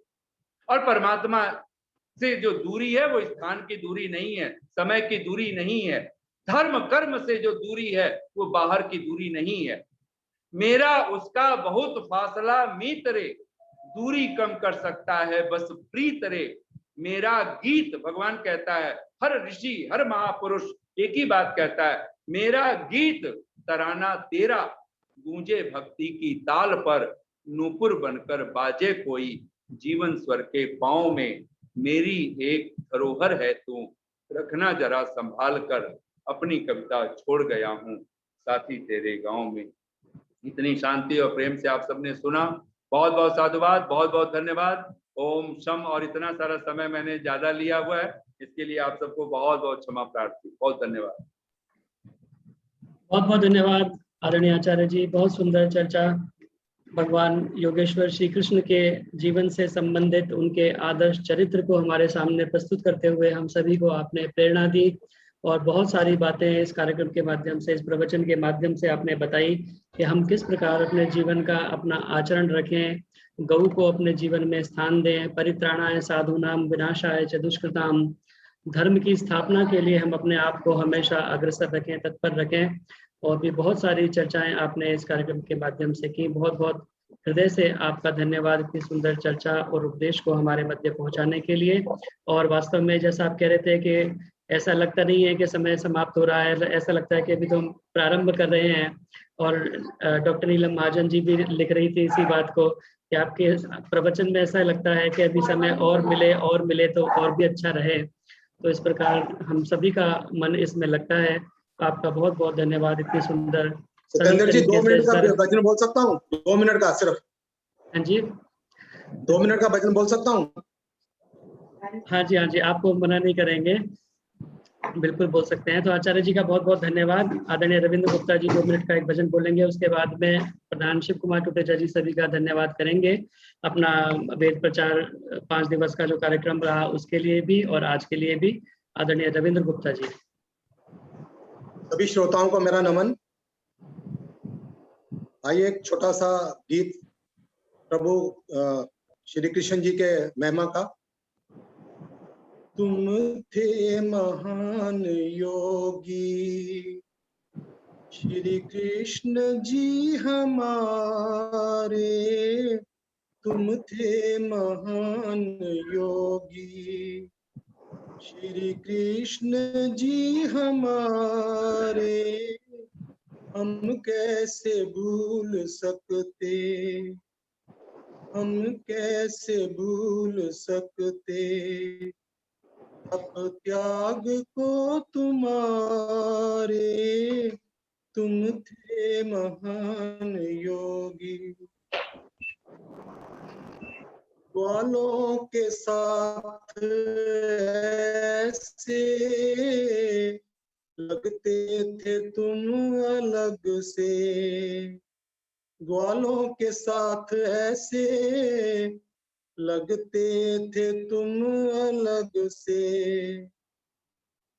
और परमात्मा से जो दूरी है वो स्थान की दूरी नहीं है, समय की दूरी नहीं है, धर्म कर्म से जो दूरी है वो बाहर की दूरी नहीं है। मेरा उसका बहुत फासला मीत रे, दूरी कम कर सकता है बस प्रीत रे। मेरा गीत, भगवान कहता है, हर ऋषि हर महापुरुष एक ही बात कहता है, मेरा गीत तराना तेरा, गूंजे भक्ति की ताल पर, नूपुर बनकर बाजे कोई, जीवन स्वर के पांव में। मेरी एक धरोहर है तू, रखना जरा संभाल कर, अपनी कविता छोड़ गया हूं साथी तेरे गांव में। इतनी शांति और प्रेम से आप सबने सुना, बहुत बहुत साधुवाद, बहुत बहुत धन्यवाद। ओम शम। और इतना सारा समय मैंने ज्यादा लिया हुआ है, इसके लिए आप सबको बहुत बहुत क्षमा प्रार्थी। बहुत धन्यवाद। बहुत बहुत धन्यवाद आदरणीय आचार्य जी। बहुत सुंदर चर्चा, भगवान योगेश्वर श्री कृष्ण के जीवन से संबंधित उनके आदर्श चरित्र को हमारे सामने प्रस्तुत करते हुए हम सभी को आपने प्रेरणा दी, और बहुत सारी बातें इस कार्यक्रम के माध्यम से, इस प्रवचन के माध्यम से आपने बताई कि हम किस प्रकार अपने जीवन का अपना आचरण रखें, गौ को अपने जीवन में स्थान दें, परित्राणाय साधूनाम विनाशाय च दुष्कृताम, धर्म की स्थापना के लिए हम अपने आप को हमेशा अग्रसर रखें, तत्पर रखें। और भी बहुत सारी चर्चाएं आपने इस कार्यक्रम के माध्यम से की। बहुत बहुत हृदय से आपका धन्यवाद इतनी सुंदर चर्चा और उपदेश को हमारे मध्य पहुंचाने के लिए। और वास्तव में जैसा आप कह रहे थे कि ऐसा लगता नहीं है कि समय समाप्त हो रहा है, ऐसा लगता है कि अभी तो हम प्रारंभ कर रहे हैं। और डॉक्टर नीलम महाजन जी भी लिख रही थी इसी बात को कि आपके प्रवचन में ऐसा लगता है कि अभी समय और मिले तो और भी अच्छा रहे। तो इस प्रकार हम सभी का मन इसमें लगता है। आपका बहुत बहुत धन्यवाद इतनी सुंदर सत्येंद्र जी 2 मिनट का वचन बोल सकता हूँ? 2 मिनट का सिर्फ। हाँ जी, 2 मिनट का वचन बोल सकता हूँ? हाँ जी, आपको मना नहीं करेंगे, बिल्कुल बोल सकते हैं। तो आचार्य जी का बहुत बहुत धन्यवाद। आदरणीय रविंद्र गुप्ता जी 2 मिनट का एक भजन बोलेंगे, उसके बाद में प्रधान शिव कुमार टुटेजा जी सभी का धन्यवाद करेंगे अपना वेद प्रचार 5 दिवस का जो कार्यक्रम रहा उसके लिए भी और आज के लिए भी। आदरणीय रविंद्र गुप्ता जी। सभी श्रोताओं को मेरा नमन। आइए एक छोटा सा गीत प्रभु श्री कृष्ण जी के महिमा का। तुम थे महान योगी श्री कृष्ण जी हमारे, तुम थे महान योगी श्री कृष्ण जी हमारे, हम कैसे भूल सकते, हम कैसे भूल सकते तप त्याग को तुम्हारे, तुम थे महान योगी। ग्वालों के साथ ऐसे लगते थे तुम अलग से, ग्वालों के साथ ऐसे लगते थे तुम अलग से,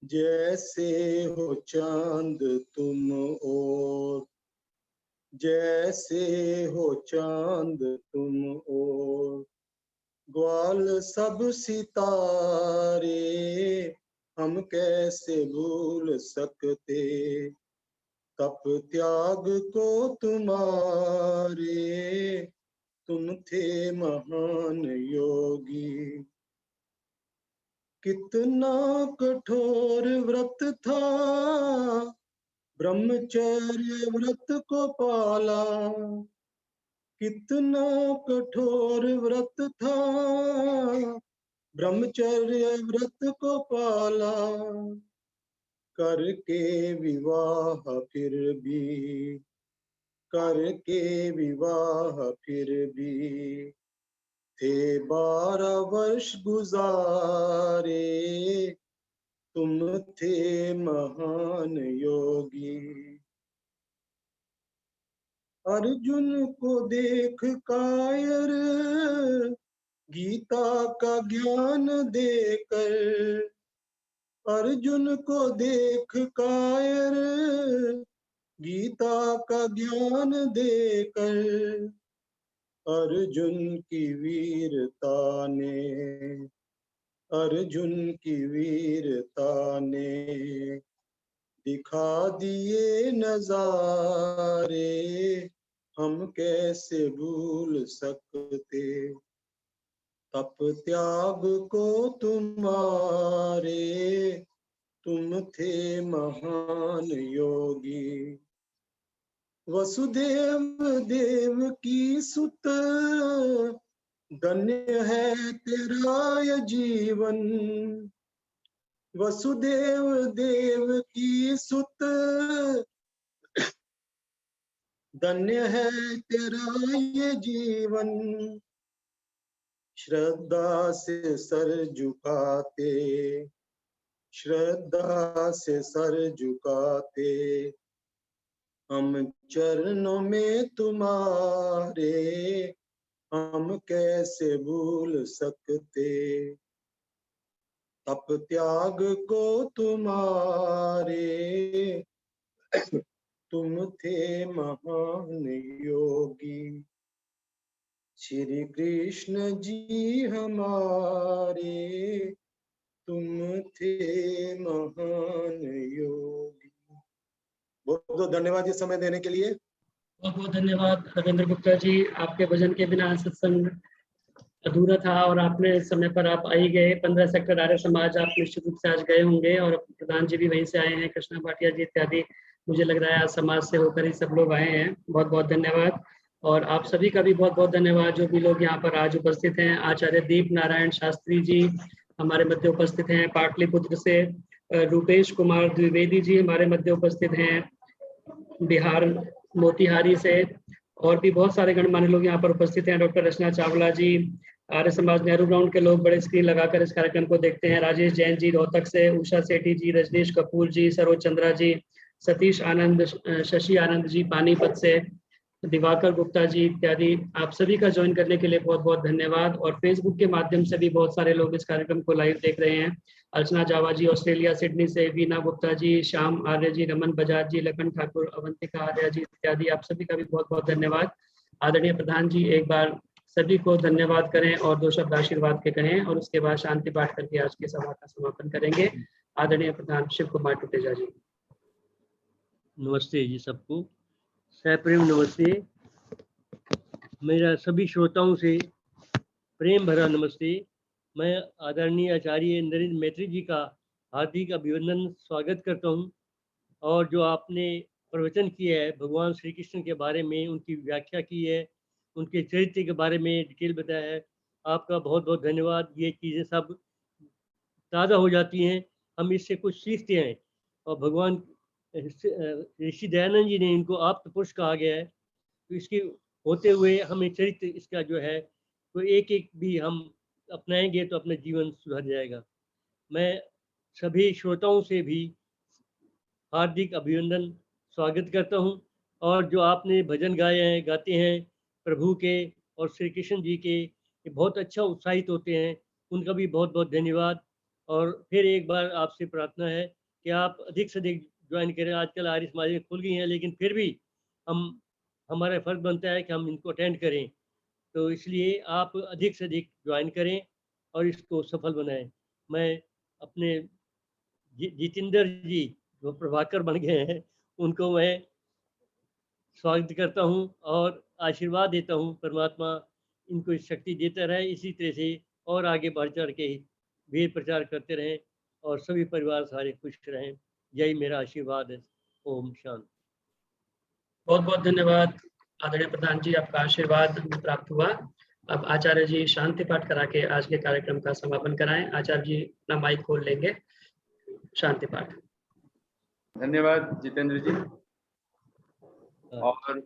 जैसे हो चांद तुम और, जैसे हो चांद तुम और, ग्वाल सब सितारे, हम कैसे भूल सकते। तप त्याग को तुम्हारे, तुम थे महान योगी। कितना कठोर व्रत था, ब्रह्मचर्य व्रत को पाला। कितना कठोर व्रत था, ब्रह्मचर्य व्रत को पाला। करके विवाह फिर भी, करके विवाह फिर भी, थे 12 वर्ष गुजारे, तुम थे महान योगी। अर्जुन को देख कायर, गीता का ज्ञान देकर। अर्जुन को देख कायर, गीता का ज्ञान देकर। अर्जुन की वीरता ने, अर्जुन की वीरता ने दिखा दिए नजारे, हम कैसे भूल सकते। तप त्याग को तुम्हारे, तुम थे महान योगी। वसुदेव देव की सुत, धन्य है तेरा ये जीवन। वसुदेव देव की सुत, धन्य है तेरा ये जीवन। श्रद्धा से सर झुकाते, श्रद्धा से सर झुकाते, हम चरणों में तुम्हारे, हम कैसे भूल सकते। तप त्याग को तुम्हारे, तुम थे महान योगी। श्री कृष्ण जी हमारे, तुम थे महान योगी। बहुत बहुत धन्यवाद ये समय देने के लिए। बहुत बहुत धन्यवाद रविंद्र गुप्ता जी। आपके भजन के बिना सत्संग अधूरा था और आपने समय पर आप आई गए। 15 सेक्टर आर्य समाज आप निश्चित रूप से आज गए होंगे और प्रधान जी भी वहीं से आए हैं, कृष्णा भाटिया जी इत्यादि। मुझे लग रहा है आज समाज से होकर ही सब लोग आए हैं। बहुत बहुत धन्यवाद। और आप सभी का भी बहुत बहुत धन्यवाद जो भी लोग यहाँ पर आज उपस्थित हैं। आचार्य दीप नारायण शास्त्री जी हमारे मध्य उपस्थित हैं। पाटलिपुत्र से रूपेश कुमार द्विवेदी जी हमारे मध्य उपस्थित हैं। बिहार मोतिहारी से और भी बहुत सारे गणमान्य लोग यहाँ पर उपस्थित हैं। डॉक्टर रचना चावला जी, आर्य समाज नेहरू ग्राउंड के लोग बड़े स्क्रीन लगाकर इस कार्यक्रम को देखते हैं। राजेश जैन जी रोहतक से, उषा सेठी जी, रजनीश कपूर जी, सरोज चंद्रा जी, सतीश आनंद, शशि आनंद जी पानीपत से, दिवाकर गुप्ता जी इत्यादि। आप सभी का ज्वाइन करने के लिए बहुत बहुत धन्यवाद। और फेसबुक के माध्यम से भी बहुत सारे लोग इस कार्यक्रम को लाइव देख रहे हैं। अर्चना जावा जी ऑस्ट्रेलिया सिडनी से, वीना गुप्ता जी, श्याम आर्य जी, रमन बजाज जी, लखन ठाकुर, अवंतिका आर्य जी इत्यादि। आप सभी का भी बहुत बहुत धन्यवाद। आदरणीय प्रधान जी एक बार सभी को धन्यवाद करें और 2 शब्द आशीर्वाद के कहें और उसके बाद शांति पाठ करके आज की सभा का समापन करेंगे। आदरणीय प्रधान शिव कुमार टुटेजा जी। नमस्ते जी सबको, सप्रेम नमस्ते। मेरा सभी श्रोताओं से प्रेम भरा नमस्ते। मैं आदरणीय आचार्य नरेंद्र मैत्री जी का हार्दिक अभिनंदन स्वागत करता हूं। और जो आपने प्रवचन किया है भगवान श्री कृष्ण के बारे में, उनकी व्याख्या की है, उनके चरित्र के बारे में डिटेल बताया है, आपका बहुत बहुत धन्यवाद। ये चीज़ें सब ताज़ा हो जाती हैं, हम इससे कुछ सीखते हैं। और भगवान ऋषि दयानंद जी ने इनको आप्त पुरुष कहा गया है, तो इसके होते हुए हमें चरित्र इसका जो है तो एक एक भी हम अपनाएंगे तो अपना जीवन सुधर जाएगा। मैं सभी श्रोताओं से भी हार्दिक अभिनंदन स्वागत करता हूं। और जो आपने भजन गाए हैं, गाते हैं प्रभु के और श्री कृष्ण जी के, ये बहुत अच्छा उत्साहित होते हैं, उनका भी बहुत बहुत धन्यवाद। और फिर एक बार आपसे प्रार्थना है कि आप अधिक से अधिक ज्वाइन करें। आजकल आर्य समाज में खुल गई हैं, लेकिन फिर भी हमारा फर्ज बनता है कि हम इनको अटेंड करें। तो इसलिए आप अधिक से अधिक ज्वाइन करें और इसको सफल बनाएं। मैं अपने जितेंद्र जी जो प्रभाकर बन गए हैं, उनको मैं स्वागत करता हूं और आशीर्वाद देता हूं। परमात्मा इनको शक्ति देता रहे, इसी तरह से और आगे बढ़ चढ़ के वेद प्रचार करते रहें और सभी परिवार सारे खुश रहें। यही मेरा आशीर्वाद है। ओम शांति। बहुत बहुत धन्यवाद आदरणीय प्रधान जी, आपका आशीर्वाद हमें प्राप्त हुआ। अब आचार्य जी शांति पाठ करा के आज के कार्यक्रम का समापन कराएं। आचार्य जी अपना माइक खोल लेंगे। शांति पाठ। धन्यवाद जितेंद्र जी। और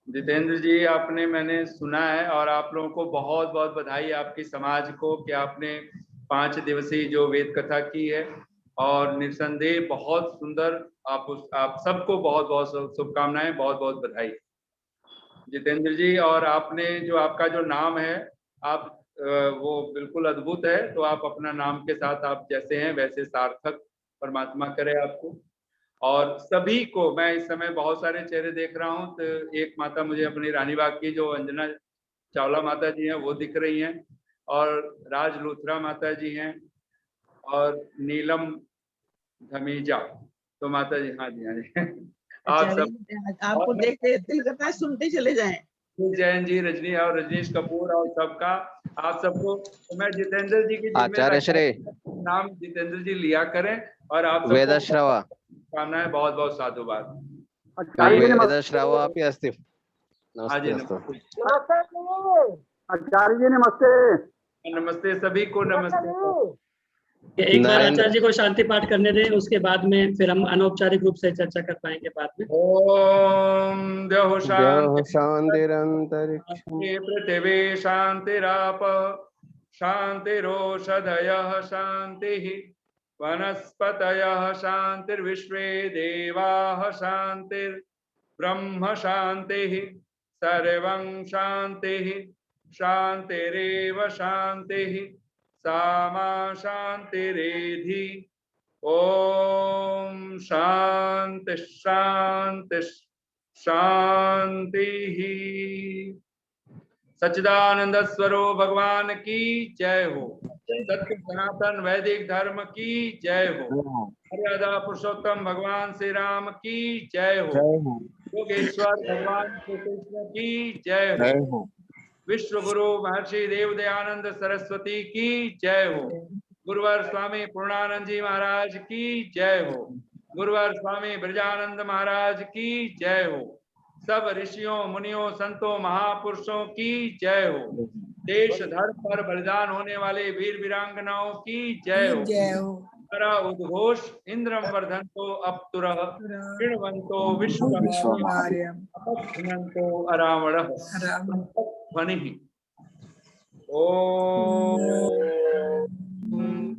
जितेंद्र जी, आपने मैंने सुना है और आप लोगों को बहुत बहुत बधाई आपकी समाज को कि आपने 5 दिवसीय जो वेद कथा की है और निस्संदेह बहुत सुंदर। आप सबको बहुत बहुत शुभकामनाएं, बहुत बहुत बधाई जितेंद्र जी। और आपने जो आपका जो नाम है आप वो बिल्कुल अद्भुत है। तो आप अपना नाम के साथ आप जैसे हैं वैसे सार्थक परमात्मा करे आपको। और सभी को मैं इस समय बहुत सारे चेहरे देख रहा हूँ, तो एक माता मुझे अपनी रानीबाग की जो अंजना चावला माता जी हैं वो दिख रही हैं, और राज लूथरा माता जी हैं, और नीलम धमीजा। तो माता जी, हाँ जी, हाँ जी। आप सब आपको देखते दिल करता है सुनते चले जाएं। जैन जी, रजनी और रजनीश कपूर और सबका, आप सबको तो मैं जितेंद्र जी की आचार्य श्री नाम जितेंद्र जी लिया करें। और आप वेदश्रवा कामनाएं, बहुत बहुत साधुवाद। वेदश्रवा अपि अस्ति। हाँ जी, नमस्ते। आचार्य जी नमस्ते। नमस्ते सभी को, नमस्ते। एक बार आचार्य जी को शांति पाठ करने दें, उसके बाद में फिर हम अनौपचारिक रूप से चर्चा कर पाएंगे बाद में। ओम द्यौः शान्तिरन्तरिक्षं पृथिवी शांतिराप शांतिरोषधयः शांतिः वनस्पतयः शांतिर्विश्वे देवाः शांतिर्ब्रह्म शांतिः सर्वं शांतिः शांतिरेव शांतिः सामा शांतिरेधि। ओम शांति शांति शांति। सच्चिदानंद स्वरूप भगवान की जय हो। सत्य सनातन वैदिक धर्म की जय हो। मर्यादा पुरुषोत्तम भगवान श्री राम की जय हो। योगेश्वर भगवान श्री कृष्ण की जय हो। विश्व गुरु महर्षि देव दयानंद सरस्वती की जय हो। गुरुवर स्वामी पूर्णानंद जी महाराज की जय हो। गुरुवर स्वामी ब्रजानंद महाराज की जय हो। सब ऋषियों मुनियों संतों महापुरुषों की जय हो। देश धर्म पर बलिदान होने वाले वीर वीरांगनाओं की जय हो। उद्घोष इंद्रम वर्धन्तो अप्तुरः कृण्वन्तो विश्वमार्यम् अपघ्नन्तो अरावणः ध्वनिः। ओम